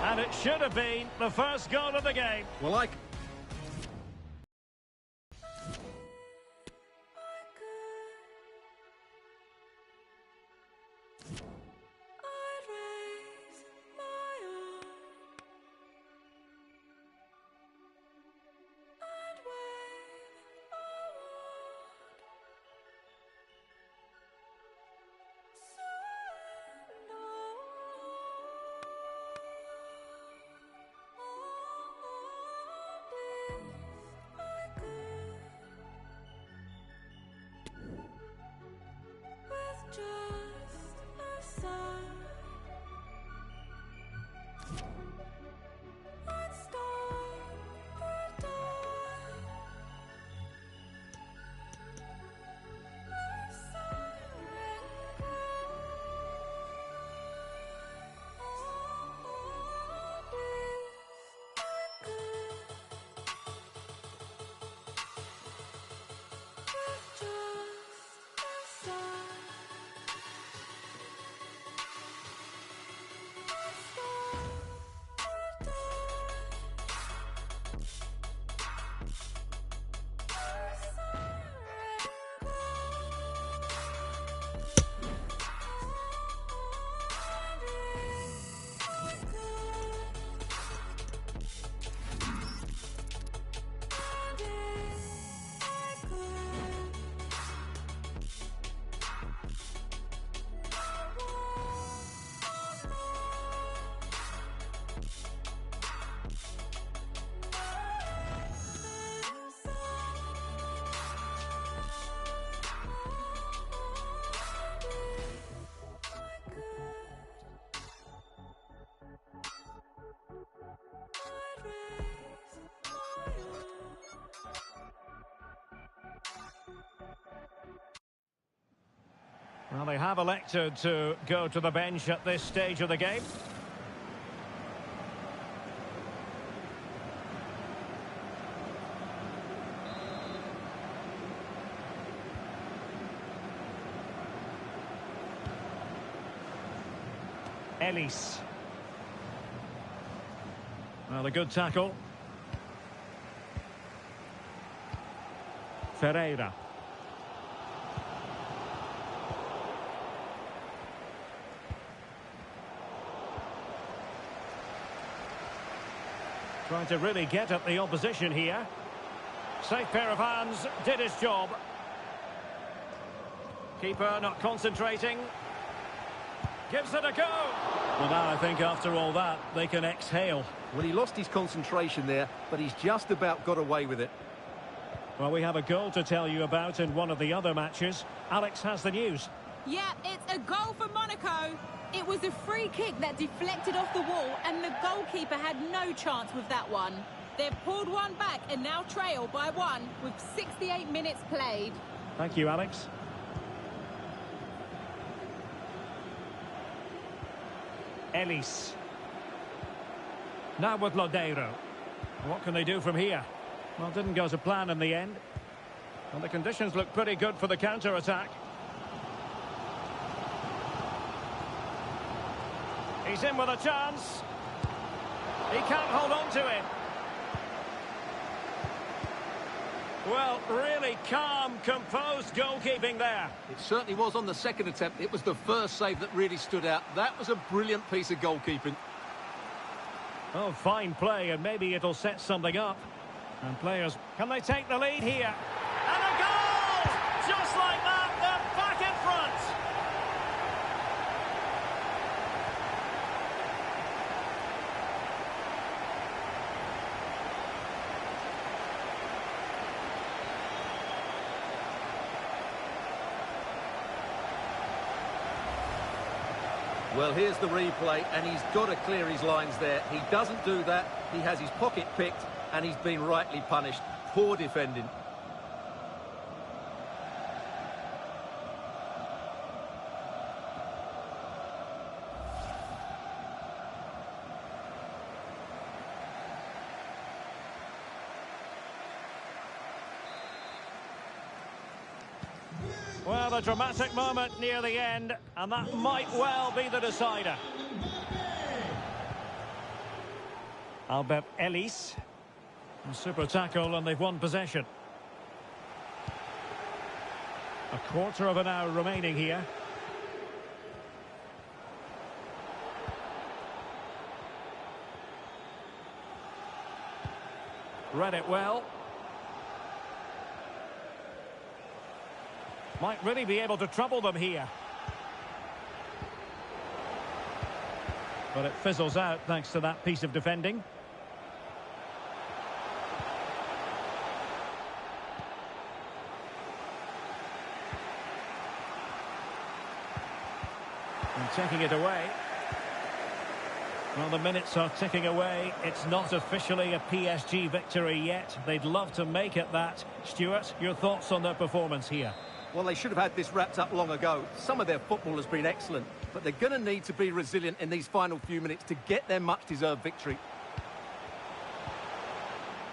And it should have been the first goal of the game. Well, Well, they have elected to go to the bench at this stage of the game. Ellis. Well, a good tackle. Ferreira. Trying to really get at the opposition here. Safe pair of hands, did his job. Keeper not concentrating. Gives it a go. Well, now I think after all that, they can exhale. Well, he lost his concentration there, but he's just about got away with it. Well, we have a goal to tell you about in one of the other matches. Alex has the news. Yeah, it's a goal for Monaco. It was a free kick that deflected off the wall, and the goalkeeper had no chance with that one. They've pulled one back and now trail by one with 68 minutes played. Thank you, Alex. Ellis. Now with Lodeiro. What can they do from here? Well, didn't go to plan in the end. And the conditions look pretty good for the counter-attack. He's in with a chance. He can't hold on to it. Well, really calm, composed goalkeeping there. It certainly was on the second attempt. It was the first save that really stood out. That was a brilliant piece of goalkeeping. Oh, fine play, and maybe it'll set something up. And players, can they take the lead here? And a goal! Just like that, they're back in front. Well, here's the replay, and he's got to clear his lines there. He doesn't do that. He has his pocket picked, and he's been rightly punished. Poor defending. Well, a dramatic moment near the end, and that might well be the decider. Albert Ellis. A super tackle, and they've won possession. A quarter of an hour remaining here. Read it well. Might really be able to trouble them here. But it fizzles out thanks to that piece of defending. And taking it away. Well, the minutes are ticking away. It's not officially a PSG victory yet. They'd love to make it that. Stuart, your thoughts on their performance here? Well, they should have had this wrapped up long ago. Some of their football has been excellent, but they're going to need to be resilient in these final few minutes to get their much-deserved victory.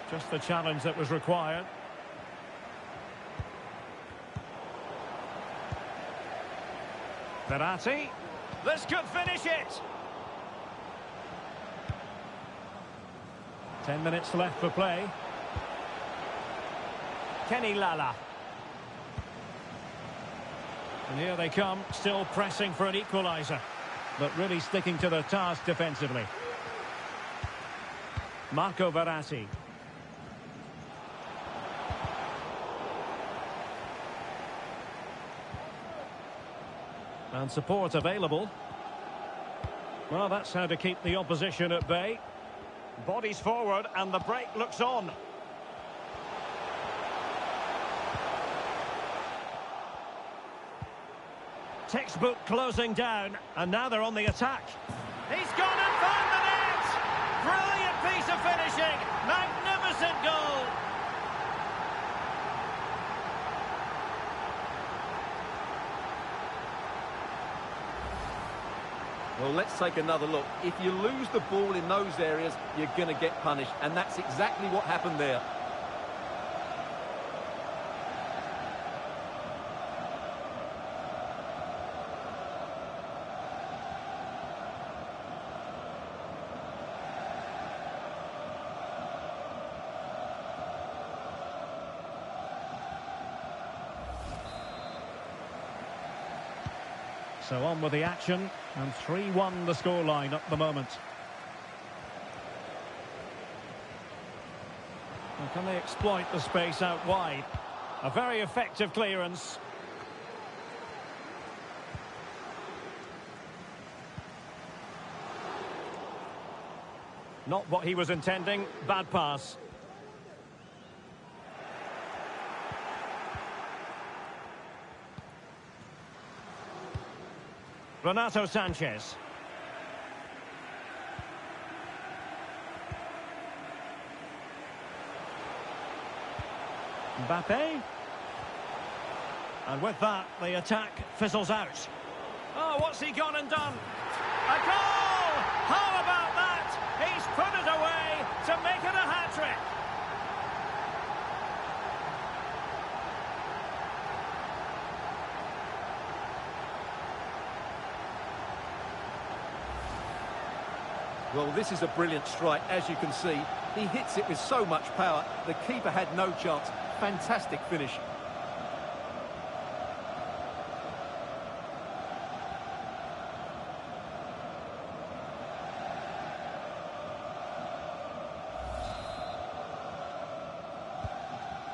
Just the challenge that was required. Verratti. This could finish it. 10 minutes left for play. Kenny Lala. And here they come, still pressing for an equaliser, but really sticking to their task defensively. Marco Verratti. And support available. Well, that's how to keep the opposition at bay. Bodies forward, and the break looks on. Textbook closing down, and now they're on the attack. He's gone and found the net! Brilliant piece of finishing! Magnificent goal! Well, let's take another look. If you lose the ball in those areas, you're going to get punished. And that's exactly what happened there. So on with the action, and 3-1 the scoreline at the moment. And can they exploit the space out wide? A very effective clearance. Not what he was intending, bad pass. Renato Sanchez. Mbappe. And with that, the attack fizzles out. Oh, what's he gone and done? A goal! How about that? He's put it away to make it a hat-trick. Well, this is a brilliant strike, as you can see. He hits it with so much power, the keeper had no chance. Fantastic finish.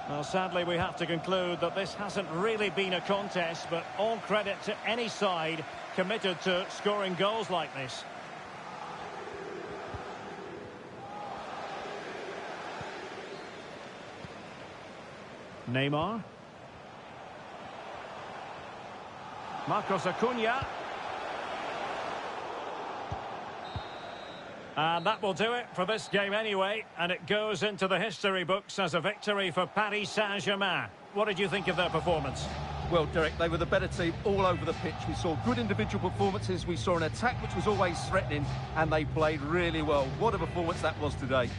Well, sadly, we have to conclude that this hasn't really been a contest, but all credit to any side committed to scoring goals like this. Neymar. Marcos Acuna. And that will do it for this game anyway, and it goes into the history books as a victory for Paris Saint-Germain. What did you think of their performance? Well, Derek, they were the better team all over the pitch. We saw good individual performances, we saw an attack which was always threatening, and they played really well. What a performance that was today.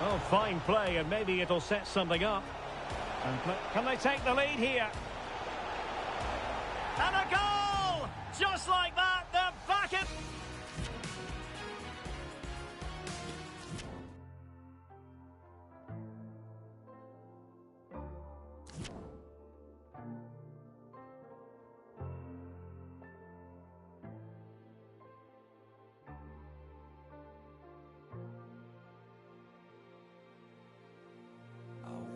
Oh, fine play, and maybe it'll set something up. And can they take the lead here? And a goal! Just like that, they're back in...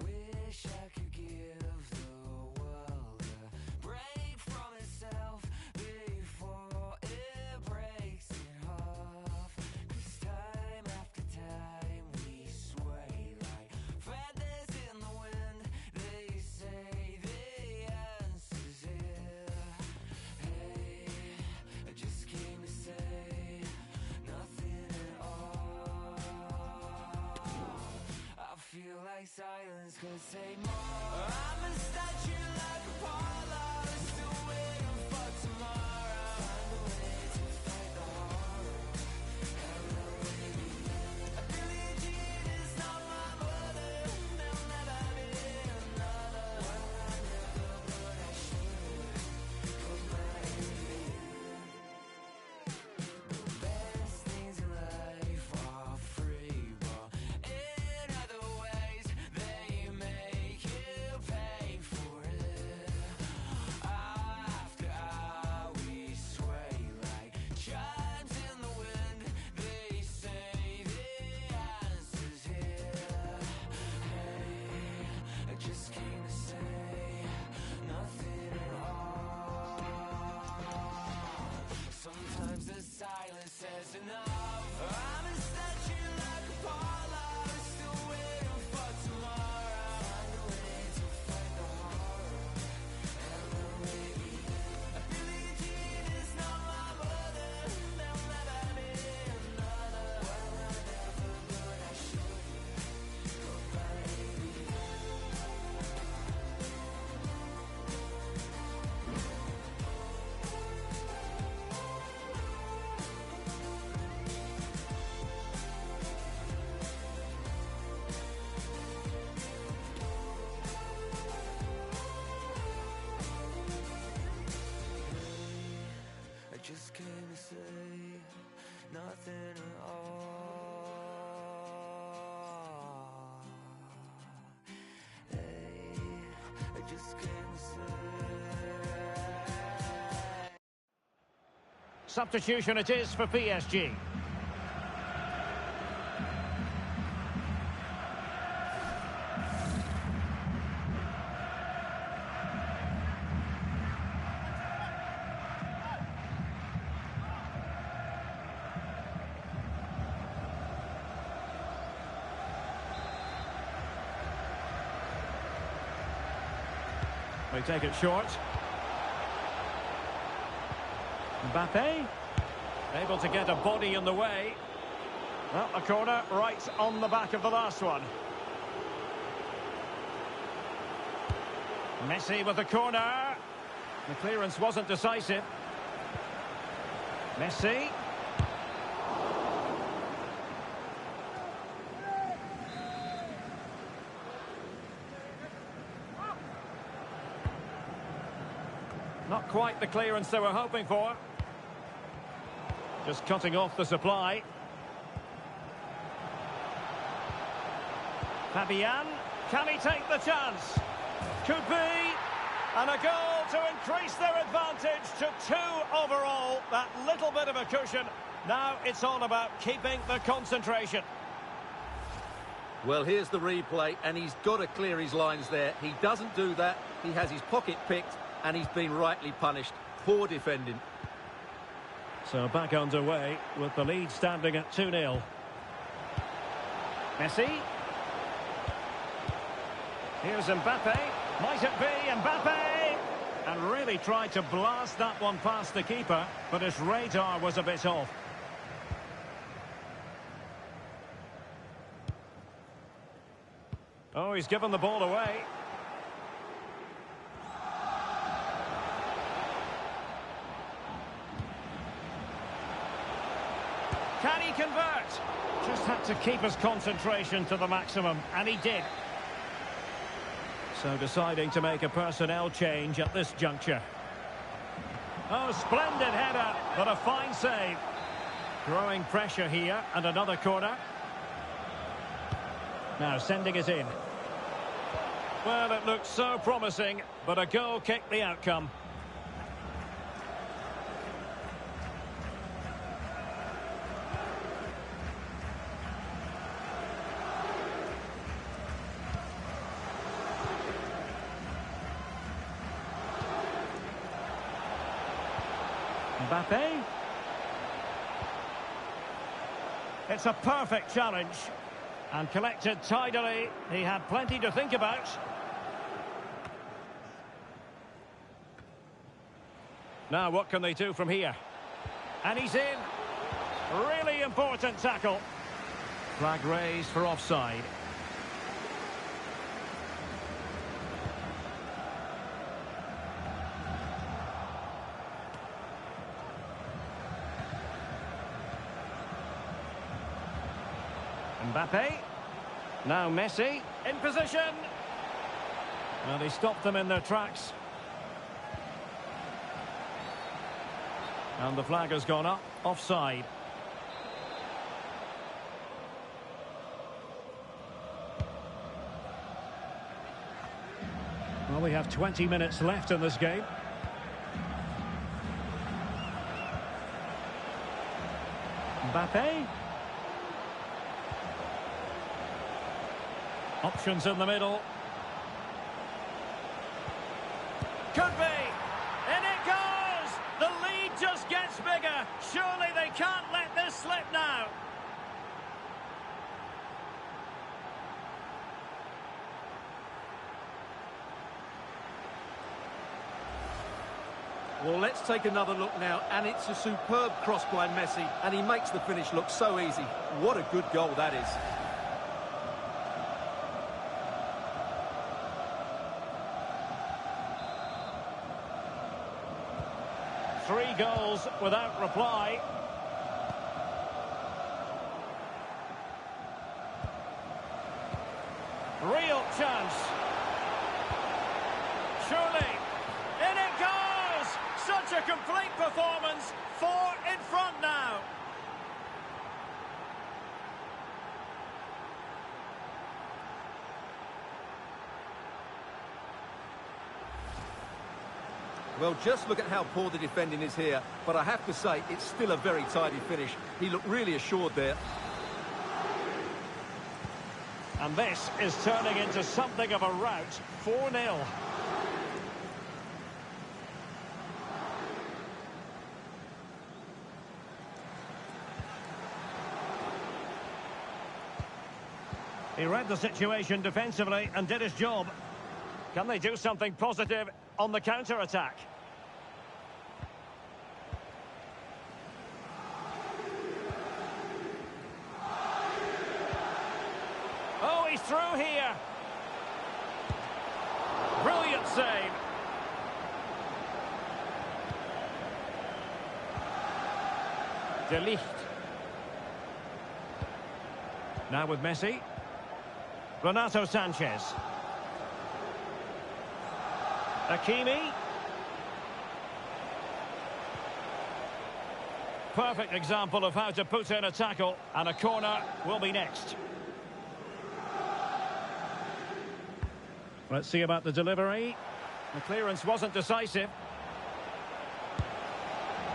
Wish I could give the world a break from itself before it breaks in half. 'Cause time after time we sway like feathers in the wind. They say the answer's here. Hey, I just came to say nothing at all. I feel like silence could say more. I'm a statue like Apollo, still waiting for tomorrow. Find a way to fight the horror. Hello, baby. A billion years, not my mother. There'll never be another. Well, I never would, I should put my hand in. The best things in life are free, but in other ways they make it Substitution it is for PSG. They take it short. Mbappe, able to get a body in the way. Well, a corner right on the back of the last one. Messi with the corner. The clearance wasn't decisive. Messi. Not quite the clearance they were hoping for. Just cutting off the supply. Fabian, can he take the chance? Could be. And a goal to increase their advantage to 2 overall. That little bit of a cushion. Now it's all about keeping the concentration. Well, here's the replay, and he's got to clear his lines there. He doesn't do that. He has his pocket picked, and he's been rightly punished. Poor defending. So back underway with the lead standing at 2-0. Messi. Here's Mbappe. Might it be Mbappe? And really tried to blast that one past the keeper, but his radar was a bit off. Oh, he's given the ball away. Can he convert? Just had to keep his concentration to the maximum, and he did. So deciding to make a personnel change at this juncture. Oh, splendid header, but a fine save. Growing pressure here, and another corner. Now sending it in. Well, it looked so promising, but a goal kicked the outcome. Mbappe. It's a perfect challenge. And collected tidily. He had plenty to think about. Now what can they do from here? And he's in. Really important tackle. Flag raised for offside. Mbappe. Now Messi in position. Well, he stopped them in their tracks. And the flag has gone up, offside. Well, we have 20 minutes left in this game. Mbappe. Options in the middle. Could be. In it goes! The lead just gets bigger. Surely they can't let this slip now. Well, let's take another look now, and it's a superb cross by Messi, and he makes the finish look so easy. What a good goal that is. Three goals without reply. Real chance. Surely. In it goes! Such a complete performance. 4 in front now. Well, just look at how poor the defending is here, but I have to say, it's still a very tidy finish. He looked really assured there. And this is turning into something of a rout. 4-0. He read the situation defensively and did his job. Can they do something positive on the counter-attack? Oh, he's through here. Brilliant save. De Ligt. Now with Messi. Renato Sanchez. Hakimi. Perfect example of how to put in a tackle, and a corner will be next. Let's see about the delivery. The clearance wasn't decisive.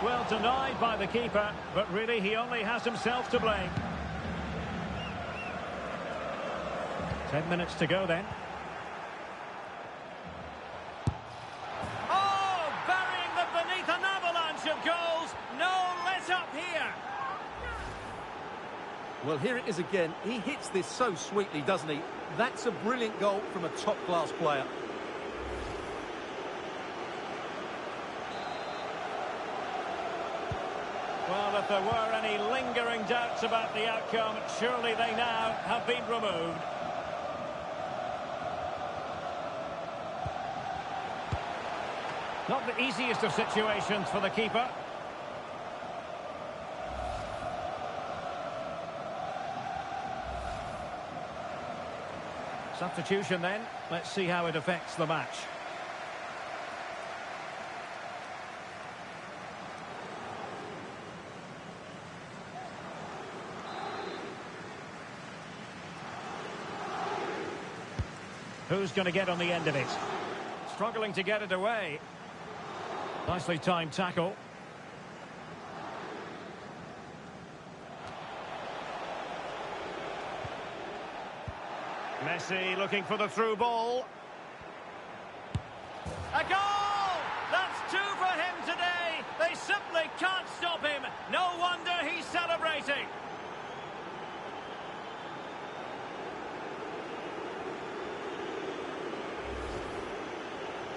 Well denied by the keeper, but really he only has himself to blame. 10 minutes to go then. Oh, burying them beneath an avalanche of goals. No let up here. Well, here it is again. He hits this so sweetly, doesn't he? That's a brilliant goal from a top-class player. Well, if there were any lingering doubts about the outcome, surely they now have been removed. Not the easiest of situations for the keeper. Substitution then. Let's see how it affects the match. Who's going to get on the end of it? Struggling to get it away. Nicely timed tackle. Messi looking for the through ball. A goal! That's 2 for him today. They simply can't stop him. No wonder he's celebrating.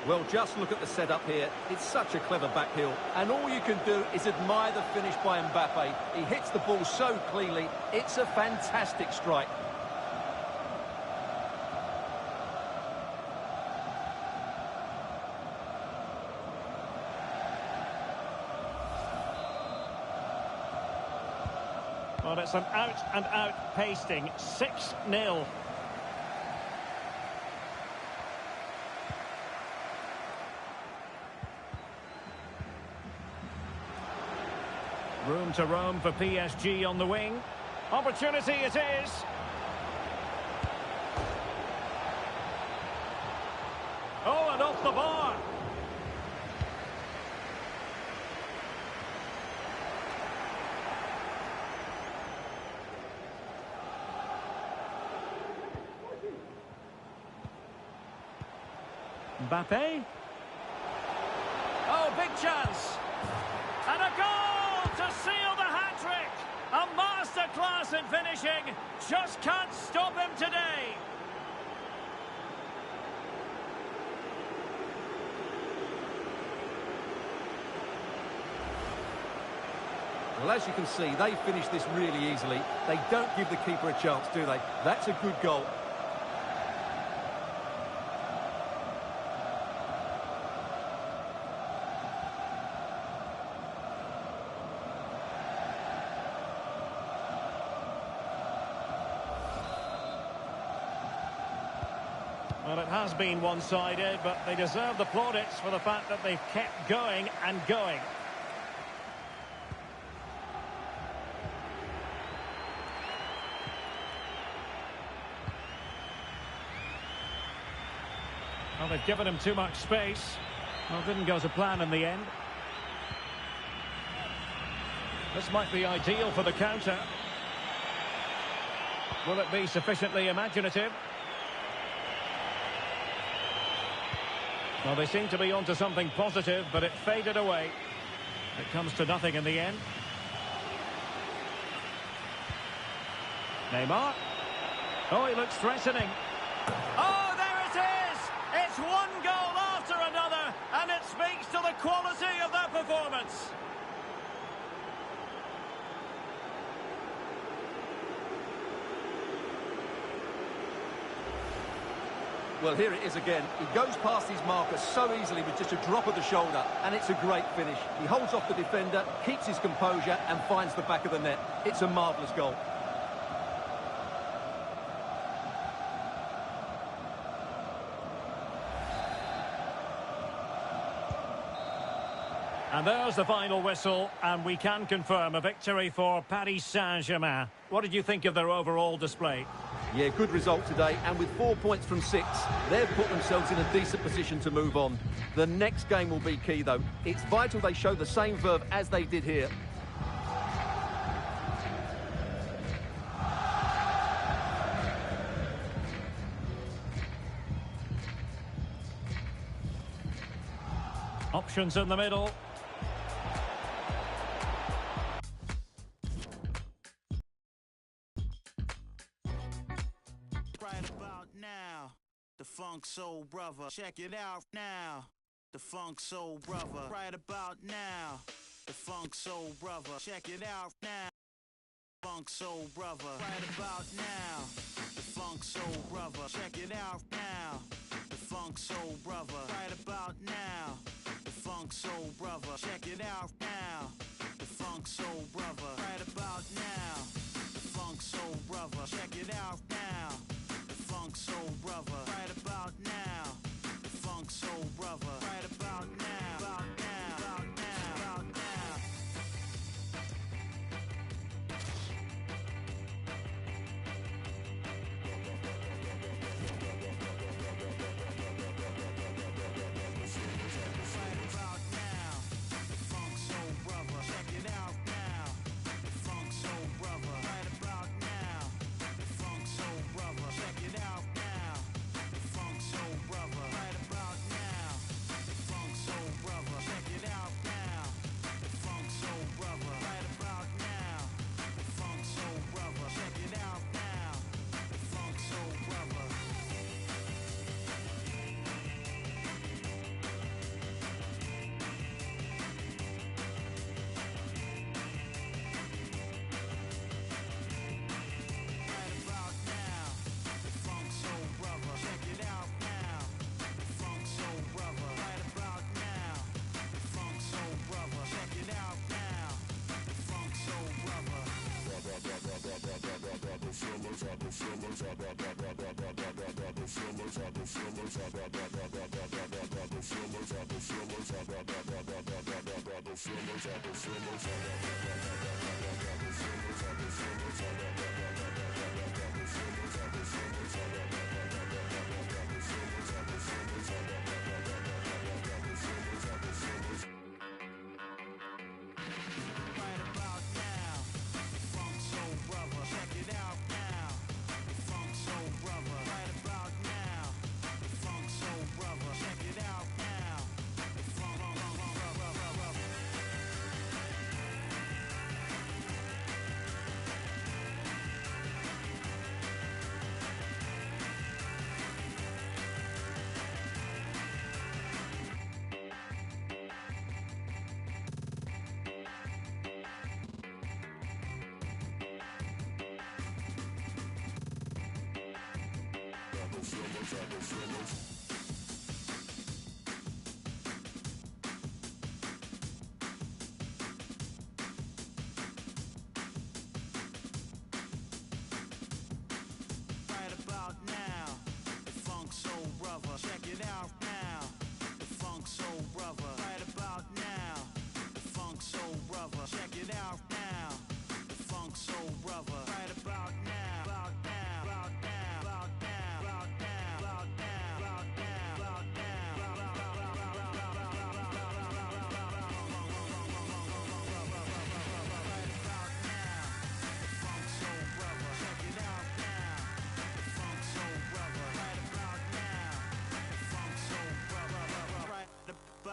Well, just look at the setup here. It's such a clever backheel. And all you can do is admire the finish by Mbappe. He hits the ball so cleanly. It's a fantastic strike. Well, it's an out-and-out pasting. 6-0. Room to roam for PSG on the wing. Opportunity it is. Oh, and off the bar. Mbappe. Oh, big chance. And a goal to seal the hat-trick. A masterclass in finishing. Just can't stop him today. Well, as you can see, they finish this really easily. They don't give the keeper a chance, do they? That's a good goal. Well, it has been one-sided, but they deserve the plaudits for the fact that they've kept going and going. Well, they've given him too much space. Well, didn't go to plan in the end. This might be ideal for the counter. Will it be sufficiently imaginative? Well, they seem to be onto something positive, but it faded away. It comes to nothing in the end. Neymar. Oh, he looks threatening. Oh, there it is! It's one goal after another, and it speaks to the quality of that performance. Well, here it is again. He goes past his marker so easily with just a drop of the shoulder, and it's a great finish. He holds off the defender, keeps his composure, and finds the back of the net. It's a marvellous goal. And there's the final whistle, and we can confirm a victory for Paris Saint-Germain. What did you think of their overall display? Yeah, good result today, and with 4 points from 6, they've put themselves in a decent position to move on. The next game will be key, though. It's vital they show the same verve as they did here. Options in the middle. Right about now, the Funk Soul Brother. Check it out now, the Funk Soul Brother. Right about now, the Funk Soul Brother. Check it out now, Funk Soul Brother. Right about now, the Funk Soul Brother. Check it out now, the Funk Soul Brother. Right about now, the Funk Soul Brother. Check it out now, the Funk Soul Brother. Right about now, the Funk Soul Brother. Check it out now, the Funk Soul Brother. Right about now, the Funk Soul Brother. Right about now, about now, about now, about now. Right about now, the Funk Soul Brother. Check it out now, the Funk Soul Brother. Right about now, the Funk Soul Brother. Check it out now, the Funk Soul Brother. Right about now, the Funk Soul Brother. Check it out now, the Funk Soul Brother. Right about now, the Funk Soul Brother. Check it out now, the Funk Soul Brother. Right about now, the Funk Soul Brother. Check it out now, the Funk Soul Brother. Right about now, the Funk Soul Brother. Check it out now, the Funk Soul Brother. Right about now, the Funk Soul Brother. Check it out now, the Funk Soul Brother. Right about now, the Funk Soul Brother. Check it out now, the Funk Brother. Right about now, the Funk Soul Brother. Check it out now, the Funk Soul Brother. Right about now, the Funk Soul Brother. Check it out now, the Funk Soul Brother. Right about now, about now, about now, about now, about now, about now, about now, about now, about now, about now.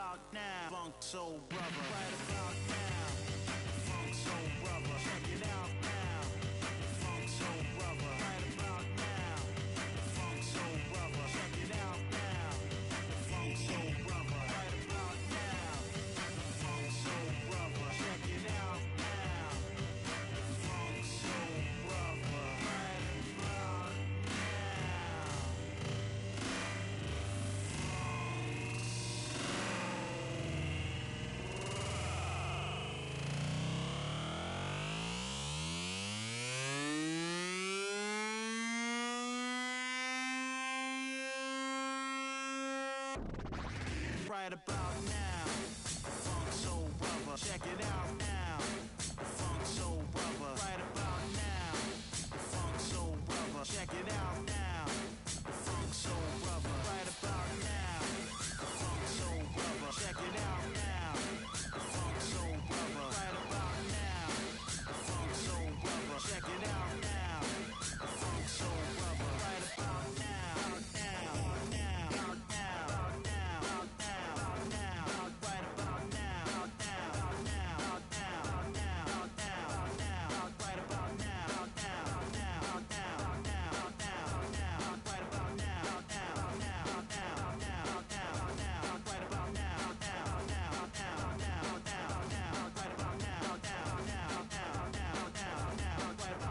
about now. Funk Soul Brother. Right about now. Funk Soul Brother. Check it out now. Funk Soul Brother. Right about now. Funk Soul Brother. Check it out now. Funk Soul Brother. Right about now. Funk Soul Brother. Check it out now. Funk Soul Brother. Right about now. Right about now, Funk Soul Brother, check it out now. Funk Soul Brother, right about now. Funk Soul Brother, check it out now. Funk Soul Brother, right about now. Funk Soul Brother, check it out now. Funk Soul Brother, right about now. Funk Soul Brother, check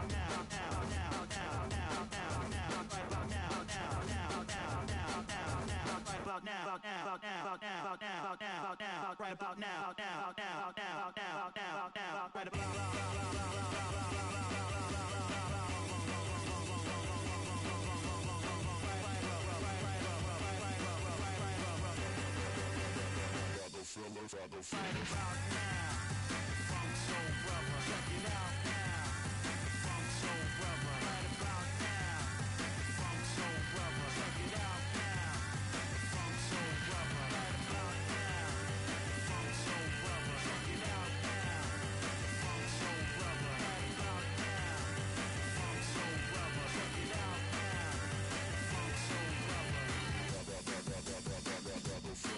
it out now. Funk Soul Brother, right about now.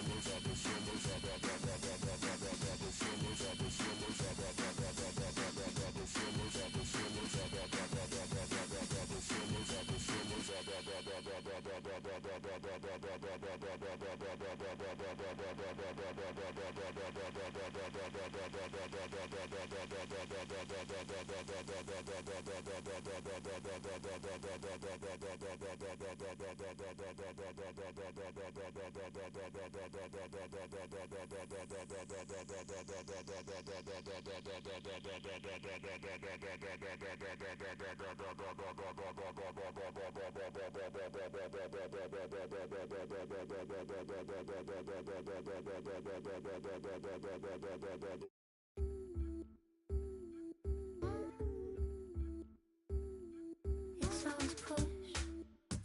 It's always push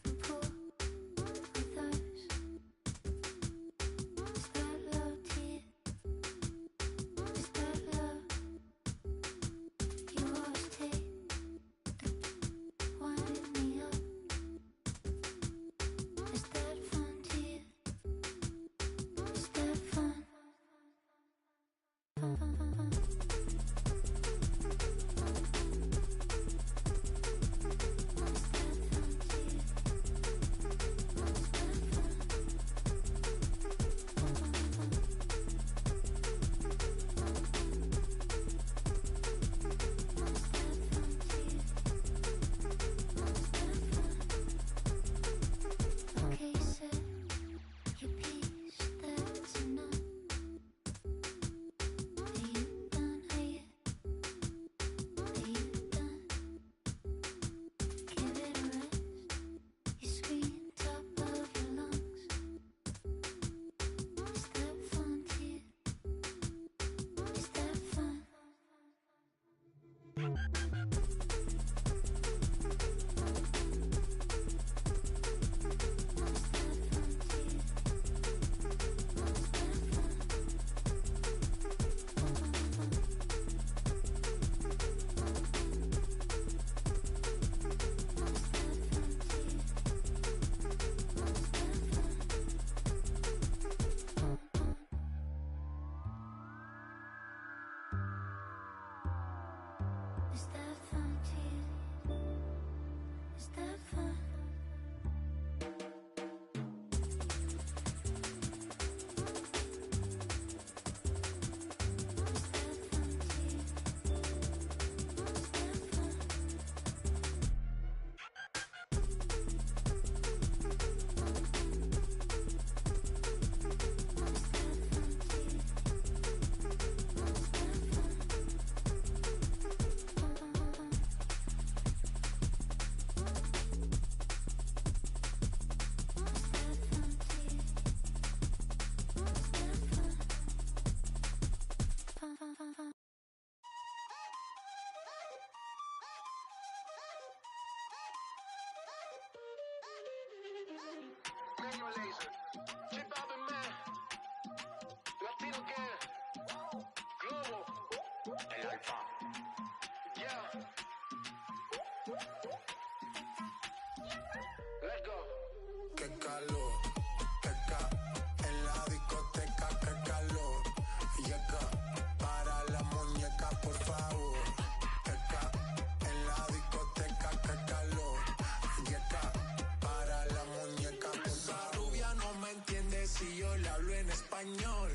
and pull with us. Is that love, dear? Is that love? You always take winding me up. Is that fun, dear? Is that fun? Fun. Qué calor, en la discoteca, qué calor. Llega para la muñeca, por favor. En la discoteca, qué calor. Llega para la muñeca, por favor. Esa rubia no me entiende si yo le hablo en español,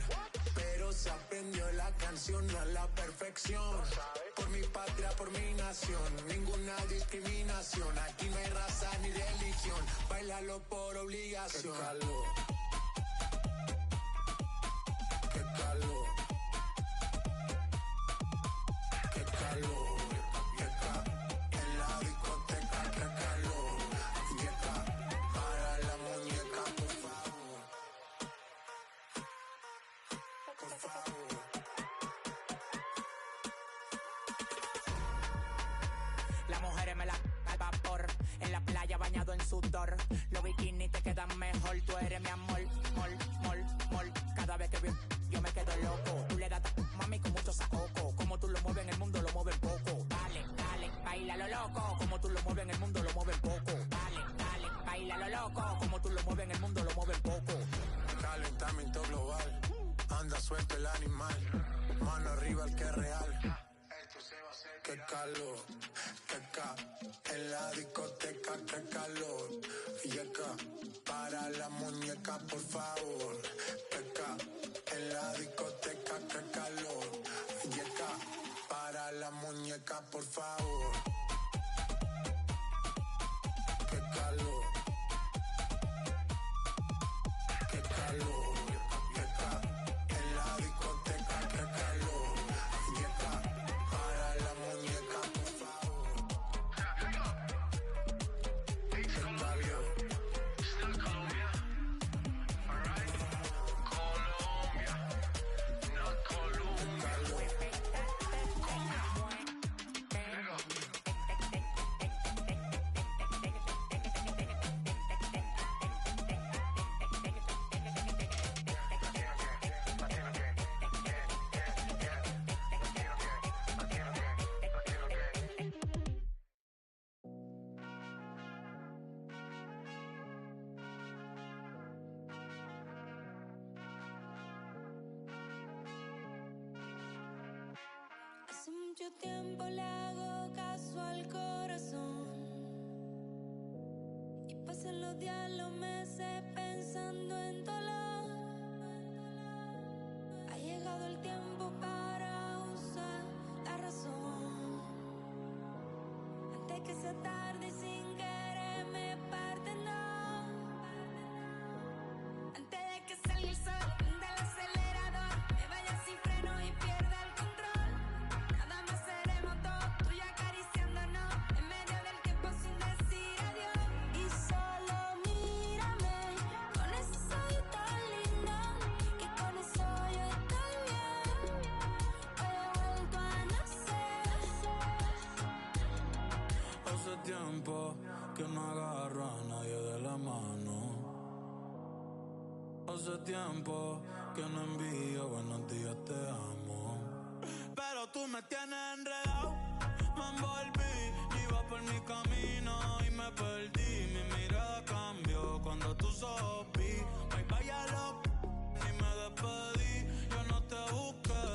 pero se aprendió la canción a la perfección. Por mi patria, por mi nación, ninguna discriminación. Aquí no hay raza ni religión, bailalo por obligación. Qué calor, qué calor, qué calor. Llega en la discoteca, qué calor. Llega para la muñeca, por favor. Por favor. Las mujeres me la al vapor, en la playa bañado en sudor. Los bikinis te quedan mejor, tú eres mi amor, mol. Cada vez que veo, yo me quedo loco. Tú le das mami con mucho sacoco. Como tú lo mueves en el mundo, lo mueves poco. Dale, baila lo loco. Como tú lo mueves en el mundo, lo mueves poco. Dale, baila lo loco. Como tú lo mueves en el mundo, lo mueves poco. Calentamiento global, anda suelto el animal. Mano arriba el que es real. Qué calor, en la discoteca, qué calor. Llega para la muñeca, por favor. En la discoteca, qué calor. Llega para la muñeca, por favor. Qué calor, qué calor. Llega en la discoteca, qué calor. Llega para la muñeca, por favor. Qué calor. Hace mucho tiempo le hago caso al corazón y pasan los días, los meses pensando en dolor. Ha llegado el tiempo para usar la razón antes que sea tarde y sin querer me parte, no. Antes de que salga el sol del acelerador, me vaya sin freno y pierda el control. Nada más seremos dos, tú y acariciándonos en medio del tiempo sin decir adiós. Y solo mírame con ese ojito lindo, que con eso yo estoy bien. Hoy he vuelto a nacer. Hace tiempo que no agarro a nadie de la mano. Hace tiempo que no envío buenos días, te amo. Pero tú me tienes enredado, me envolví, iba por mi camino y me perdí. Mi mirada cambió cuando tus ojos vi. Me vaya loco y me despedí. Yo no te busqué,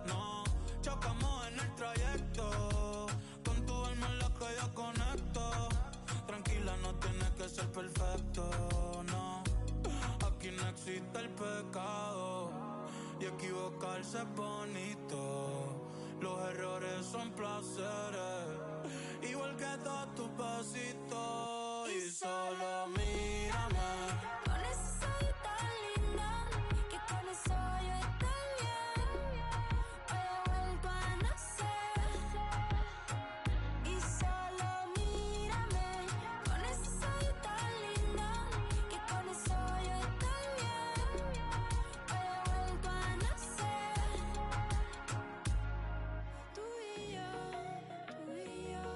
no. Chocamos en el trayecto. Con tu alma en la que yo conecto. Tranquila, no tienes que ser perfecto, no. Aquí no existe el pecado y equivocarse es bonito. Los errores son placeres, igual que todos tus besitos. Y solo mírame Con ese ojito lindo, que con eso yo estoy bien. Hoy he vuelto a nacer. Y solo mírame con ese ojito lindo, que con eso yo estoy bien. Hoy he vuelto a nacer. Tú y yo, tú y yo,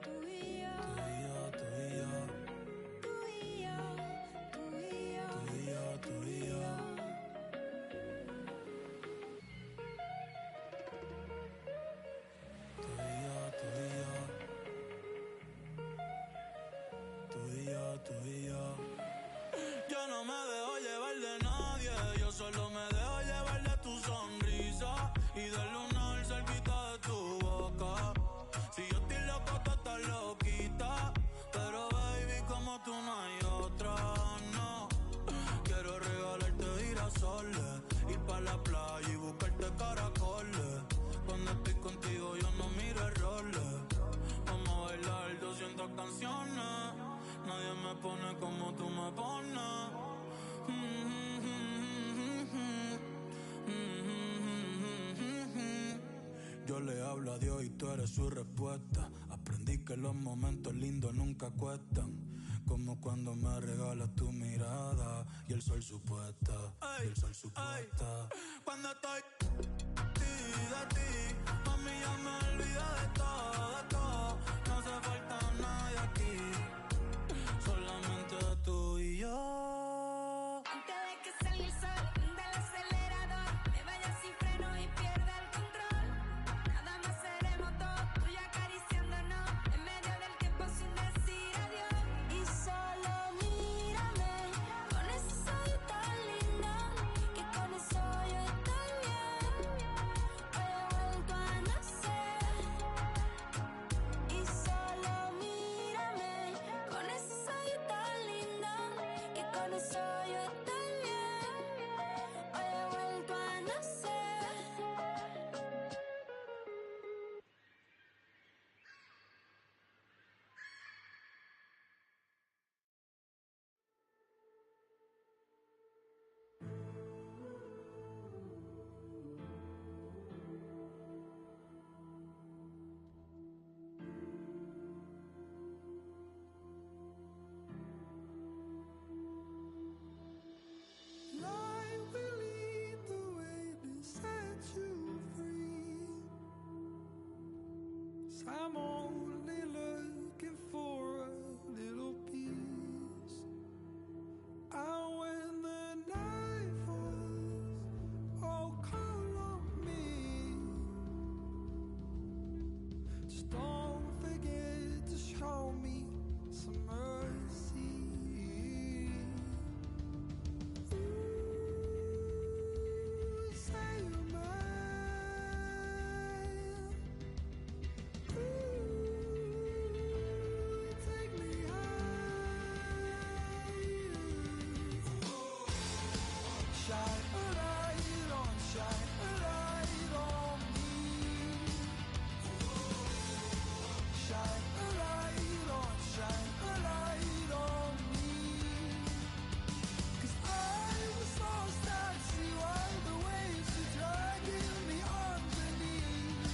tú y yo, tú y yo, tú y yo. tú y yo. esperé su respuesta. Aprendí que los momentos lindos nunca cuestan. Como cuando me regalas tu mirada y el sol supuesta, y el sol supuesta. Cuando estoy de ti, mami, ya me olvidé de todo. No hace falta nadie aquí, solamente tú y yo. Antes de que salga el sol del acelerador, me vaya sin freno y pierda el control. Nada más seremos dos, tú y yo acariciándonos en medio del tiempo sin decir adiós. Y solo mírame con ese ojito lindo, que con eso yo estoy bien. Hoy he vuelto a nacer. Y solo mírame con ese ojito lindo, que con eso yo estoy bien. Hoy he vuelto a nacer. Life will lead the way to set you free. 'Cause I'm only looking for a little peace. And when the night falls, oh, call on me. Just don't forget to show me some mercy. Say you're mine. Take me high. Shine a light on, shine a light on me. Shine a light on, shine a light on me. 'Cause I was lost at sea while the waves were dragging me underneath.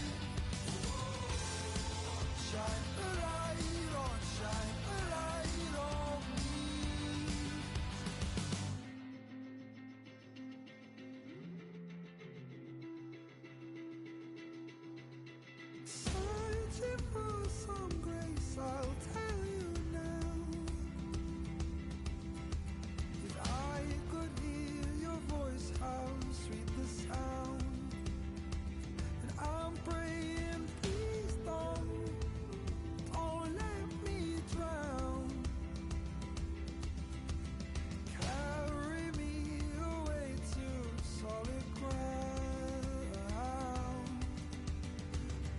Shine a light on, shine a light on me. Searching for some grace, I'll tell you now. If I could hear your voice, how sweet the sound. And I'm praying, please don't let me drown. Carry me away to solid ground.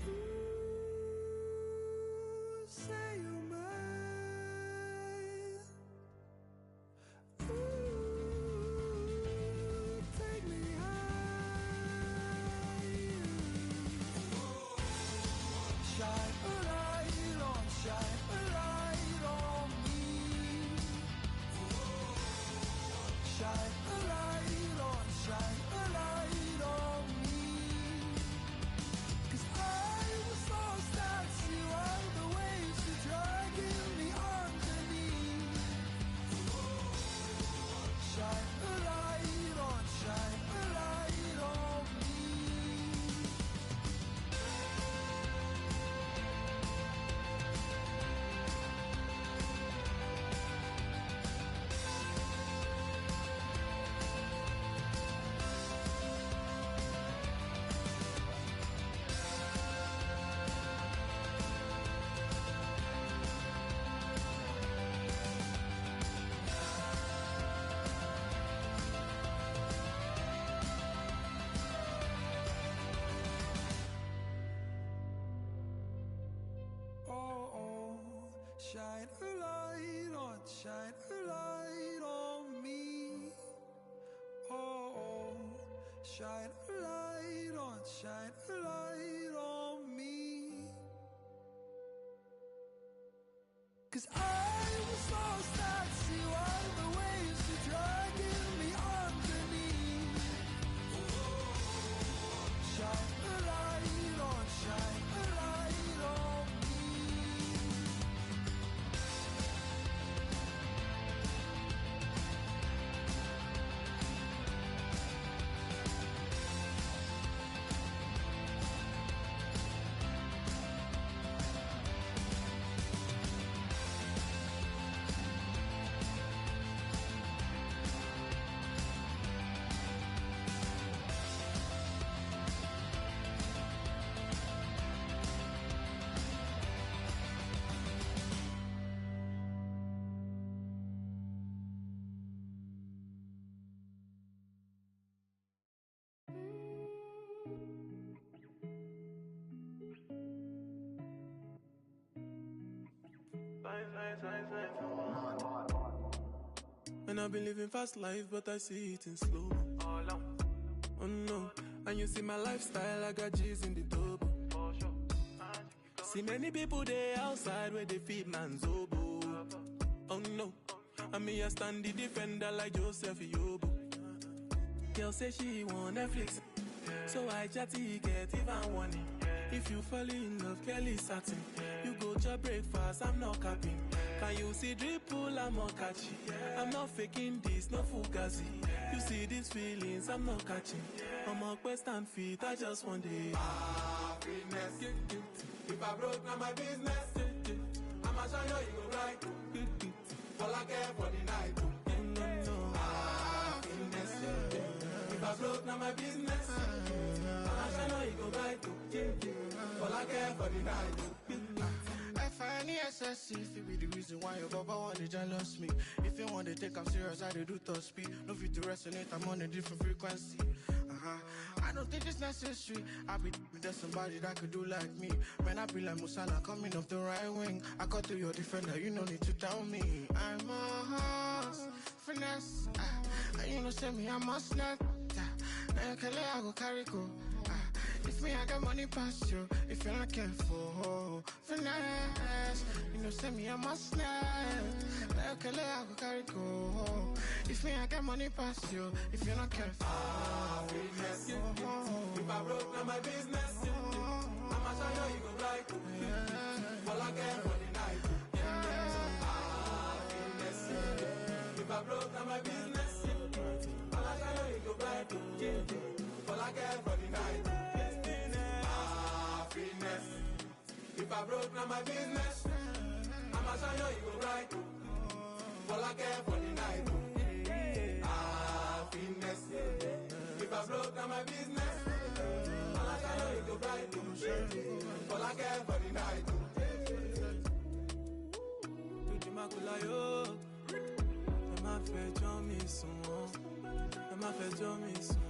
Ooh, say you're mine. Ooh, take me high. Shine a light on, shine a light on me. Shine a light on, shine a light on me. 'Cause I was lost at sea while the waves were dragging me underneath. Shine a light on, shine a light on me. Shine a light on, shine a light on me. Oh, shine a light on, shine a light on me. 'Cause I was lost at sea while the waves were dragging me underneath. Shine a light on, shine a light And I've been living fast life, but I see it in slow. Oh no, and you see my lifestyle, I got G's in the double. See many people there outside where they feed man's oboe. Oh no, and me I stand the defender like Joseph Yobo. Girl say she want Netflix, so I chatty get even one. If you fall in love, Kelly satin. You go to breakfast, I'm not capping. Can you see dripple, I'm not catching. I'm not faking this, no fugazi. You see these feelings, I'm not catching. I'm on quest and feet, I just want it. Happiness. If I broke, now my business. I'ma show you go right. All I care for the night. Happiness. If I broke, now my business. I'ma show you go right. All I care for the night. F-I-N-E-S-S-E, if it be the reason why your baba want to jealous me. If you want to take I'm serious, I do top speed. No fit to resonate, I'm on a different frequency. I don't think it's necessary. I be with somebody that could do like me. When I be like Musala coming off the right wing, I got to your defender, you no need to tell me. I'm a horse, finesse. And you know say me, I'm a snap. I go carry go. If me, I got money past you. If you're not careful, finesse. You know, send me a must snap. Like I go carry go. If me, I got money past you. If you're not careful, finesse. If I broke, now my business. I'ma show you go right. All I care for the night. Finesse. If I broke, now my business. I'ma show you go right. All I care for the night. If I broke, now my business. I'ma show you go right. All I care for the night. Happiness. If I broke, now my business. I'ma show you go right. All I care for the night. Tutti maculayo. T'as ma fait jamais son. T'as ma fait jamais son.